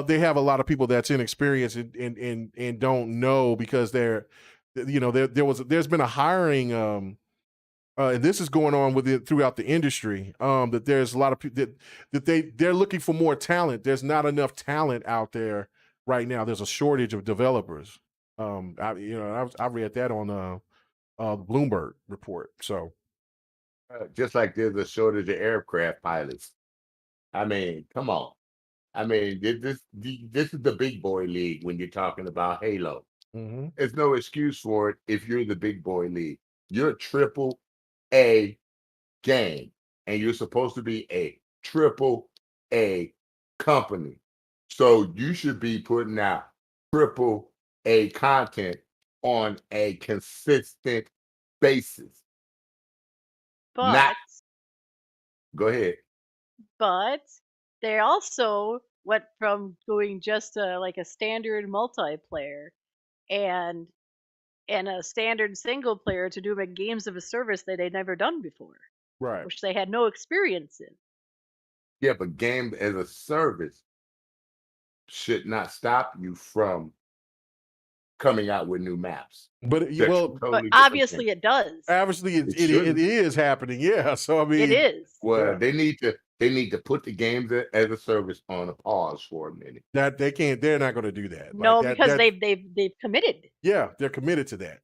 they have a lot of people that's inexperienced and don't know because there's been a hiring and this is going on with it throughout the industry. That there's a lot of people that they're looking for more talent. There's not enough talent out there right now. There's a shortage of developers. I read that on the Bloomberg report. So just like there's a shortage of aircraft pilots. I mean, come on. I mean, this is the big boy league when you're talking about Halo. Mm-hmm. There's no excuse for it if you're the big boy league. You're a triple A game, and you're supposed to be a triple A company. So you should be putting out triple A content on a consistent basis. But Go ahead. But they also went from doing just like a standard multiplayer and a standard single player to doing games of a service that they'd never done before, right, which they had no experience in. Yeah, but game as a service should not stop you from coming out with new maps. But but obviously it does. Obviously it is happening. Yeah. So I mean, it is. Well, they need to put the games as a service on a pause for a minute. That they can't. They're not going to do that. No, because they've committed. Yeah, they're committed to that.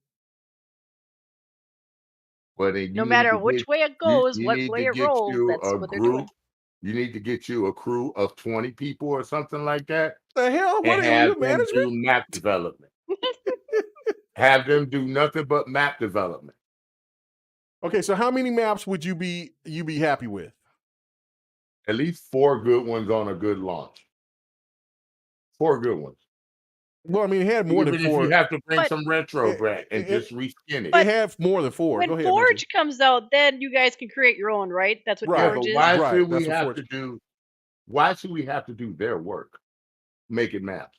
Well, then No you need matter to which get way it you goes, you what need way to it get rolls, you that's a what they're doing. group. You need to get you a crew of 20 people or something like that, The hell? What and are you have in them management? do map development. Have them do nothing but map development. Okay, so how many maps would you be happy with? At least 4 good ones on a good launch. 4 good ones. Well, I mean, it had more than Even if you 4. have to bring But some retro It, back and it, just reskin it. it But had more than 4. when Go ahead, Forge Mitchell. comes out, then you guys can create your own, right? That's what Right. Yeah, Forge but is. why Right, should we that's what have Forge- to do? Why should we have to do their work? Making maps.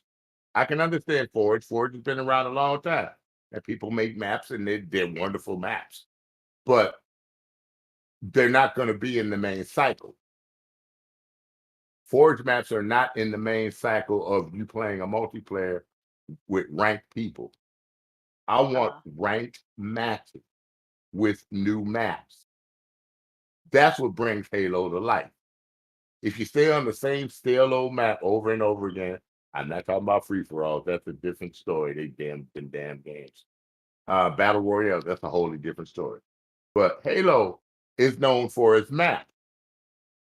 I can understand Forge. Forge has been around a long time, and people make maps, and they're wonderful maps. But they're not going to be in the main cycle. Forge maps are not in the main cycle of you playing a multiplayer with ranked people. I want ranked matches with new maps. That's what brings Halo to life. If you stay on the same stale old map over and over again, I'm not talking about free for all. That's a different story. They damn games. Battle Royale, that's a wholly different story. But Halo is known for its map.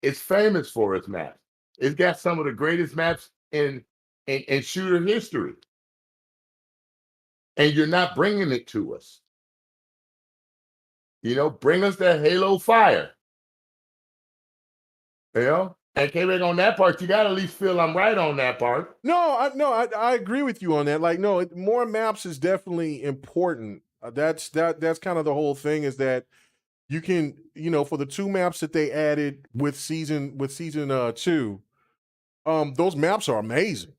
It's famous for its maps. It's got some of the greatest maps in shooter history. And you're not bringing it to us. You know, bring us that Halo fire. You know, and came back on that part. You got to at least feel I'm right on that part. No, I agree with you on that. Like, no, more maps is definitely important. That's kind of the whole thing, is that you can, for the 2 maps that they added with season 2, those maps are amazing.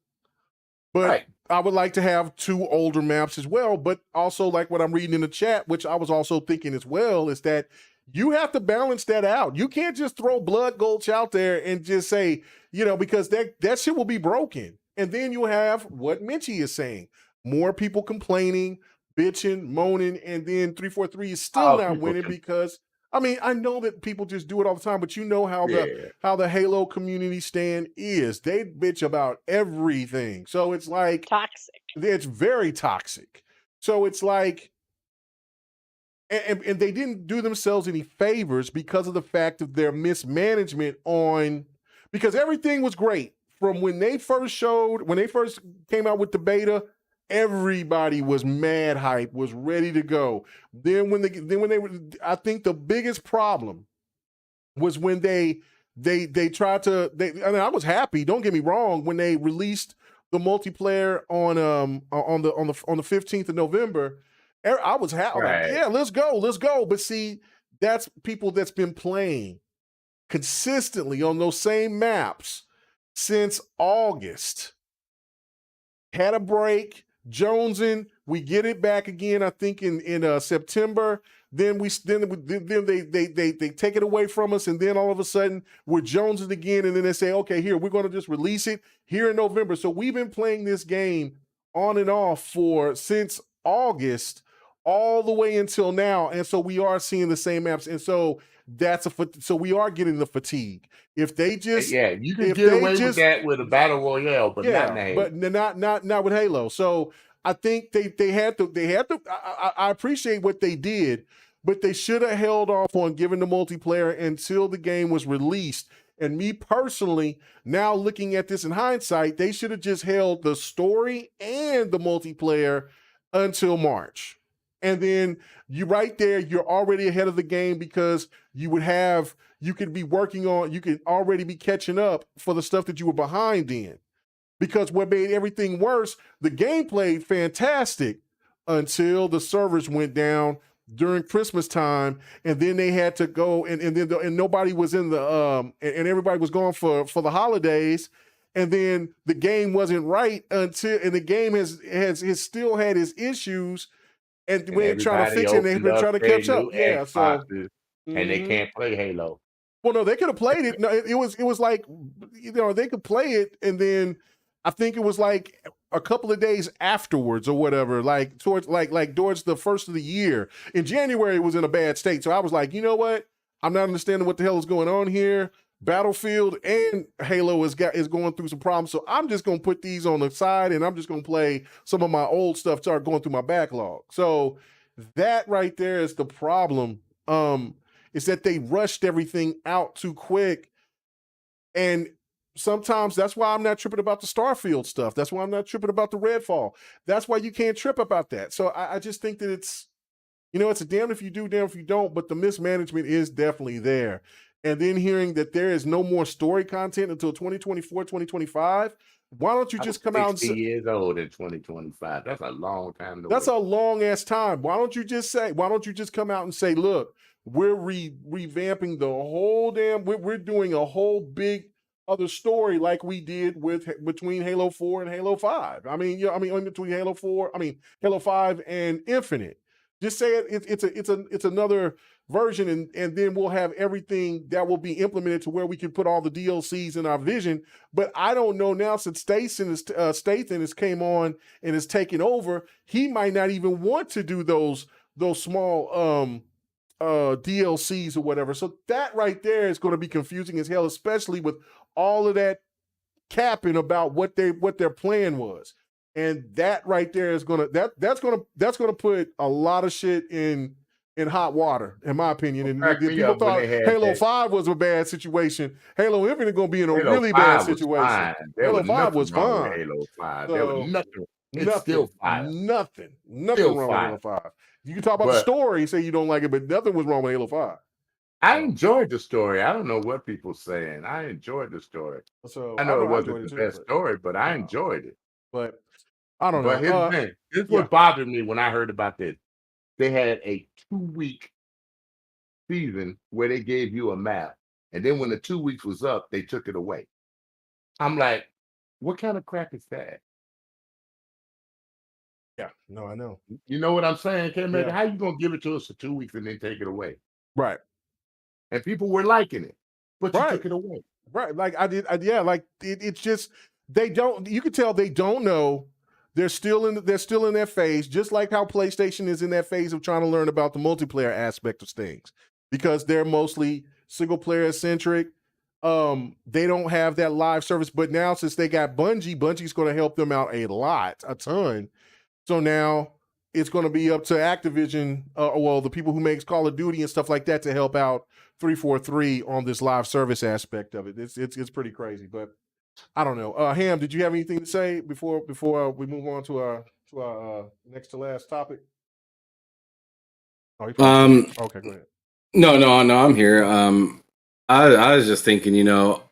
But Right. I would like to have 2 older maps as well. But also, like what I'm reading in the chat, which I was also thinking as well, is that you have to balance that out. You can't just throw Blood Gulch out there and just say, because that shit will be broken. And then you have what Minchie is saying: more people complaining, bitching, moaning, and then 343 is still not winning because, I mean, I know that people just do it all the time, but you know how the Halo community stand is. They bitch about everything. So it's like Toxic. it's very toxic. So it's like, and they didn't do themselves any favors because of the fact of their mismanagement because everything was great from when they first came out with the beta. Everybody was mad hype, was ready to go. Then when they were, I think the biggest problem was when they tried to. I mean, I was happy. Don't get me wrong. When they released the multiplayer on the 15th of November, I was happy. Right. Like, yeah, let's go. But see, that's people that's been playing consistently on those same maps since August. Had a break, jonesing. We get it back again. I think in September. Then they take it away from us, and then all of a sudden we're jonesing again. And then they say, okay, here, we're going to just release it here in November. So we've been playing this game on and off since August all the way until now, and so we are seeing the same maps, and so so we are getting the fatigue. If they just you can get away with that with a battle royale, but not in Halo. But not with Halo. So I think they had to. I appreciate what they did, but they should have held off on giving the multiplayer until the game was released. And me personally, now looking at this in hindsight, they should have just held the story and the multiplayer until March. And then you're already ahead of the game because you could already be catching up for the stuff that you were behind in. Because what made everything worse, the game played fantastic until the servers went down during Christmas time, and then they had to go and nobody was in the and everybody was gone for the holidays, and then the game wasn't right and the game has still had its issues. And we're trying to fix it, and they've been trying to catch up. Yeah, so and they can't play Halo. Well, no, they could have played it. No, it was like, they could play it, and then I think it was like a couple of days afterwards or whatever, like towards the first of the year. In January, it was in a bad state. So I was like, you know what? I'm not understanding what the hell is going on here. Battlefield and Halo is going through some problems, so I'm just gonna put these on the side, and I'm just gonna play some of my old stuff, start going through my backlog. So that right there is the problem is that they rushed everything out too quick. And sometimes that's why I'm not tripping about the Starfield stuff. That's why I'm not tripping about the Redfall. That's why you can't trip about that. So I just think that it's, it's a damn if you do, damn if you don't, but the mismanagement is definitely there. And then hearing that there is no more story content until 2024, 2025, why don't you just come out and 60 say, years old in 2025? That's a long time to that's wait. a long ass time. Why don't you just come out and say, look, we're revamping the whole damn, we're doing a whole big other story like we did between Halo 4 and Halo 5. Between Halo 5 and Infinite. Just say it's another version, and then we'll have everything that will be implemented to where we can put all the DLCs in our vision. But I don't know now, since Statham has came on and is taking over, he might not even want to do those small DLCs or whatever. So that right there is going to be confusing as hell, especially with all of that capping about what their plan was. And that right there is that's gonna put a lot of shit in hot water, in my opinion. And if people thought Halo 5 was a bad situation, Halo Infinite gonna be in a really bad situation. Halo 5 was fine. Halo 5. So, There was nothing. It's still fire. Nothing Still wrong fire. with Halo 5. You can talk about the story, say you don't like it, but nothing was wrong with Halo 5. I enjoyed the story. I don't know what people are saying. I enjoyed the story. So I know it wasn't the best story, but I enjoyed it. But I don't know. But here's the thing. This is what bothered me when I heard about this. They had a 2-week season where they gave you a map, and then when the 2 weeks was up, they took it away. I'm like, what kind of crap is that? Yeah, no, I know. You know what I'm saying, K-Mega? How you gonna give it to us for 2 weeks and then take it away? Right. And people were liking it, but you took it away. Right. Like it's just, they don't, you can tell they don't know. They're still in that phase, just like how PlayStation is in that phase of trying to learn about the multiplayer aspect of things, because they're mostly single player centric. They don't have that live service, but now since they got Bungie's going to help them out a ton. So now it's going to be up to Activision, the people who makes Call of Duty and stuff like that, to help out 343 on this live service aspect of it. It's pretty crazy, but I don't know. Ham, did you have anything to say before we move on to our next to last topic? Okay, go ahead. No, I'm here. I was just thinking, throughout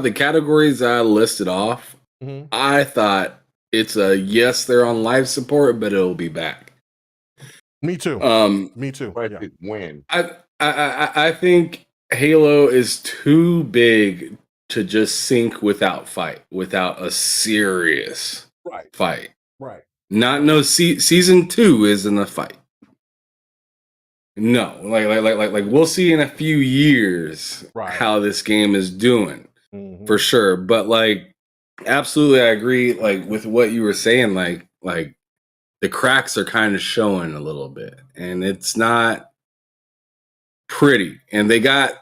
the categories I listed off, I thought it's a yes, they're on live support, but it'll be back. Me too. Me too. When? I think Halo is too big to just sink without a serious fight. Right. No season 2 isn't a fight. No, like we'll see in a few years how this game is doing for sure. But like, absolutely, I agree. Like with what you were saying, like the cracks are kind of showing a little bit, and it's not pretty. And they got,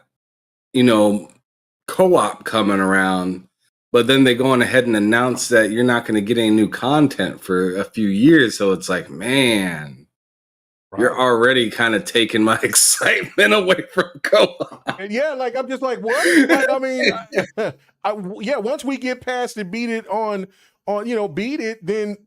co-op coming around, but then they go on ahead and announce that you're not going to get any new content for a few years. So it's like, man, you're already kind of taking my excitement away from co-op. And like I'm just like, what? Like, I mean, once we get past it, beat it on beat it, then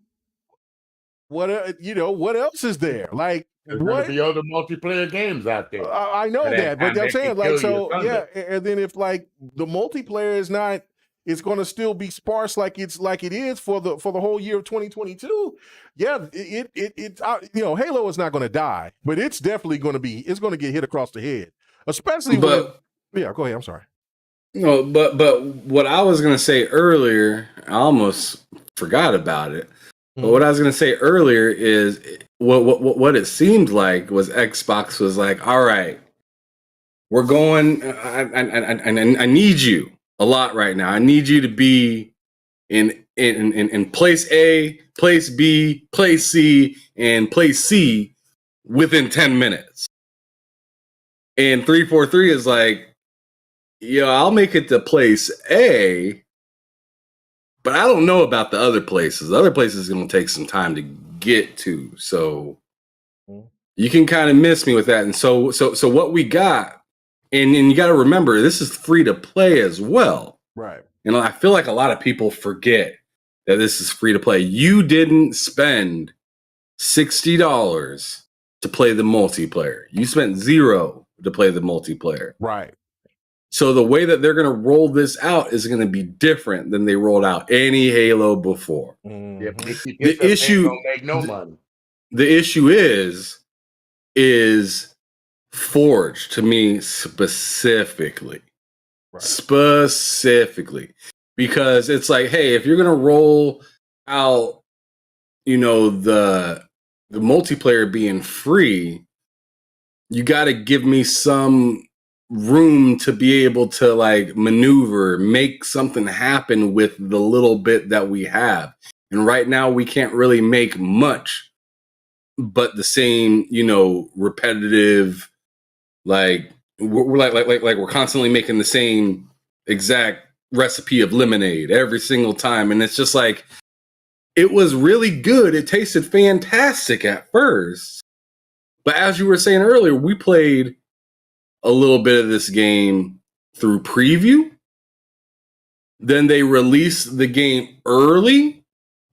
what else is there? Like, there's going to be other multiplayer games out there. I know that, but I'm saying, like, so and then if like the multiplayer is not, it's going to still be sparse like it is for the whole year of 2022. Yeah, Halo is not going to die, but it's definitely going to get hit across the head, especially go ahead. I'm sorry. No, but what I was going to say earlier, I almost forgot about it. But what I was going to say earlier is what it seemed like was Xbox was like, all right, we're going, I need you a lot right now. I need you to be in place A, place B, place C, and place C within 10 minutes. And 343 is like, I'll make it to place A, but I don't know about the other places. The other places is going to take some time to get to. So, you can kind of miss me with that. And so what we got, and you got to remember, this is free to play as well. Right. And I feel like a lot of people forget that this is free to play. You didn't spend $60 to play the multiplayer. You spent $0 to play the multiplayer. Right. So the way that they're going to roll this out is going to be different than they rolled out any Halo before. Yep. The issue don't make no money. The issue is Forge to me specifically. Right. Specifically. Because it's like, hey, if you're going to roll out, the multiplayer being free, you got to give me some room to be able to like maneuver, make something happen with the little bit that we have. And right now we can't really make much but the same, repetitive, like we're like we're constantly making the same exact recipe of lemonade every single time. And it's just like, it was really good. It tasted fantastic at first. But as you were saying earlier, we played a little bit of this game through preview. Then they released the game early.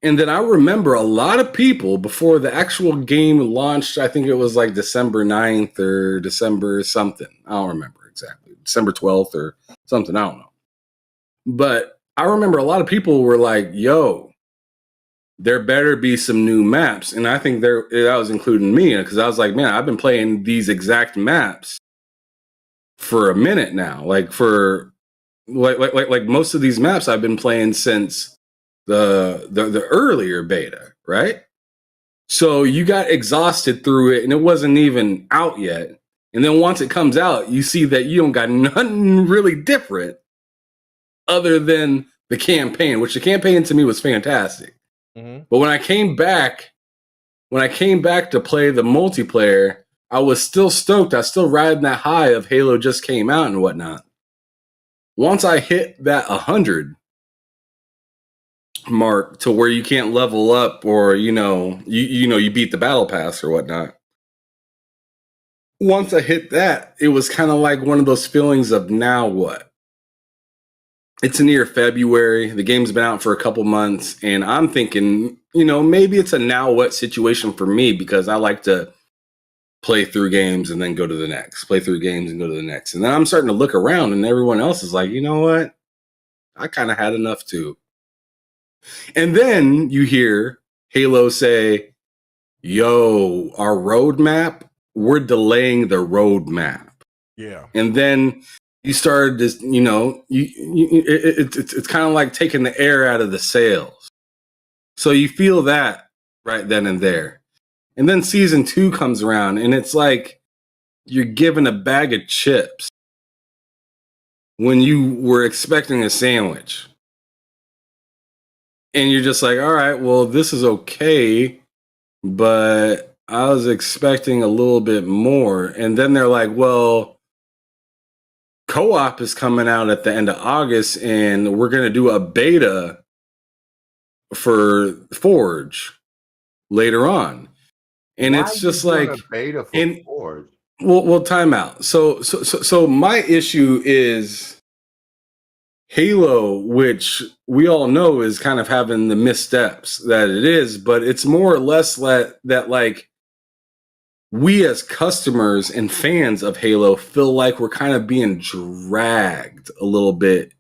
And then I remember a lot of people before the actual game launched, I think it was like December 9th or December something. I don't remember exactly. December 12th or something. I don't know. But I remember a lot of people were like, yo, there better be some new maps. And I think that was including me, because I was like, man, I've been playing these exact maps for a minute now. Like most of these maps I've been playing since the earlier beta, right? So you got exhausted through it and it wasn't even out yet. And then once it comes out, you see that you don't got nothing really different other than the campaign, which the campaign to me was fantastic. Mm-hmm. But when I came back to play the multiplayer, I was still stoked. I was still riding that high of Halo just came out and whatnot. Once I hit that 100 mark to where you can't level up or, you beat the battle pass or whatnot. Once I hit that, it was kind of like one of those feelings of now what? It's near February. The game's been out for a couple months, and I'm thinking, maybe it's a now what situation for me, because I like to play through games and then go to the next, play through games and go to the next. And then I'm starting to look around and everyone else is like, you know what? I kind of had enough too. And then you hear Halo say, yo, our roadmap, we're delaying the roadmap. Yeah. And then you started this, it's kind of like taking the air out of the sails. So you feel that right then and there. And then season 2 comes around and it's like you're given a bag of chips when you were expecting a sandwich. And you're just like, all right, well, this is okay, but I was expecting a little bit more. And then they're like, well, co-op is coming out at the end of August and we're going to do a beta for Forge later on. And Why it's just like beta for Forge? Well, time out. So my issue is Halo, which we all know is kind of having the missteps that it is, but it's more or less that like we as customers and fans of Halo feel like we're kind of being dragged a little bit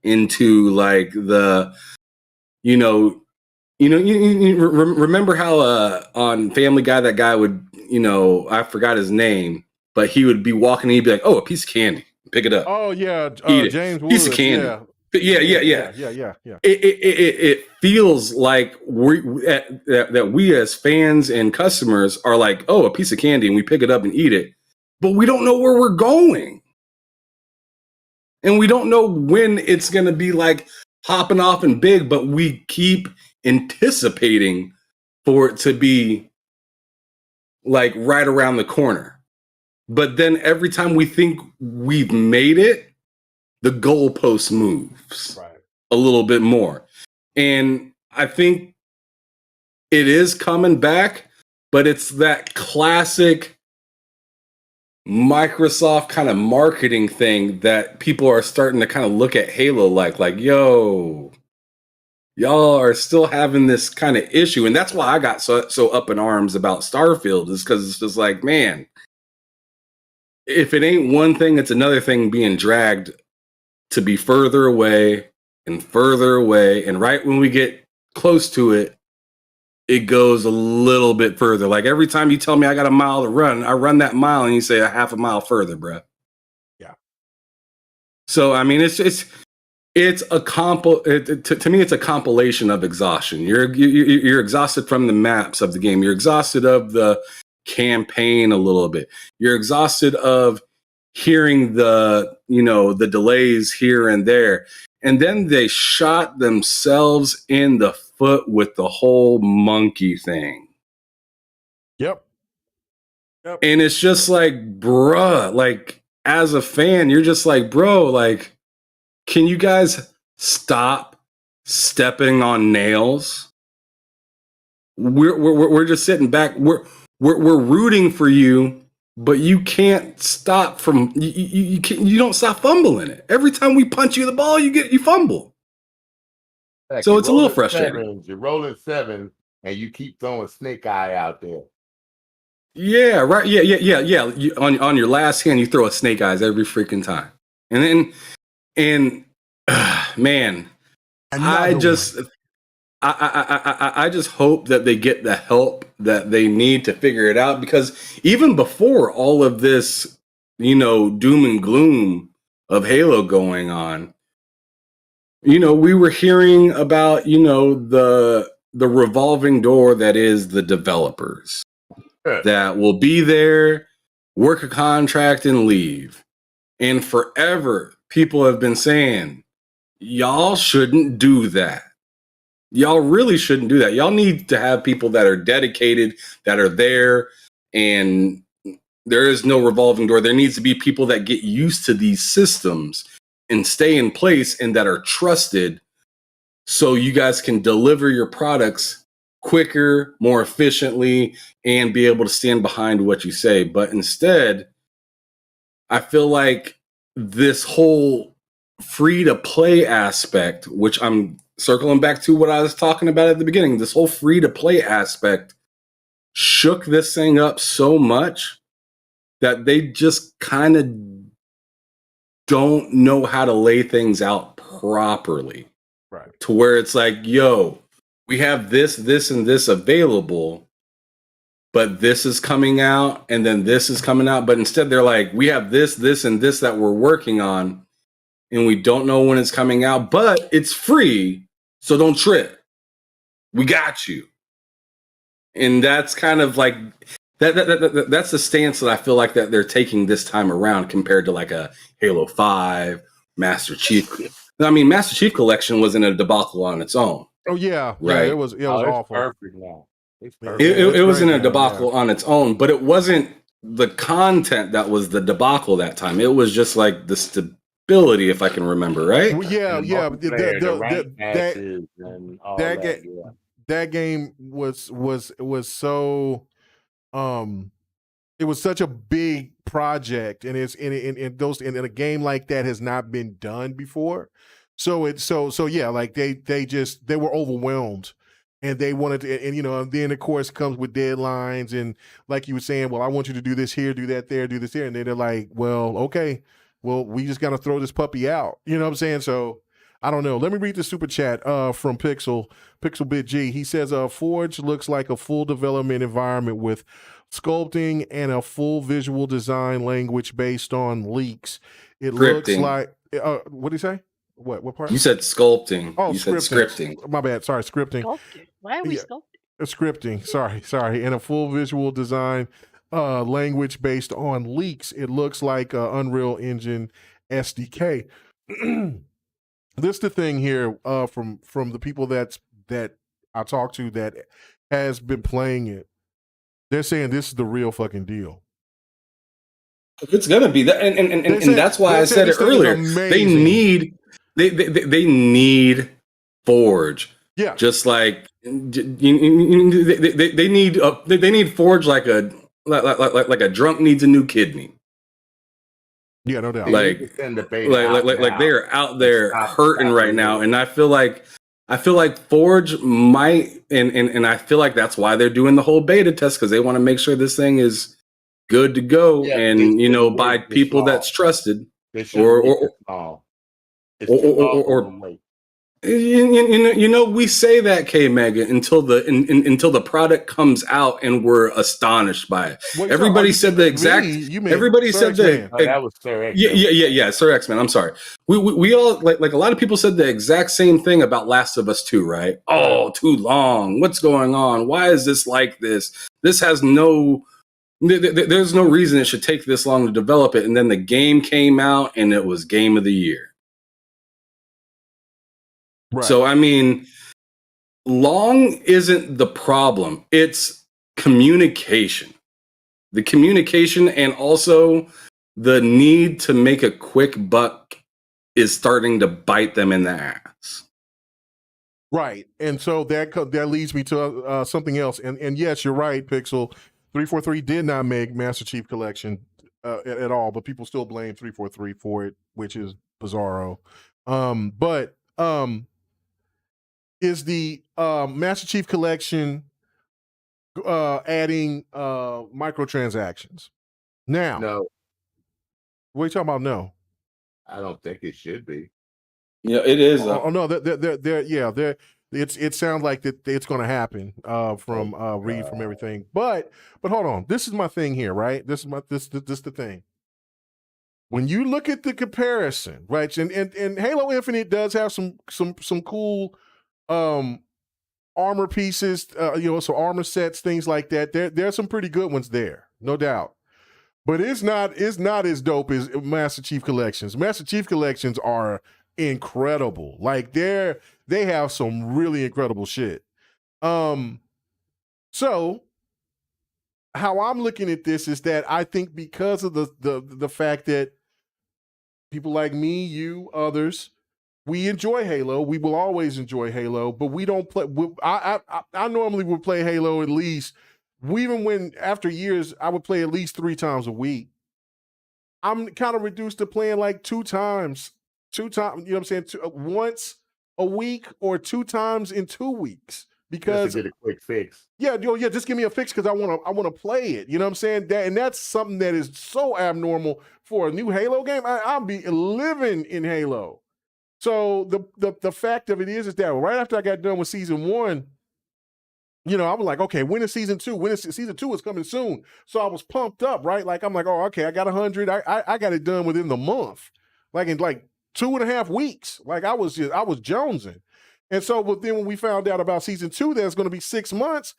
into like the, you remember how on Family Guy that guy would, I forgot his name, but he would be walking and he'd be like, oh, a piece of candy, pick it up. Oh yeah, James Woods, piece of candy. Yeah. It feels like that we as fans and customers are like, oh, a piece of candy, and we pick it up and eat it, but we don't know where we're going, and we don't know when it's going to be like hopping off and big, but we keep anticipating for it to be like right around the corner. But then every time we think we've made it, the goalpost moves a little bit more. And I think it is coming back, but it's that classic Microsoft kind of marketing thing that people are starting to kind of look at Halo like, yo, y'all are still having this kind of issue. And that's why I got so up in arms about Starfield, is because it's just like, man, if it ain't one thing, it's another thing being dragged to be further away and further away. And right when we get close to it, it goes a little bit further. Like every time you tell me I got a mile to run, I run that mile and you say a half a mile further, bro. Yeah. So, I mean, to me, it's a compilation of exhaustion. You're exhausted from the maps of the game. You're exhausted of the campaign a little bit. You're exhausted of hearing the delays here and there. And then they shot themselves in the foot with the whole monkey thing. Yep. And it's just like, bruh, like as a fan, you're just like, bro, like, can you guys stop stepping on nails? We're just sitting back. We're rooting for you, but you can't stop from you don't stop fumbling it. Every time we punch you the ball, you fumble. Heck, So you're it's a little rolling frustrating. sevens, you're rolling seven, and you keep throwing snake eye out there. Yeah, right. Yeah. On your last hand, you throw a snake eyes every freaking time, man, I just hope that they get the help that they need to figure it out, because even before all of this, doom and gloom of Halo going on, we were hearing about, the revolving door that is the developers that will be there, work a contract and leave. And forever, people have been saying, y'all shouldn't do that. Y'all really shouldn't do that. Y'all need to have people that are dedicated, that are there, and there is no revolving door. There needs to be people that get used to these systems and stay in place and that are trusted, so you guys can deliver your products quicker, more efficiently, and be able to stand behind what you say. But instead, I feel like this whole free to play aspect, which I'm circling back to what I was talking about at the beginning, this whole free to play aspect shook this thing up so much that they just kind of don't know how to lay things out properly. Right. To where it's like, yo, we have this, and this available, but this is coming out, and then this is coming out. But instead, they're like, we have this, and this that we're working on, and we don't know when it's coming out, but it's free, so don't trip. We got you. And that's kind of like that's the stance that I feel like that they're taking this time around, compared to like a Halo 5, Master Chief. I mean, Master Chief Collection wasn't a debacle on its own. Oh yeah, right. Yeah, it was awful. Perfect now. It wasn't a debacle on its own, but it wasn't the content that was the debacle that time. It was just like the stability, if I can remember, right? Well, yeah. That game was so it was such a big project, and it's in a game like that has not been done before. So yeah, like they were overwhelmed, and they wanted to, and then of course it comes with deadlines, and like you were saying, well, I want you to do this here, do that there, do this here, and then they're like, well, okay, well, we just gotta throw this puppy out. You know what I'm saying? So I don't know. Let me read the super chat from Pixel Bit G. He says, Forge looks like a full development environment with sculpting and a full visual design language based on leaks. It looks like what did he say? What part? You said sculpting. Oh, you scripting. said scripting. My bad. Sorry, scripting. Sculpting. Why are we sculpting? Scripting. Sorry. And a full visual design language based on leaks. It looks like Unreal Engine SDK. This is the thing here from the people that I talked to that has been playing it. They're saying this is the real fucking deal. It's gonna be that, and that's why I said it earlier. They need Forge Yeah. Just like they need Forge like a drunk needs a new kidney. Yeah, no doubt. Yeah, you Like can send the beta out like now they are out and there hurting stop right now, reloading. and I feel like Forge might, and I feel like that's why they're doing the whole beta test, because they want to make sure this thing is good to go, Yeah, but they and shouldn't by wait this people long. that's trusted, They shouldn't wait this long. It's too long for them to wait. we say that, K Mega, until the product comes out and we're astonished by it. What Everybody said the exact. You mean Everybody Sir said the. X-Man. Oh, that was Sir X. Yeah, Sir X-Men. I'm sorry. We all like a lot of people said the exact same thing about Last of Us 2, right? Oh, too long. What's going on? Why is this like this? This has no. There's no reason it should take this long to develop it. And then the game came out and it was Game of the Year. Right. So, I mean, long isn't the problem. It's communication. The communication and also the need to make a quick buck is starting to bite them in the ass. Right. And so that leads me to something else. And yes, you're right, Pixel. 343 did not make Master Chief Collection at all, but people still blame 343 for it, which is bizarro. But is the Master Chief Collection adding microtransactions? Now, No, what are you talking about? No. I don't think it should be. Yeah, it is. Oh no, it sounds like that it's going to happen from read from everything. But hold on, this is my thing here, right? This is the thing. When you look at the comparison, right, and Halo Infinite does have some cool armor pieces, some armor sets, things like that. There's some pretty good ones there, no doubt. But it's not as dope as Master Chief Collections. Master Chief Collections are incredible. Like they have some really incredible shit. So how I'm looking at this is that I think because of the fact that people like me, you, others, we enjoy Halo. We will always enjoy Halo, but we don't play. I normally would play Halo at least. Even when after years, I would play at least 3 times a week. I'm kind of reduced to playing like 2 times. You know what I'm saying? Once a week or 2 times in 2 weeks. Because just to get a quick fix. Yeah, just give me a fix because I want to play it. You know what I'm saying? That's something that is so abnormal for a new Halo game. I'll be living in Halo. So the fact of it is that right after I got done with season 1, I was like, okay, when is season 2? Season 2 is coming soon. So I was pumped up, right? Like I'm like, oh, okay, I got 100. I got it done within the month, like in like 2.5 weeks. Like I was jonesing. And so, but then when we found out about season 2, that's going to be 6 months.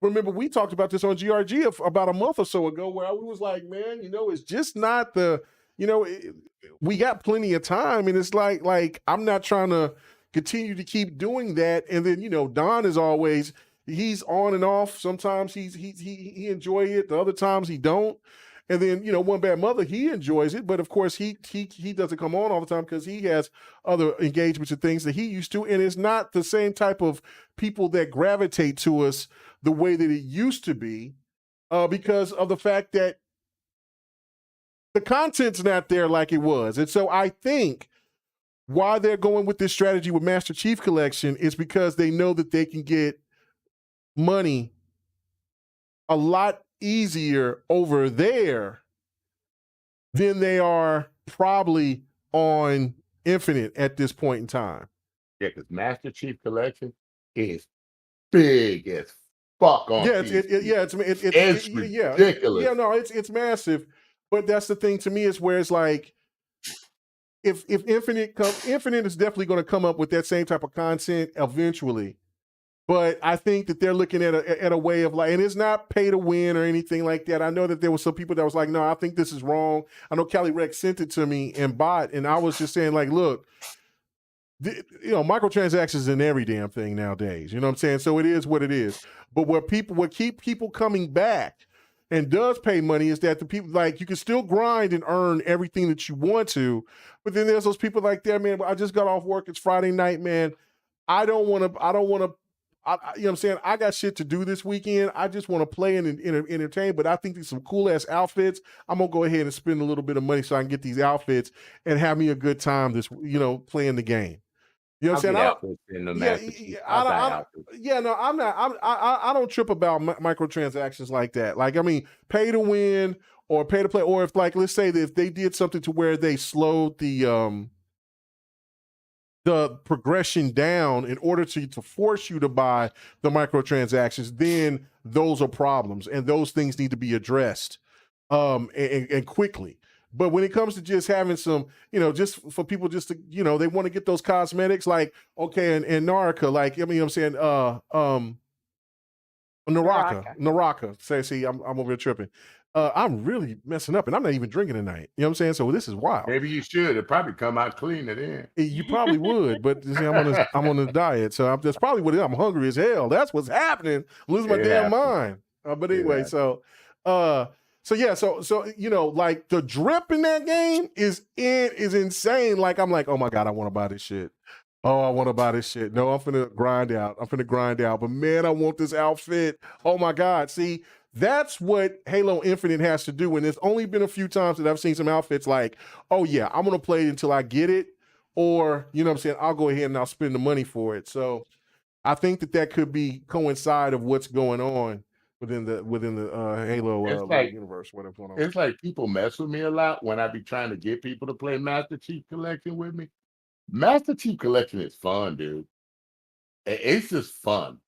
Remember, we talked about this on GRG about a month or so ago, where I was like, man, it's just not we got plenty of time, and it's like I'm not trying to continue to keep doing that. And then Don is always. He's on and off. Sometimes he enjoy it. The other times he don't. And then One Bad Mother, he enjoys it, but of course he doesn't come on all the time because he has other engagements and things that he used to, and it's not the same type of people that gravitate to us the way that it used to be, because of the fact that the content's not there like it was. And so I think why they're going with this strategy with Master Chief Collection is because they know that they can get money a lot easier over there than they are probably on Infinite at this point in time. Yeah, because Master Chief Collection is big as fuck on it's ridiculous. Yeah, no, it's massive. But that's the thing to me is where it's like if Infinite is definitely going to come up with that same type of content eventually. But I think that they're looking at a way of like, and it's not pay to win or anything like that. I know that there was some people that was like, no, I think this is wrong. I know Cali Rex sent it to me and bought, and I was just saying like, look, microtransactions in every damn thing nowadays. You know what I'm saying? So it is what it is. But what keep people coming back and does pay money is that the people, like, you can still grind and earn everything that you want to, but then there's those people like that, man, I just got off work, it's Friday night, man. I don't want to. You know what I'm saying? I got shit to do this weekend. I just want to play and entertain. But I think there's some cool ass outfits. I'm gonna go ahead and spend a little bit of money so I can get these outfits and have me a good time. Playing the game. You know what I'm saying? I'm not. I don't trip about microtransactions like that. Like, I mean, pay to win or pay to play, or if, like, let's say that if they did something to where they slowed the progression down in order to force you to buy the microtransactions, then those are problems, and those things need to be addressed and quickly. But when it comes to just having some, just for people just to, they want to get those cosmetics, like, okay, and Naraka, like, I mean, I'm saying, Naraka. See, I'm over here tripping. I'm really messing up, and I'm not even drinking tonight. You know what I'm saying? So this is wild. Maybe you should. It'd probably come out cleaner then. You probably would, but see, I'm on a diet, so that's probably what it is. I'm hungry as hell. That's what's happening. I'm losing my damn mind. But anyway, so like the drip in that game is insane. Like, I'm like, oh my God, I want to buy this shit. Oh, I want to buy this shit. No, I'm finna grind out. But man, I want this outfit. Oh my God. See, that's what Halo Infinite has to do. And there's only been a few times that I've seen some outfits like, oh yeah, I'm going to play it until I get it. Or, you know what I'm saying, I'll go ahead and I'll spend the money for it. So I think that could be coincide of what's going on within the Halo universe. Whatever's going on. It's like people mess with me a lot when I be trying to get people to play Master Chief Collection with me. Master Chief Collection is fun, dude. It's just fun.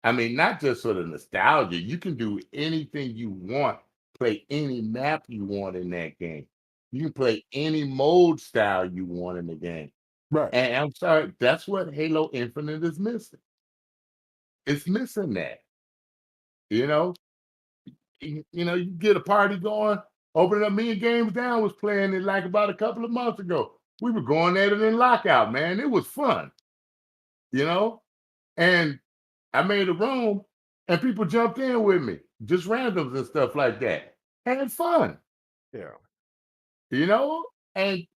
I mean, not just sort of nostalgia. You can do anything you want, play any map you want in that game. You can play any mode style you want in the game. Right. And I'm sorry, that's what Halo Infinite is missing. It's missing that. You get a party going, open up. Me and Games Down was playing it like about a couple of months ago. We were going at it in lockout, man. It was fun. And I made a room and people jumped in with me, just randoms and stuff like that. Had fun. Yeah. And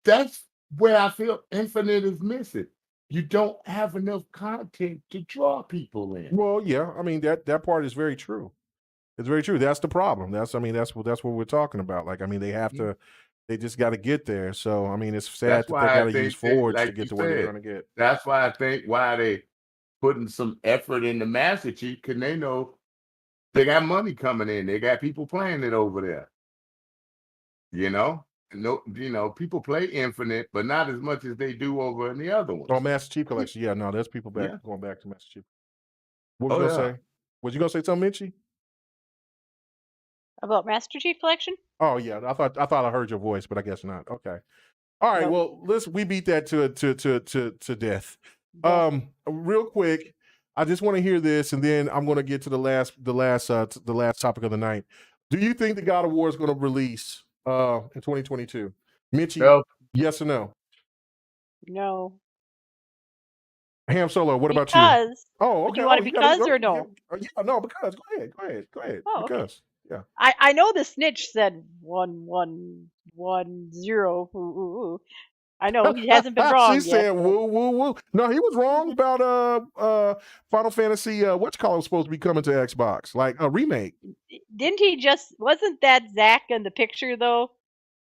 that's where I feel Infinite is missing. You don't have enough content to draw people in. Well, yeah, I mean, that part is very true. It's very true. That's the problem. That's what we're talking about. Like, I mean, they just got to get there. So, I mean, it's sad that they got to use Forge to get to where they're going to get. That's why I think why they putting some effort into Master Chief, because they know they got money coming in. They got people playing it over there. People play Infinite, but not as much as they do over in the other ones. Oh, Master Chief Collection. Yeah, no, there's people going back to Master Chief. What was you gonna say? Was you gonna say something, Minchie? About Master Chief Collection? Oh yeah, I thought I heard your voice, but I guess not. Okay. All right. Well, we beat that to death. Real quick, I just want to hear this, and then I'm going to get to the last topic of the night. Do you think the God of War is going to release in 2022? Mitchie, no. Yes or no? No. Ham Solo, what about you? Because. Oh, okay. Do you want it or no? Yeah, no, because. Go ahead. Oh, because. Okay. Yeah. I know the snitch said 1110. I know he hasn't been wrong. She said woo. No, he was wrong about Final Fantasy. What's called supposed to be coming to Xbox, like a remake. Didn't he wasn't that Zach in the picture though?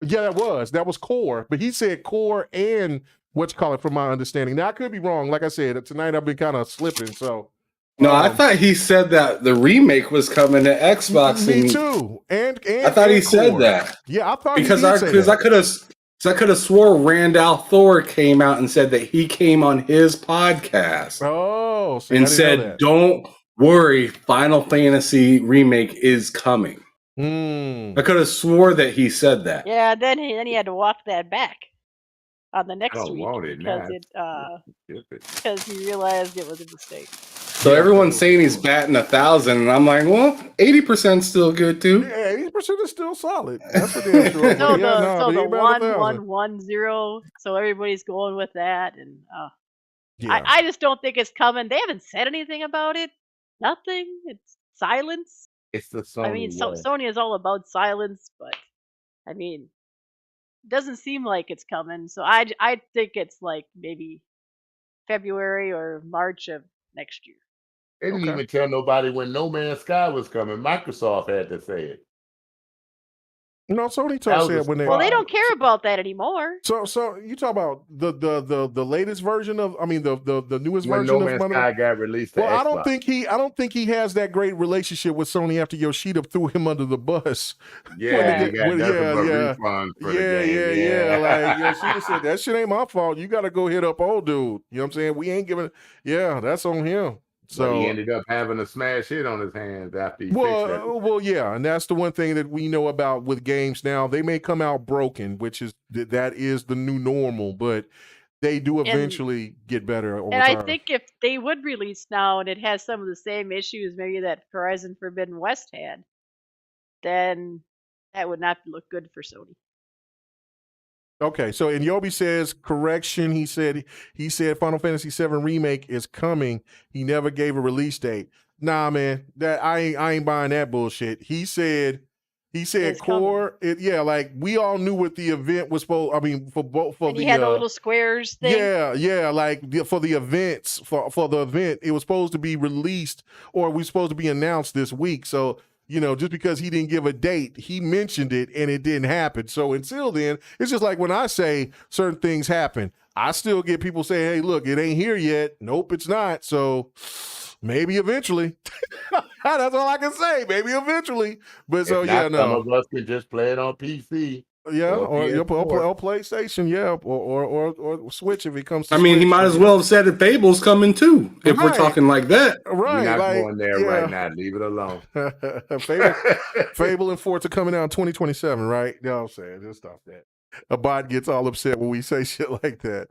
Yeah, that was Core, but he said Core and what's called from my understanding. Now I could be wrong. Like I said, tonight I've been kind of slipping. So no, I thought he said that the remake was coming to Xbox. Me too. And I thought he said that. Yeah, I thought because I could have swore Randall Thor came out and said that he came on his podcast. Oh, and said, "Don't worry, Final Fantasy remake is coming." I could have swore that he said that. Yeah, then he had to walk that back on the next week because he realized it was a mistake. So everyone's saying he's batting 1,000, and I'm like, well, 80% still good too. Yeah, 80% is still solid. That's what they're sure. So the 1110. So everybody's going with that, and I just don't think it's coming. They haven't said anything about it. Nothing. It's silence. It's the Sony. I mean, Sony is all about silence, but I mean, it doesn't seem like it's coming. So I think it's like maybe February or March of next year. They didn't Okay. even tell nobody when No Man's Sky was coming. Microsoft had to say it. No, Sony That was said a when they. Well, they surprise. don't care about that anymore. So you talk about the latest version of, I mean the newest When version No of Man's Modern- Sky got released to Well, I don't Xbox. think he has that great relationship with Sony after Yoshida threw him under the bus. Yeah, you got When- nothing yeah, but yeah. refunds for Yeah, the game. yeah. Like Yoshida said, that shit ain't my fault. You got to go hit up old dude. You know what I'm saying? We ain't giving. Yeah, that's on him. So he So ended up having a smash hit on his hands after he fixed that. well, yeah, and that's the one thing that we know about with games now. They may come out broken, which is that is the new normal, but they do eventually get better over And I time. think if they would release now and it has some of the same issues maybe that Horizon Forbidden West had, then that would not look good for Sony. Okay, so and Yobi says correction. He said Final Fantasy VII remake is coming. He never gave a release date. Nah, man, that I ain't buying that bullshit. He said It's core. Like we all knew what the event was supposed. I mean, for And he had the little squares thing. Yeah, like for the events for the event, it was supposed to be released or we supposed to be announced this week. So just because he didn't give a date, he mentioned it and it didn't happen. So until then, it's just like when I say certain things happen, I still get people saying, "Hey, look, it ain't here yet." Nope, it's not. So maybe eventually. That's all I can say. Maybe eventually. But so If not, no. some of us can just play it on PC. Yeah, or PS4. PlayStation, yeah, or Switch if it comes to I mean, he Switch. might as well have said that Fable's coming too, if we're Right. talking like that. Right, We're not like, going there yeah. right now. Leave it alone. Fable and Forza coming out in 2027, right? You know what I'm saying? Just stop that. A bot gets all upset when we say shit like that.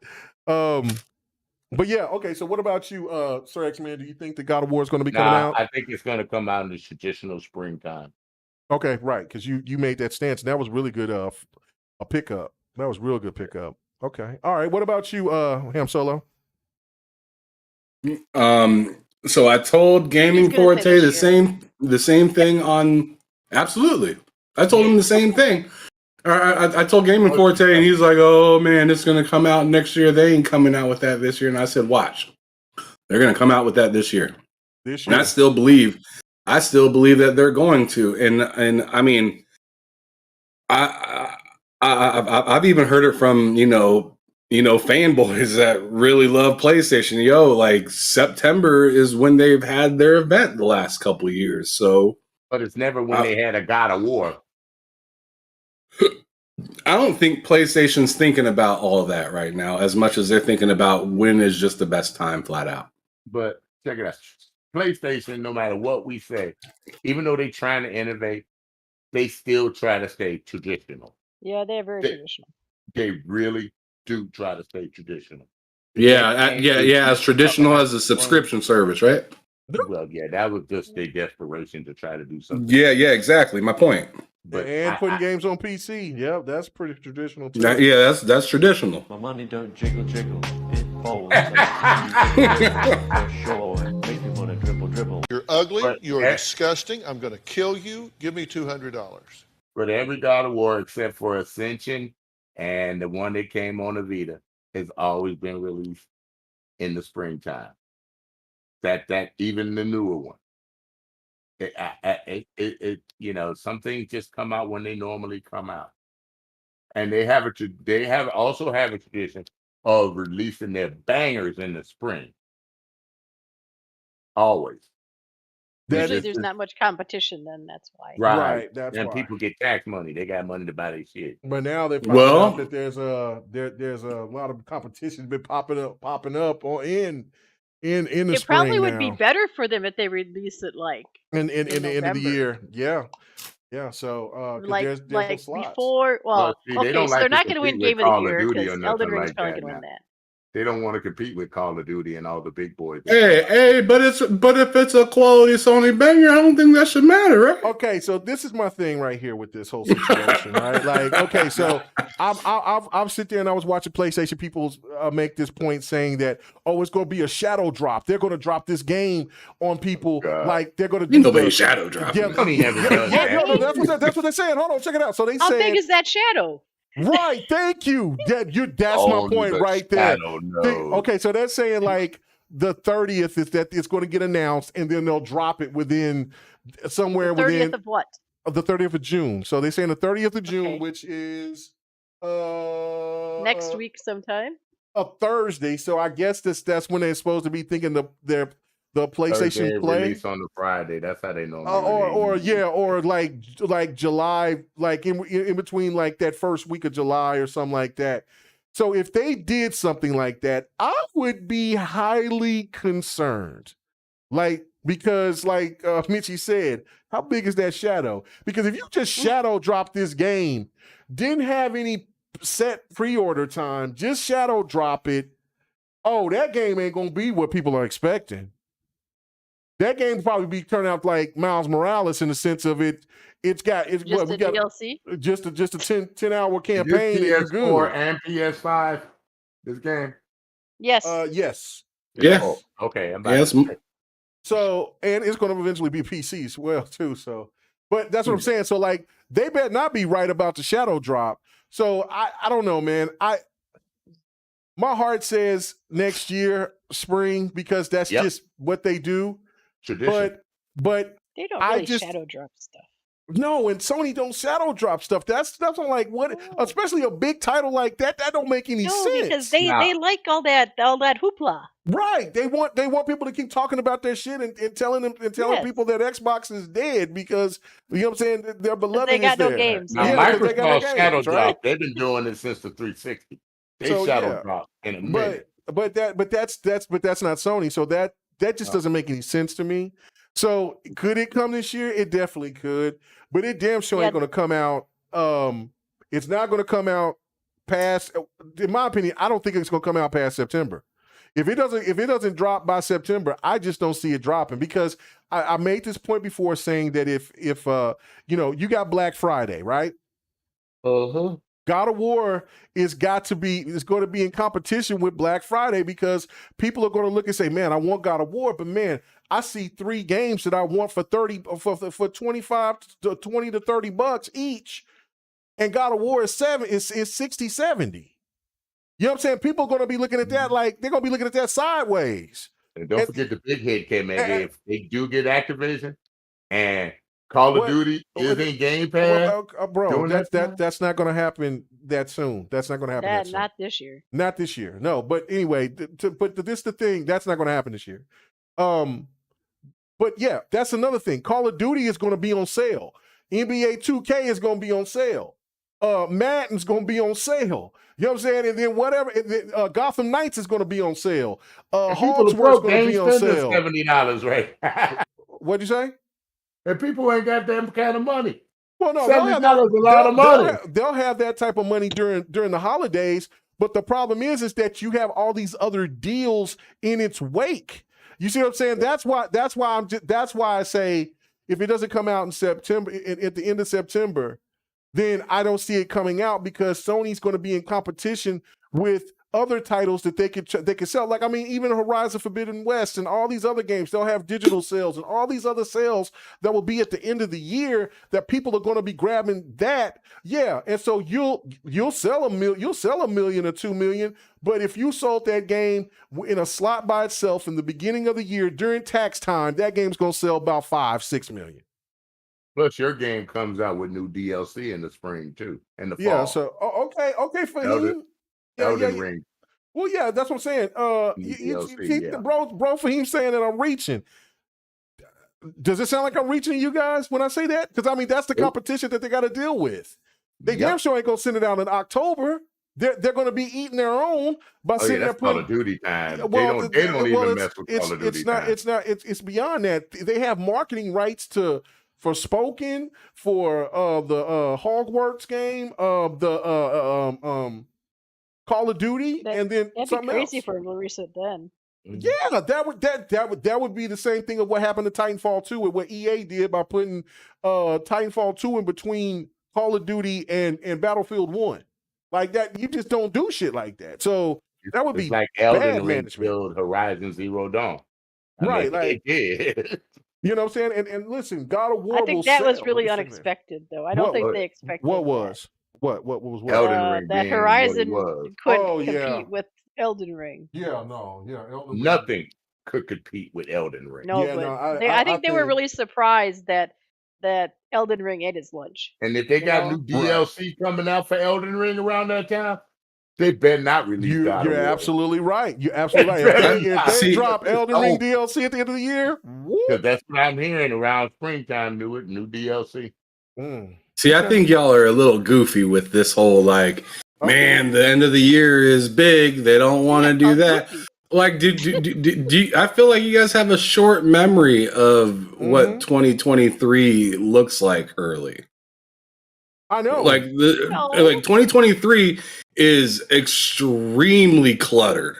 But yeah, okay, so what about you, Sir X-Man? Do you think the God of War is going to be coming out? I think it's going to come out in the traditional springtime. Okay, right, because you made that stance, and that was really good a pickup. That was real good pickup. Okay. All right, what about you, Ham Solo? So I told Gaming He's gonna say Forte this the same thing on absolutely. I told him the same thing. I told Gaming Forte and he's like, "Oh man, it's gonna come out next year. They ain't coming out with that this year." And I said, "Watch, they're gonna come out with that this year." This year, And I still believe that they're going to. And I mean, I've even heard it from fanboys that really love PlayStation. Like September is when they've had their event the last couple of years. So, but it's never when they had a God of War. I don't think PlayStation's thinking about all of that right now as much as they're thinking about when is just the best time, flat out. But check it out. PlayStation, no matter what we say, even though they're trying to innovate, they still try to stay traditional. Yeah, they're very traditional. They really do try to stay traditional. Yeah, as traditional as a subscription service, right? Well, yeah, that was just their desperation to try to do something. Yeah, exactly. My point. But and putting games on PC. Yeah, that's pretty traditional too. That's traditional. My money don't jiggle, it falls. Sure, make me wanna dribble. You're ugly. You're disgusting. I'm going to kill you. Give me $200. But every God of War except for Ascension and the one that came on the Vita has always been released in the springtime. That even the newer one. Some things just come out when they normally come out, and they also have a tradition of releasing their bangers in the spring. Always. Usually there's not much competition then, that's why. Right, that's and why. people get tax money. They got money to buy their shit. But now they find out that there's a lot of competition been popping up in the spring. It probably would now. be better for them if they release it like in the end of the November. year. Yeah. So there's no slots. Before. Well, They okay, don't so like they're to not going to win compete with Game of Call the of Year Duty or because nothing Elden Ring's like probably that going to win now. that. They don't want to compete with Call of Duty and all the big boys. Hey, but if it's a quality Sony banger, I don't think that should matter, right? Okay, so this is my thing right here with this whole situation, right? Like, okay, so I've sit there and I was watching PlayStation people make this point saying that, it's going to be a shadow drop. They're going to drop this game on people like they're going to do the shadow drop. Yeah, never does that. that's what they're saying. Hold on, check it out. So they How said, big is that shadow? Right. Thank you. That's my Only point the right there. shadow See, knows. okay, so they're saying like the 30th is that it's going to get announced, and then they'll drop it within somewhere The 30th within of what? the 30th of June. So they're saying the 30th of June, Okay. which is Next week sometime. a Thursday. So I guess that's when they're supposed to be thinking the PlayStation Thursday Play. release on the Friday. That's how they normally Or release. or like July, like in between like that first week of July or something like that. So if they did something like that, I would be highly concerned. Like, because like Mitchie said, how big is that shadow? Because if you just shadow drop this game, didn't have any set pre-order time, just shadow drop it, oh, that game ain't gonna be what people are expecting. That game will probably be turning out like Miles Morales in the sense of it's Just we a got DLC. just a 10-hour Is campaign and this you're PS4 good. and PS5? This game? Yes. Yes. Yeah. Oh, okay. I'm about Yes. Mm-hmm. to say. So, and it's going to eventually be PC as well too. So, but that's what I'm saying. So, like, they better not be right about the shadow drop. So, I don't know, man. My heart says next year, spring, because that's Yep. just what they do. Tradition. But They don't I really just shadow drop stuff. no, and Sony don't shadow drop stuff. That's I'm like, what? No. Especially a big title like that. That don't make any No, sense. because they Now- like all that hoopla. Right. They want people to keep talking about their shit and telling Yes. people that Xbox is dead because you know what I'm saying, their beloved they got is no there. games. Now, Yeah, 'cause they got no Microsoft shadow games, right? drop. They've been doing it since the 360. They So, shadow yeah. drop in a minute. But that's not Sony. So that just doesn't make any sense to me. So could it come this year? It definitely could, but it damn sure Yeah. ain't gonna come out. It's not gonna come out past, in my opinion, I don't think it's gonna come out past September. If it doesn't drop by September, I just don't see it dropping because I made this point before saying that if you got Black Friday, right? Uh-huh. God of War is going to be in competition with Black Friday because people are going to look and say, man, I want God of War, but man, I see 3 games that I want for 25 to 20 to 30 bucks each. And God of War is 60, 70. You know what I'm saying? People are going to be looking at that like they're going to be looking at that sideways. And don't forget the big hit came in. If they do get Activision and Call of Duty is in Game Pass, Bro, during that time? that's not going to happen that soon. That's not going to happen that soon. Not this year. Not this year. No, but anyway, but this the thing. That's not going to happen this year. But yeah, that's another thing. Call of Duty is going to be on sale. NBA 2K is going to be on sale. Madden's going to be on sale. You know what I'm saying? And then whatever, Gotham Knights is going to be on sale. people are Hogsworth's broke. going They to ain't be on spending sale. $70, right? What'd you say? And people ain't got that kind of money. Well, no, $70 is a lot of money. They'll have that type of money during the holidays, but the problem is that you have all these other deals in its wake. You see what I'm saying? That's why I say if it doesn't come out in September, at the end of September, then I don't see it coming out because Sony's going to be in competition with other titles that they could sell. Like, I mean, even Horizon Forbidden West and all these other games, they'll have digital sales and all these other sales that will be at the end of the year that people are going to be grabbing that. Yeah. And so you'll sell $1 million or 2 million. But if you sold that game in a slot by itself in the beginning of the year during tax time, that game's going to sell about 5-6 million. Plus, your game comes out with new DLC in the spring too, in the fall. Yeah. So okay, for him. Elden Ring. Well, yeah, that's what I'm saying. DLC, Bro, for him saying that I'm reaching. Does it sound like I'm reaching to you guys when I say that? Because I mean, that's the competition that they got to deal with. They damn sure ain't gonna send it out in October. They're going to be eating their own by sitting there putting Call of Duty time. Well, they don't even mess with Call of Duty time. It's beyond that. They have marketing rights for Spoken, for the Hogwarts game, the Call of Duty, and then that'd something be crazy else. for a recent then. Yeah, that would be the same thing of what happened to Titanfall 2 and what EA did by putting Titanfall 2 in between Call of Duty and Battlefield 1. Like that, you just don't do shit like that. So that would be like bad Elden Ring management. killed Horizon Zero Dawn. Right, like it did. You know what I'm saying? And listen, God of War. I think that was really unexpected, though. I don't think they expected. What was? What was what? Elden Ring That being what it Horizon was. couldn't Oh, compete yeah. with Elden Ring. Yeah, no, yeah. Elden Ring. Nothing could compete with Elden Ring. No, Yeah, but no, I I think they were really surprised that Elden Ring ate its lunch. And if they You got know? new DLC coming out for Elden Ring around that time, they better not release God You're of War. absolutely right. You're absolutely right. If they See- drop Elden Ring DLC at the end of the year, whoop. Because that's what I'm hearing around springtime, new DLC. See, I think y'all are a little goofy with this whole like, man, the end of the year is big. They don't want to do that. Goofy. Like, do I feel like you guys have a short memory of what 2023 looks like early. I know. Like like 2023 is extremely cluttered.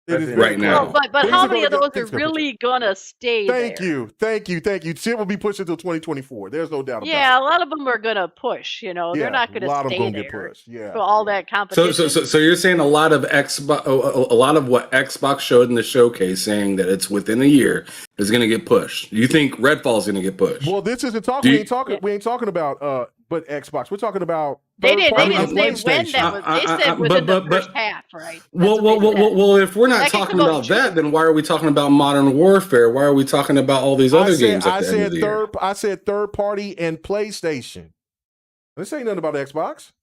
It is right now. Well, but Things how are many gonna of get- those are things are gonna really gonna stay Thank there? you. Shit will be pushed until 2024. There's no doubt about it. Yeah, a lot of them are gonna push. You know, Yeah, they're not a gonna lot of them stay gonna get there pushed. Yeah, for all that competition. So you're saying a lot of Xbox, a lot of what Xbox showed in the showcase, saying that it's within a year, is going to get pushed. You think Redfall is going to get pushed? Well, this isn't talking. Do We you- ain't talking about but Xbox. We're talking about They didn't third-party say and when PlayStation. that was. They said within the first half, right? Well, if we're not That could talking come out about that, then why are we talking about Modern Warfare? Why are we talking about all these other games at the end of the year? I said third party and PlayStation. This ain't nothing about Xbox.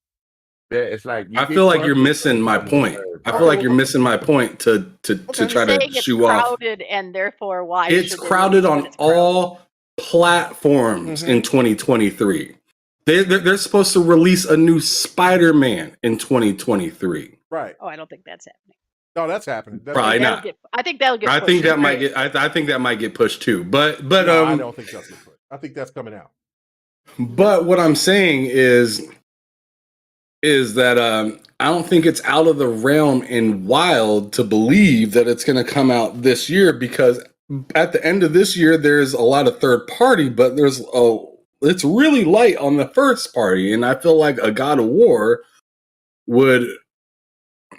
Yeah, it's like I feel like you're missing my point. I feel like you're missing my point to try to Saying it's shoe off. crowded, and therefore why It's should they crowded release when on it's crowded? all platforms in 2023. They're supposed to release a new Spider-Man in 2023. Right. Oh, I don't think that's happening. No, that's happening. Probably not. I think that'll get. I pushed. think that might get. I think that might get pushed too. But No, I don't think that's. I think that's coming out. But what I'm saying is that I don't think it's out of the realm and wild to believe that it's going to come out this year, because at the end of this year there's a lot of third party, but it's really light on the first party, and I feel like a God of War would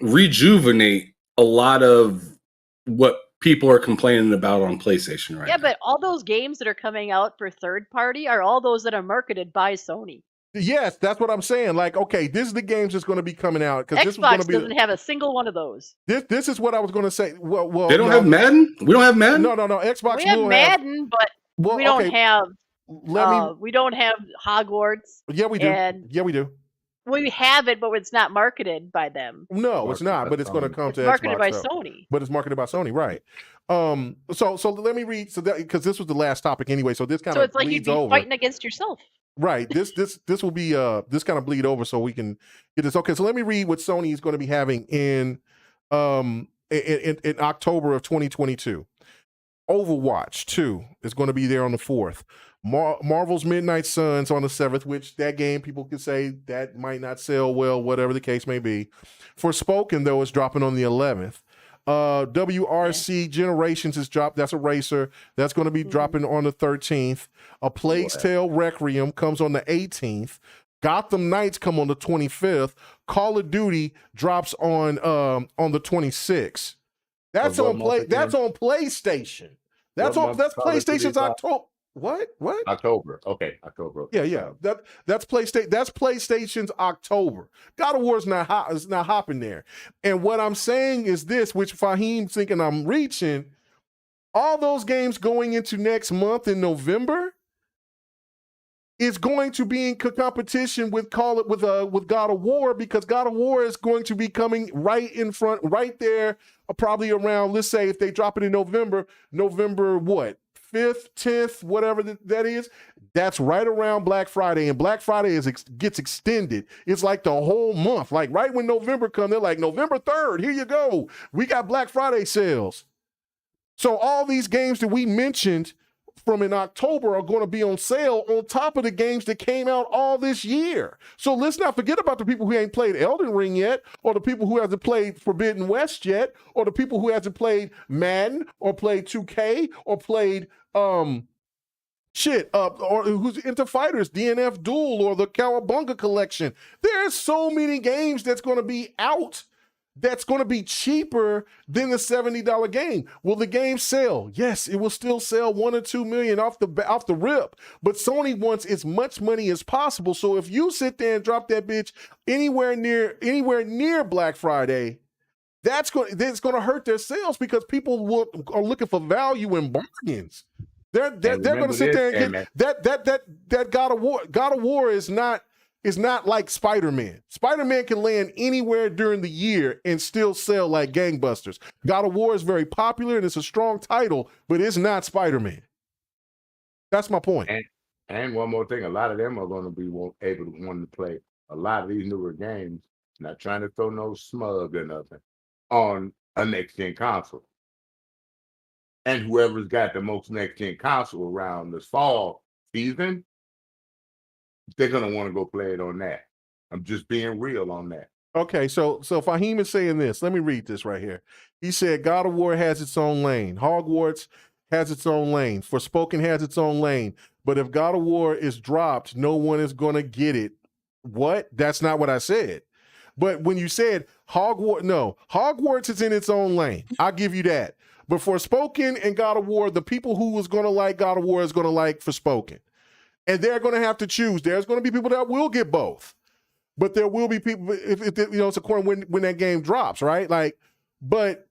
rejuvenate a lot of what people are complaining about on PlayStation right now. Yeah, but all those games that are coming out for third party are all those that are marketed by Sony. Yes, that's what I'm saying. Like, okay, this is the games that's going to be coming out, because this was going Xbox to be doesn't have a single one of those. This is what I was going to say. Well, They don't have Madden? We don't have Madden? No. Xbox We have will Madden, but Well, we don't okay, have. Let me. We don't have Hogwarts. Yeah, we do. And Yeah, we do. we have it, but it's not marketed by them. No, it's not. But it's going to come to Marketed Xbox. by though. Sony. But it's marketed by Sony, right? So let me read. So that, because this was the last topic anyway. So this kind So of it's like you'd bleeds be over. fighting against yourself. Right. This will be this kind of bleed over, so we can get this. Okay, so let me read what Sony is going to be having in October of 2022. Overwatch 2 is going to be there on the 4th. Marvel's Midnight Suns on the 7th, which that game people could say that might not sell well, whatever the case may be. Forspoken, though, is dropping on the 11th. WRC Generations is dropped. That's a racer. That's going to be dropping on the 13th. A Plague's Tale Requiem comes on the 18th. Gotham Knights come on the 25th. Call of Duty drops on the 26th. That's on PlayStation. That's PlayStation's October. What? October. Okay, October. Yeah. That's PlayStation. That's PlayStation's October. God of War's not hopping there. And what I'm saying is this, which Fahim's thinking I'm reaching. All those games going into next month in November is going to be in competition with God of War, because God of War is going to be coming right in front, right there, probably around. Let's say if they drop it in November what? 5th, 10th, whatever that is, that's right around Black Friday, and Black Friday gets extended. It's like the whole month. Like right when November comes, they're like, November 3rd, here you go. We got Black Friday sales. So all these games that we mentioned from in October are going to be on sale on top of the games that came out all this year. So let's not forget about the people who ain't played Elden Ring yet, or the people who hasn't played Forbidden West yet, or the people who hasn't played Madden or played 2K or played or who's into fighters, DNF Duel or the Cowabunga collection. There's so many games that's going to be out that's going to be cheaper than the $70 game. Will the game sell? Yes, it will still sell 1 or 2 million off the rip. But Sony wants as much money as possible. So if you sit there and drop that bitch anywhere near Black Friday, that's going to hurt their sales because people are looking for value in bargains. They're going to sit there and get that God of War. God of War is not like Spider-Man. Spider-Man can land anywhere during the year and still sell like gangbusters. God of War is very popular and it's a strong title, but it's not Spider-Man. That's my point. And one more thing, a lot of them are going to be able to want to play a lot of these newer games. Not trying to throw no smug or nothing on a next-gen console. And whoever's got the most next-gen console around this fall season, they're going to want to go play it on that. I'm just being real on that. Okay, so Fahim is saying this. Let me read this right here. He said, God of War has its own lane. Hogwarts has its own lane. Forspoken has its own lane. But if God of War is dropped, no one is going to get it. What? That's not what I said. But when you said Hogwarts is in its own lane. I'll give you that. But Forspoken and God of War, the people who was going to like God of War is going to like Forspoken. And they're going to have to choose. There's going to be people that will get both. But there will be people, if it's according when that game drops, right? Like, but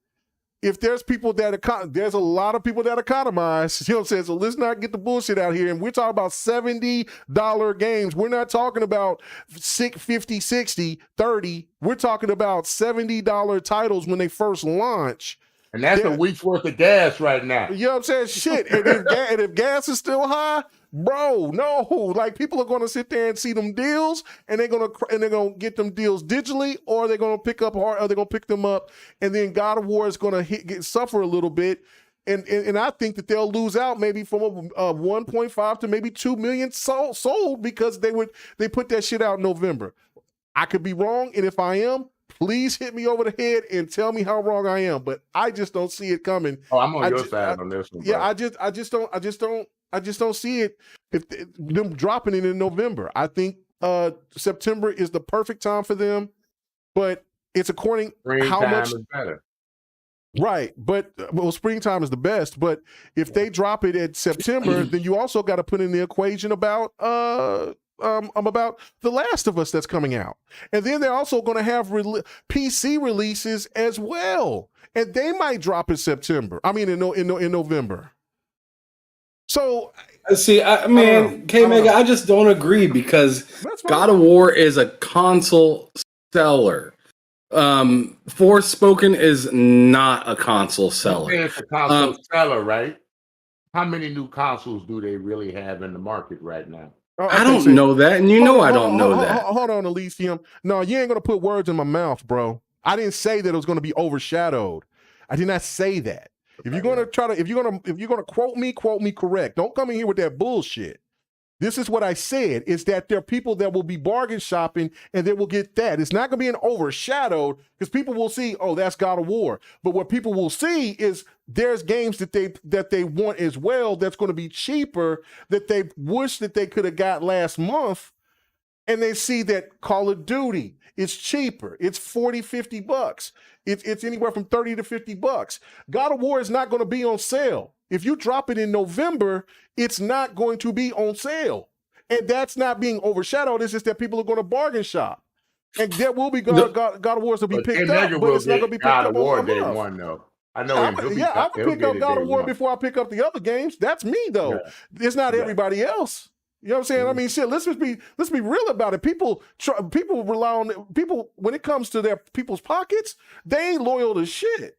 if there's people there's a lot of people that economize, you know what I'm saying? So let's not get the bullshit out here. And we're talking about $70 games. We're not talking about 50, 60, 30. We're talking about $70 titles when they first launch. And that's a week's worth of gas right now. You know what I'm saying? Shit. And if gas is still high, bro, no. Like, people are going to sit there and see them deals, and they're going to get them deals digitally, or they're going to pick them up, and then God of War is going to suffer a little bit. And I think that they'll lose out maybe from 1.5 to maybe 2 million sold because they put that shit out in November. I could be wrong, and if I am, please hit me over the head and tell me how wrong I am. But I just don't see it coming. Oh, I'm on your side on this one. Bro. Yeah, I just don't see it them dropping it in November. I think September is the perfect time for them, but it's according how much is better. Right, but springtime is the best. But if they drop it at September, then you also got to put in the equation about The Last of Us that's coming out, and then they're also going to have PC releases as well, and they might drop in September. I mean, in November. So see, K-Mega, I just don't agree because God of War is a console seller. Forspoken is not a console seller. It's a console seller, right? How many new consoles do they really have in the market right now? I don't know that, and I don't know that. Hold on, Elysium. No, you ain't gonna put words in my mouth, bro. I didn't say that it was gonna be overshadowed. I did not say that. If you're gonna quote me correct. Don't come in here with that bullshit. This is what I said, is that there are people that will be bargain shopping and they will get that. It's not going to be an overshadowed because people will see, oh, that's God of War. But what people will see is there's games that they want as well that's going to be cheaper that they wish that they could have got last month. And they see that Call of Duty is cheaper. It's $40, $50. It's anywhere from $30 to $50. God of War is not going to be on sale. If you drop it in November, it's not going to be on sale. And that's not being overshadowed. It's just that people are going to bargain shop. And there will be God of Wars to be picked up, but it's not going to be picked up on day one, though. I know. I can pick up God of War before I pick up the other games. That's me, though. Yeah. It's not everybody else. You know what I'm saying? I mean, shit. Let's be real about it. People rely on people when it comes to their people's pockets. They ain't loyal to shit.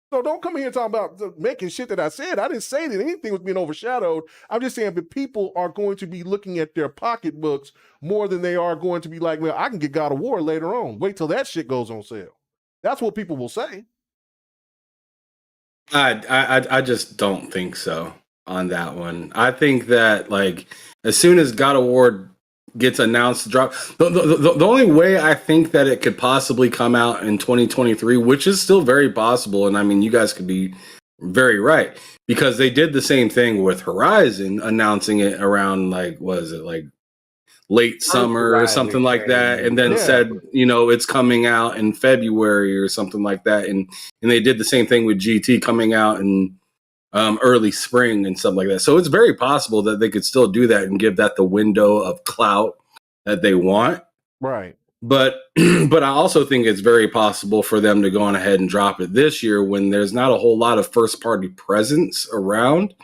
So don't come here talking about making shit that I said. I didn't say that anything was being overshadowed. I'm just saying that people are going to be looking at their pocketbooks more than they are going to be like, well, I can get God of War later on. Wait till that shit goes on sale. That's what people will say. I just don't think so on that one. I think that as soon as God of War gets announced, drop the only way I think that it could possibly come out in 2023, which is still very possible, and I mean you guys could be very right, because they did the same thing with Horizon, announcing it around late summer or something like that, and then said, it's coming out in February or something like that. And they did the same thing with GT coming out in early spring and stuff like that. So it's very possible that they could still do that and give that the window of clout that they want. Right. But I also think it's very possible for them to go on ahead and drop it this year when there's not a whole lot of first party presence around.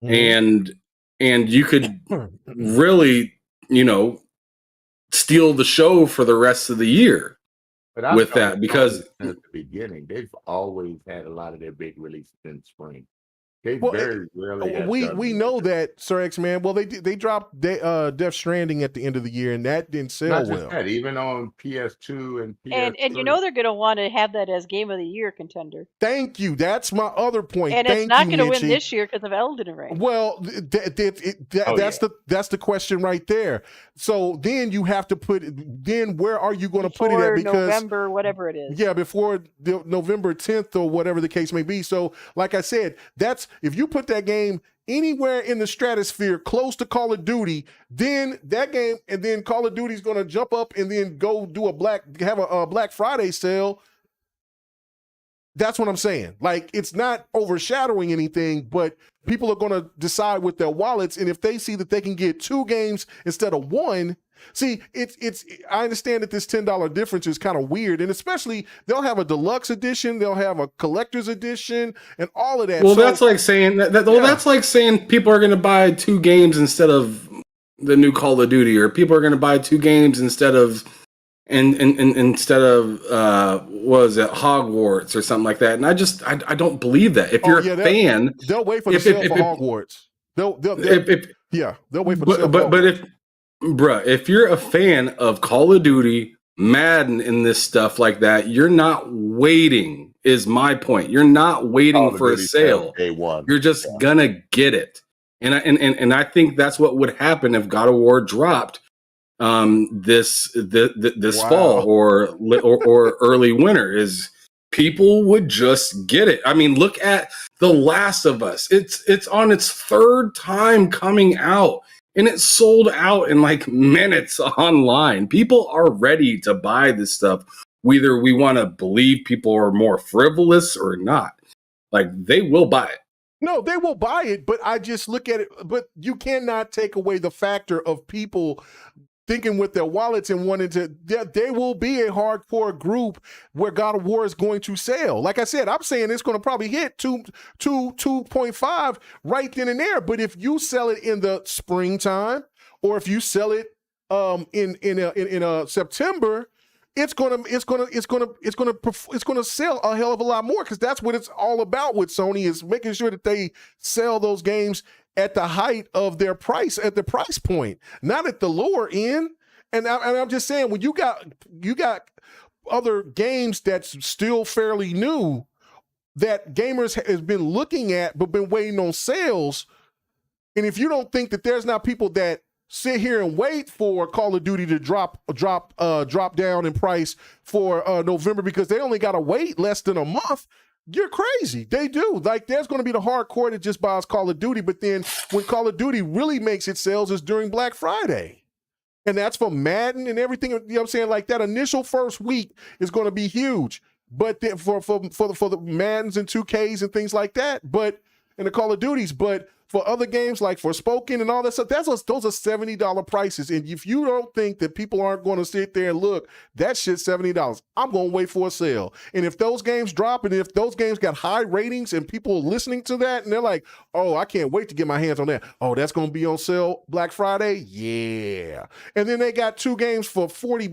And you could really, steal the show for the rest of the year with that, because at the beginning, they've always had a lot of their big releases in spring. They Well, very rarely have we done know that, Sir X Man. Well, they dropped Death Stranding at the end of the year, and that didn't sell not well. just that, even on PS2 and PS3. And they're going to want to have that as Game of the Year contender. Thank you. That's my other point. And Thank it's not you, going to win Mitchie. this year because of Elden Ring. Well, that's the question right there. So then you have to put. Then where are you going to put it at? Because November, whatever it is. Yeah, before November 10th or whatever the case may be. So, like I said, that's if you put that game anywhere in the stratosphere close to Call of Duty, then that game, and then Call of Duty is going to jump up and then go do a Black Friday sale. That's what I'm saying. Like, it's not overshadowing anything, but people are going to decide with their wallets, and if they see that they can get 2 games instead of 1. See, I understand that this $10 difference is kind of weird, and especially they'll have a deluxe edition, they'll have a collector's edition, and all of that. Well, that's like saying that's like saying people are going to buy 2 games instead of the new Call of Duty, or people are going to buy 2 games instead of what was it, Hogwarts or something like that. And I don't believe that. If you're a fan, they'll wait for the sale for Hogwarts. They'll wait for the sale. But if you're a fan of Call of Duty, Madden, and this stuff like that, you're not waiting. Is my point. You're not waiting for a sale. You're just gonna get it. And I think that's what would happen if God of War dropped this fall or early winter. Is people would just get it. I mean, look at The Last of Us. It's on its 3rd time coming out, and it sold out in like minutes online. People are ready to buy this stuff, whether we want to believe people are more frivolous or not. Like, they will buy it. No, they will buy it, but I just look at it. But you cannot take away the factor of people thinking with their wallets and wanting to. There will be a hardcore group where God of War is going to sell. Like I said, I'm saying it's going to probably hit 2.5 right then and there. But if you sell it in the springtime, or if you sell it in September, it's gonna sell a hell of a lot more, because that's what it's all about with Sony, is making sure that they sell those games at the height of their price, at the price point, not at the lower end. And I'm just saying, when you got other games that's still fairly new that gamers has been looking at but been waiting on sales, and if you don't think that there's not people that sit here and wait for Call of Duty to drop down in price for November because they only got to wait less than a month, you're crazy. They do. Like, there's going to be the hardcore that just buys Call of Duty, but then when Call of Duty really makes its sales is during Black Friday. And that's for Madden and everything. You know what I'm saying? Like, that initial first week is going to be huge. But then for the Maddens and 2Ks and things like that, but and the Call of Duties, but for other games like Forspoken and all that stuff, those are $70 prices. And if you don't think that people aren't going to sit there and look, that shit's $70, I'm going to wait for a sale. And if those games drop, and if those games got high ratings and people are listening to that and they're like, oh, I can't wait to get my hands on that. Oh, that's going to be on sale Black Friday? Yeah. And then they got 2 games for $40,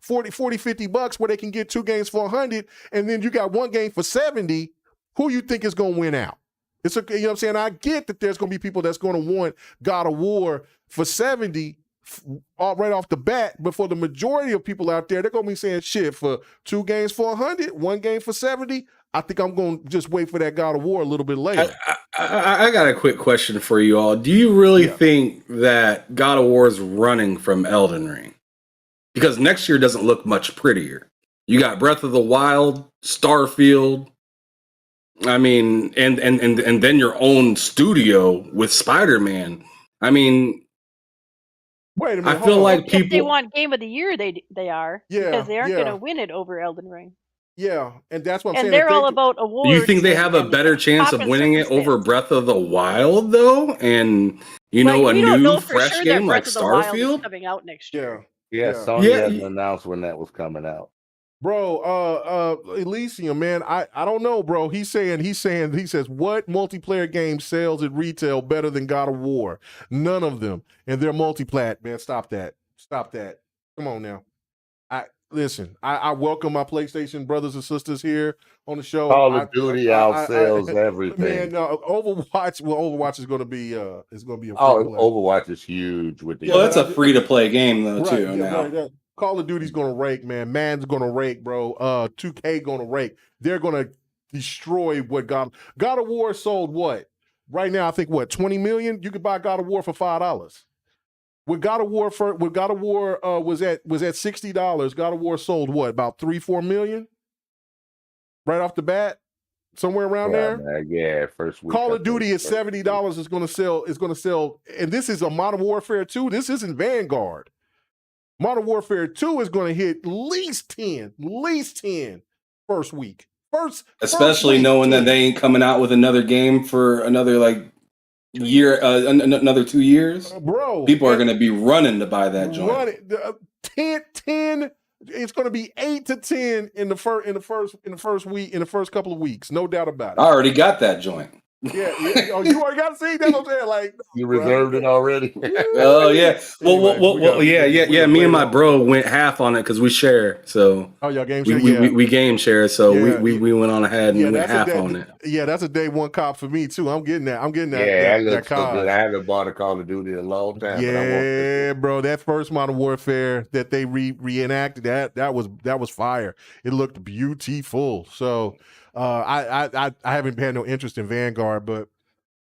$50 where they can get 2 games for $100. And then you got 1 game for $70. Who you think is going to win out? It's okay, you know what I'm saying? I get that there's going to be people that's going to want God of War for $70 right off the bat, but for the majority of people out there, they're going to be saying, shit, for 2 games for $100, 1 game for $70, I think I'm going to just wait for that God of War a little bit later. I got a quick question for you all. Do you really think that God of War is running from Elden Ring? Because next year doesn't look much prettier. You got Breath of the Wild, Starfield, I mean, and then your own studio with Spider-Man. I mean, Wait a I minute. feel hold on. like If they people. want Game of the Year, they are. Yeah, Because they aren't going yeah. to win it over Elden Ring. Yeah, and that's what I'm And saying. they're If they all do- about Do awards. you think they have a and better chance of pomp and winning it over circumstance. Breath of the Wild though? And a we don't new know for fresh sure game that like Breath of the Wild is Starfield? coming out next yeah, year. Yeah, yeah. Sony Yeah, hasn't announced when that was coming out. Bro, Elysium, man, I don't know, bro. He says what multiplayer game sells at retail better than God of War? None of them, and they're multiplat. Man, stop that. Come on now. I welcome my PlayStation brothers and sisters here on the show. Call of Duty outsells Man, everything. Overwatch. Well, Overwatch is going to be a free Oh, play. Overwatch is huge with the. Yeah, well, it's but a free to play game though Right, too yeah, now. right. Call of Duty's gonna rake, man. Man's gonna rake, bro. 2K gonna rake. They're gonna destroy what God of War sold. What right now? I think what 20 million. You could buy God of War for $5. When God of War was at $60, God of War sold what about 3-4 million right off the bat, somewhere around there. Man, yeah, first week. Call of Duty at $70 is going to sell, and this is a Modern Warfare 2. This isn't Vanguard. Modern Warfare 2 is going to hit at least 10 first week. Especially week, knowing 10. that they ain't coming out with another game for another year, another 2 years. Bro, People are going to be running to buy that joint. 10. It's going to be 8 to 10 in the first week, in the first couple of weeks, no doubt about it. I already got that joint. Yeah. Oh, you already got to see. That's what I'm saying. Like You reserved it already. Oh yeah. Well, yeah. Me and my on. bro went half on it because we share. So y'all game share. we game share. So we went on ahead and went half on it. Yeah, that's a day one cop for me too. I'm getting that. Yeah, that looks so card. good. I haven't bought a Call of Duty in a long time. Yeah, bro, that first Modern Warfare that they reenacted, that was fire. It looked beautiful. So I haven't had no interest in Vanguard, but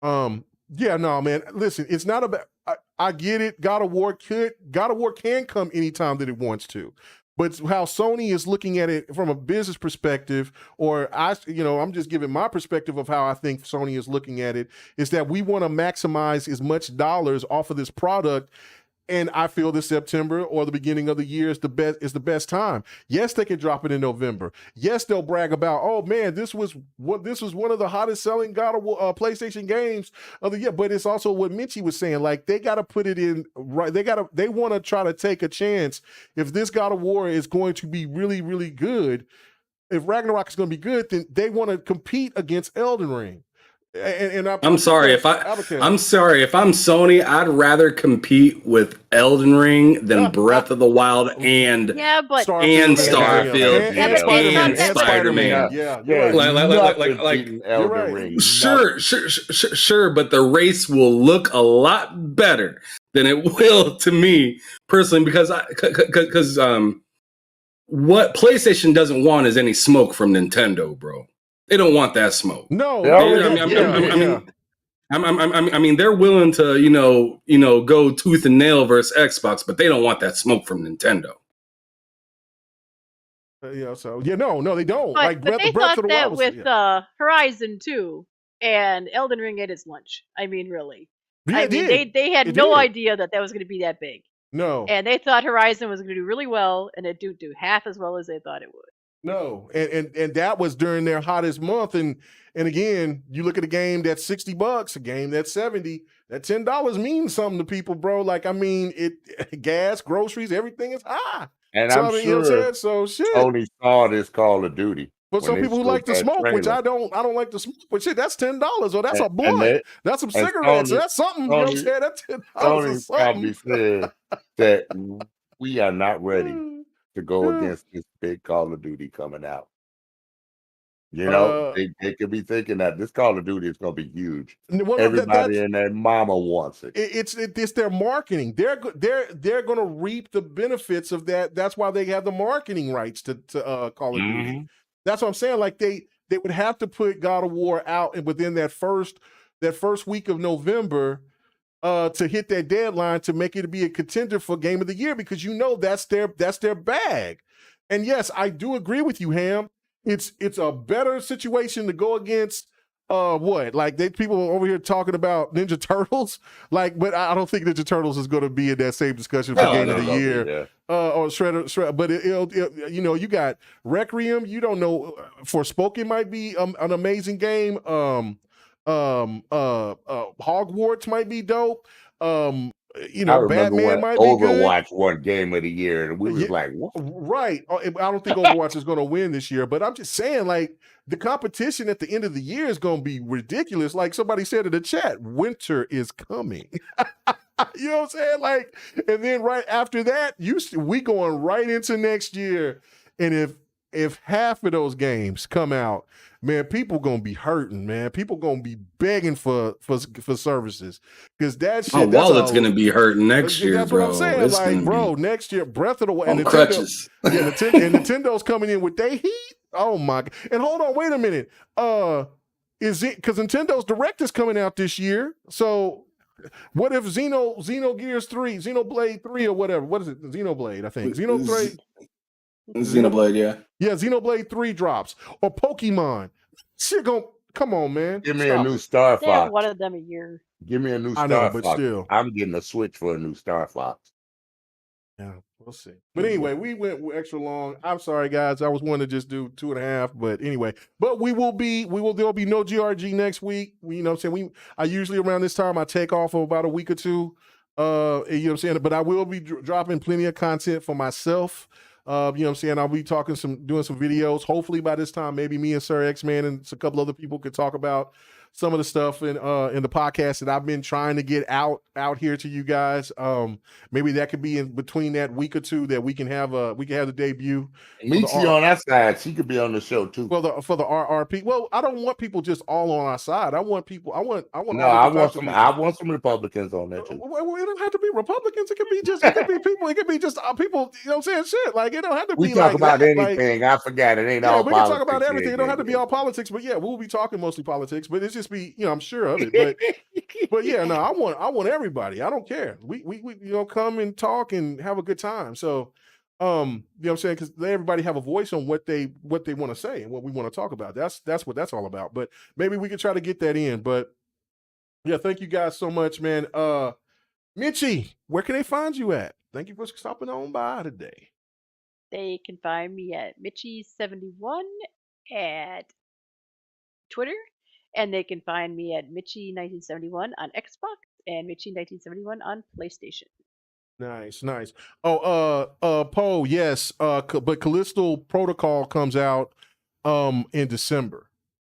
yeah, no, man. Listen, it's not about. I get it. God of War can come anytime that it wants to. But how Sony is looking at it from a business perspective, or I'm just giving my perspective of how I think Sony is looking at it, is that we want to maximize as much dollars off of this product. And I feel this September or the beginning of the year is the best time. Yes, they can drop it in November. Yes, they'll brag about, oh man, this was one of the hottest selling God of War, PlayStation games of the year. But it's also what Minchie was saying. Like they got to put it in right. They want to try to take a chance. If this God of War is going to be really, really good, if Ragnarok is going to be good, then they want to compete against Elden Ring. I'm sorry if I'm Sony, I'd rather compete with Elden Ring than Breath of the Wild and Starfield and Spider-Man. Yeah, like Elden Ring. Sure, but the race will look a lot better than it will to me personally because what PlayStation doesn't want is any smoke from Nintendo, bro. They don't want that smoke. No, I mean, they're willing to, go tooth and nail versus Xbox, but they don't want that smoke from Nintendo. No, they don't. But they thought that with Horizon 2 and Elden Ring ate its lunch. I mean, really. Yeah, they had no idea that was going to be that big. No. And they thought Horizon was going to do really well, and it do half as well as they thought it would. No, and that was during their hottest month, and again, you look at a game that's $60, a game that's $70, that $10 means something to people, bro. Like, I mean, gas, groceries, everything is high. And I'm sure Sony saw this Call of Duty. But some people who like to smoke, which I don't like to smoke, but shit, that's $10, or that's a blunt, that's some cigarettes, that's something. You know what I'm saying? That's $10 Sony probably said that we are not ready to go against this big Call of Duty coming out. They could be thinking that this Call of Duty is going to be huge. Well, everybody and their mama wants it. It's their marketing. They're going to reap the benefits of that. That's why they have the marketing rights to Call of Duty. That's what I'm saying. Like they would have to put God of War out and within that first week of November. To hit that deadline to make it to be a contender for Game of the Year, because that's their bag. And yes, I do agree with you, Ham. It's a better situation to go against What? Like people over here talking about Ninja Turtles? Like, but I don't think Ninja Turtles is going to be in that same discussion for Game of the Year. Or Shredder. But it'll, you know, you got Requiem. You don't know. Forspoken might be an amazing game. Hogwarts might be dope. You know, I remember Batman when might be good. Overwatch won Game of the Year, and we was like, what? Right. I don't think Overwatch is going to win this year, but I'm just saying, like, the competition at the end of the year is going to be ridiculous. Like somebody said in the chat, winter is coming. You know what I'm saying? Like, and then right after that, we going right into next year. And if half of those games come out, man, people gonna be hurting, man. People gonna be begging for services because that shit. My wallet's gonna be hurting next year, that's bro. What I'm saying. It's like, bro, next year, Breath of the Wild, on crutches. And Nintendo's coming in with their heat. Oh my god! And hold on, wait a minute. Is it because Nintendo's Direct is coming out this year? So what if Xenoblade 3 or whatever? What is it? Xenoblade, I think. Xenoblade, yeah. Yeah, Xenoblade 3 drops. Or Pokemon. Shit come on, man. Give me a new Star They have Fox. one of them a year. Give me a new I Star know, Fox. but still. I'm getting a Switch for a new Star Fox. Yeah, we'll see. But anyway, we went extra long. I'm sorry, guys. I was wanting to just do 2.5, but anyway. But there'll be no GRG next week. You know what I'm saying? I usually around this time I take off for about a week or two. You know what I'm saying? But I will be dropping plenty of content for myself. You know what I'm saying? I'll be doing some videos. Hopefully by this time, maybe me and Sir X-Man and a couple other people could talk about some of the stuff in the podcast that I've been trying to get out here to you guys. Maybe that could be in between that week or two that we can have the debut. Michi on that side, she could be on the show too. For the RRP. Well, I don't want people just all on our side. I want people. I want. No, I want some Republicans on there too. Well, it don't have to be Republicans. It could be people. It could be just people. You know what I'm saying? Shit. Like it don't have to be. We talk about anything. I forgot it ain't all. We can talk about everything. It don't have to be all politics. But yeah, we'll be talking mostly politics. But it's just be. You know, I'm sure of it. But yeah, no, I want everybody. I don't care. We come and talk and have a good time. So. You know what I'm saying? Because everybody have a voice on what they want to say and what we want to talk about. That's what that's all about. But maybe we could try to get that in. But yeah, thank you guys so much, man. Mitchie, where can they find you at? Thank you for stopping on by today. They can find me at Mitchie71 at Twitter, and they can find me at Mitchie1971 on Xbox and Mitchie1971 on PlayStation. Nice. Oh, Poe, yes. But Callisto Protocol comes out in December,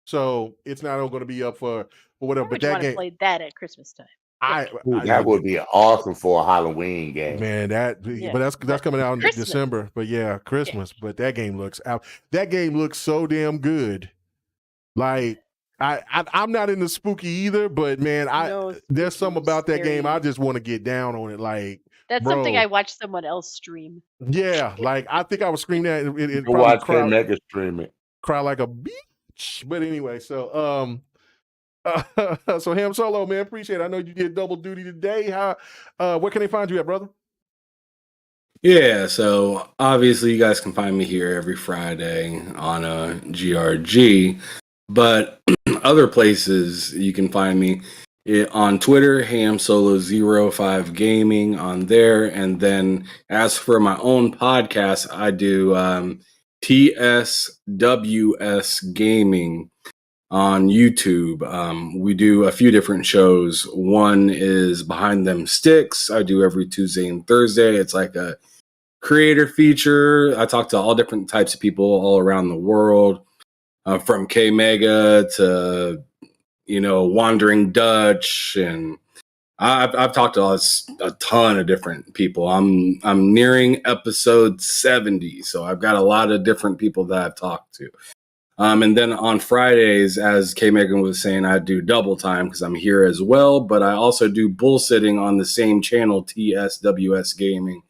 so it's not going to be up for whatever. But that game, play that at Christmas time. That would be awesome for a Halloween game, man. But that's coming out in December. But yeah, Christmas. Yeah. But that game looks out. That game looks so damn good. Like I'm not into spooky either, but man, there's something about that game. I just want to get down on it. Like. That's something I watched someone else stream. Yeah, like I think I was screaming at it. Watch Mega stream it. Cry like a bitch. But anyway, so so Ham Solo, man, appreciate it. I know you did double duty today. Where can they find you at, brother? Yeah, so obviously you guys can find me here every Friday on GRG, but other places you can find me. On Twitter, HamSolo05 Gaming on there. And then as for my own podcast, I do TSWS Gaming on YouTube. We do a few different shows. One is Behind Them Sticks. I do every Tuesday and Thursday. It's like a creator feature. I talk to all different types of people all around the world, from K Mega to Wandering Dutch, and I've talked to a ton of different people. I'm nearing episode 70, so I've got a lot of different people that I've talked to. And then on Fridays, as K Megan was saying, I do double time because I'm here as well, but I also do bullsitting on the same channel, TSWS Gaming,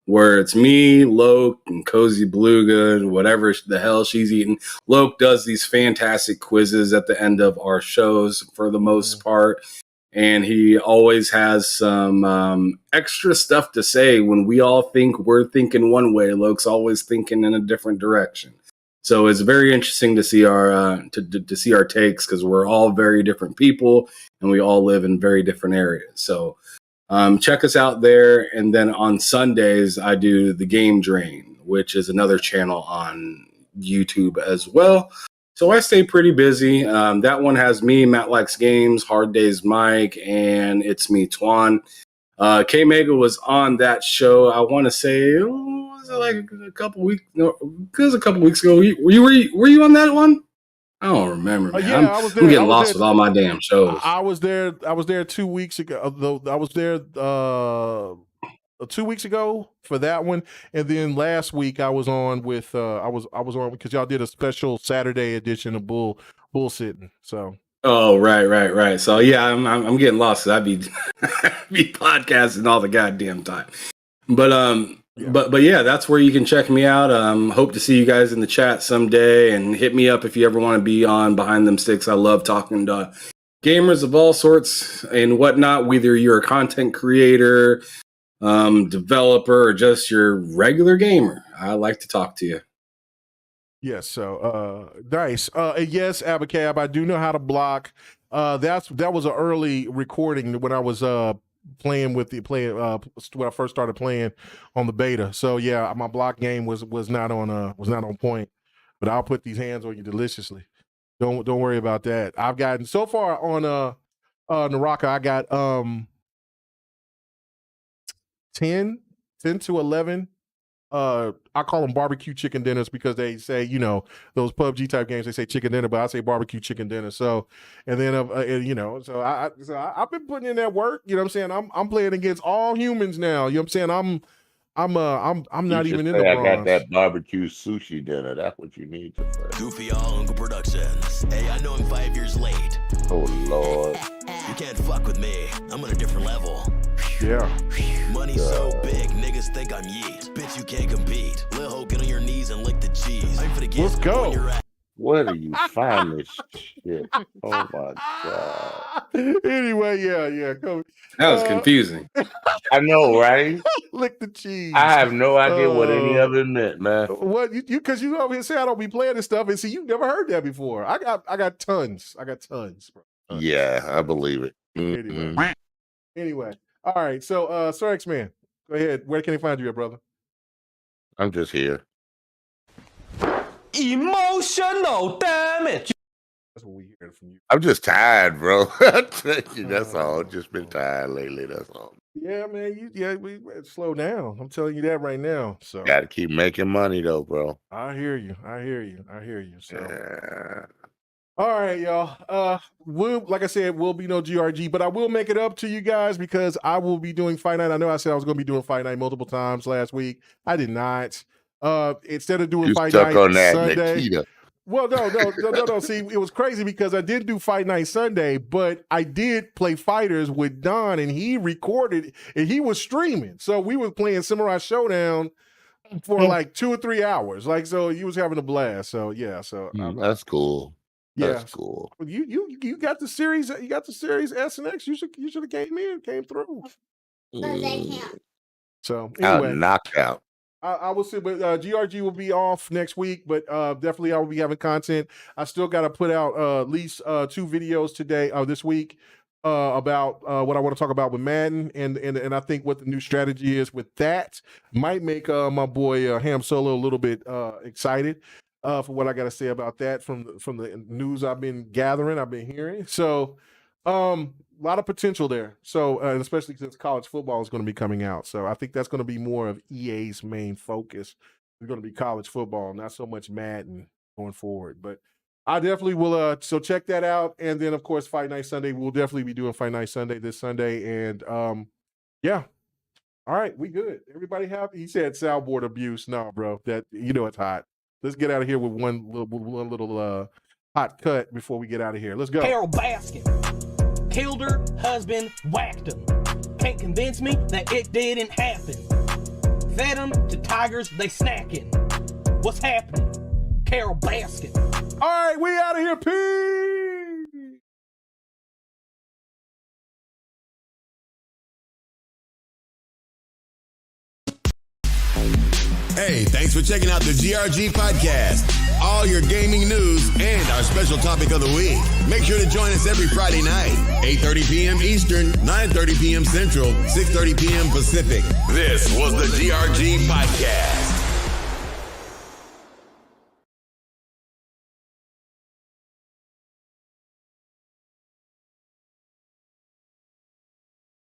where it's me, Loke, and Cozy Beluga, whatever the hell she's eating. Loke does these fantastic quizzes at the end of our shows for the most part. And he always has some extra stuff to say when we all think we're thinking one way. Loke's always thinking in a different direction. So it's very interesting to see our to see our takes, because we're all very different people and we all live in very different areas. So check us out there. And then on Sundays, I do the Game Drain, which is another channel on YouTube as well. So I stay pretty busy. That one has me, Matt Likes Games, Hard Days Mike, and it's me, Twan. K Mega was on that show. I want to say, was it like a couple weeks? No, it was a couple weeks ago. Were you on that one? I don't remember. Man. Yeah, I was there. I'm getting lost with all my damn shows. I was there 2 weeks ago. I was there 2 weeks ago for that one, and then last week I was on with I was on because y'all did a special Saturday edition of bullsitting. So. Oh, right. So yeah, I'm getting lost, 'cause I'd be be podcasting all the goddamn time. But But yeah, that's where you can check me out. Hope to see you guys in the chat someday, and hit me up if you ever want to be on Behind Them Sticks. I love talking to gamers of all sorts and whatnot, whether you're a content creator, developer, or just your regular gamer. I like to talk to you. Yes, so nice. Yes, Abacab, I do know how to block. That was an early recording when I was playing when I first started playing on the beta. So yeah, my block game was not on point. But I'll put these hands on you deliciously. Don't worry about that. I've gotten so far on Naraka, I got 10 to 11. I call them barbecue chicken dinners because they say, those PUBG type games, they say chicken dinner, but I say barbecue chicken dinner. So, and then, so I've been putting in that work, you know what I'm saying? I'm playing against all humans now. You know what I'm saying? I'm not even in the bronze. I got that barbecue sushi dinner. That's what you need to say. Goofy All Uncle Productions. Hey, I know I'm 5 years late. Oh, Lord. You can't fuck with me. I'm on a different level. Yeah. Money so big, niggas think I'm yeet. Bitch, you can't compete. Lil' ho, get on your knees and lick the cheese. I'm finna get Let's go. Where do you find this shit? Oh my God. Anyway, yeah. Go. That was confusing. I know, right? Lick the cheese. I have no idea what any of it meant, man. What you because you over here say I don't be playing this stuff, and see you never heard that before. I got tons. Bro. Tons. Yeah, I believe it. Anyway. All right. So Sir X-Man, go ahead. Where can they find you at, brother? I'm just here. Emotional damage. That's what we heard from you. I'm just tired, bro. That's all. Just been tired lately. That's all. Yeah, man. We slow down. I'm telling you that right now. So got to keep making money, though, bro. I hear you. So. Yeah. All right, y'all. Like I said, will be no GRG, but I will make it up to you guys because I will be doing Fight Night. I know I said I was going to be doing Fight Night multiple times last week. I did not. Instead of doing Fight Night on that, Sunday. Nikita. Well, no. See, it was crazy because I did do Fight Night Sunday, but I did play Fighters with Don, and he recorded and he was streaming. So we were playing Samurai Showdown for like 2 or 3 hours. Like, so he was having a blast. So yeah, so that's cool. Yeah, that's cool. You got the series. You got the series S and X. You should have came through. So anyway, knockout. I will see, but GRG will be off next week. But definitely, I will be having content. I still got to put out at least 2 videos today, this week, about what I want to talk about with Madden, and I think what the new strategy is with that might make my boy Ham Solo a little bit excited. For what I got to say about that from the news I've been gathering, I've been hearing. So, a lot of potential there. So, especially since college football is going to be coming out. So, I think that's going to be more of EA's main focus. It's going to be college football, not so much Madden going forward. But I definitely will. So check that out. And then, of course, Fight Night Sunday. We'll definitely be doing Fight Night Sunday this Sunday. And yeah. All right, we good. Everybody happy? He said soundboard abuse. No, bro. That it's hot. Let's get out of here with one little hot cut before we get out of here. Let's go. Carol Baskin killed her husband, whacked him. Can't convince me that it didn't happen. Fed them to tigers, they snacking. What's happening? Carol Baskin. All right, we out of here. Peace. Hey, thanks for checking out the GRG podcast. all your gaming news and our special topic of the week. Make sure to join us every Friday night, 8:30 p.m. Eastern, 9:30 p.m. Central, 6:30 p.m. Pacific. This was the GRG Podcast.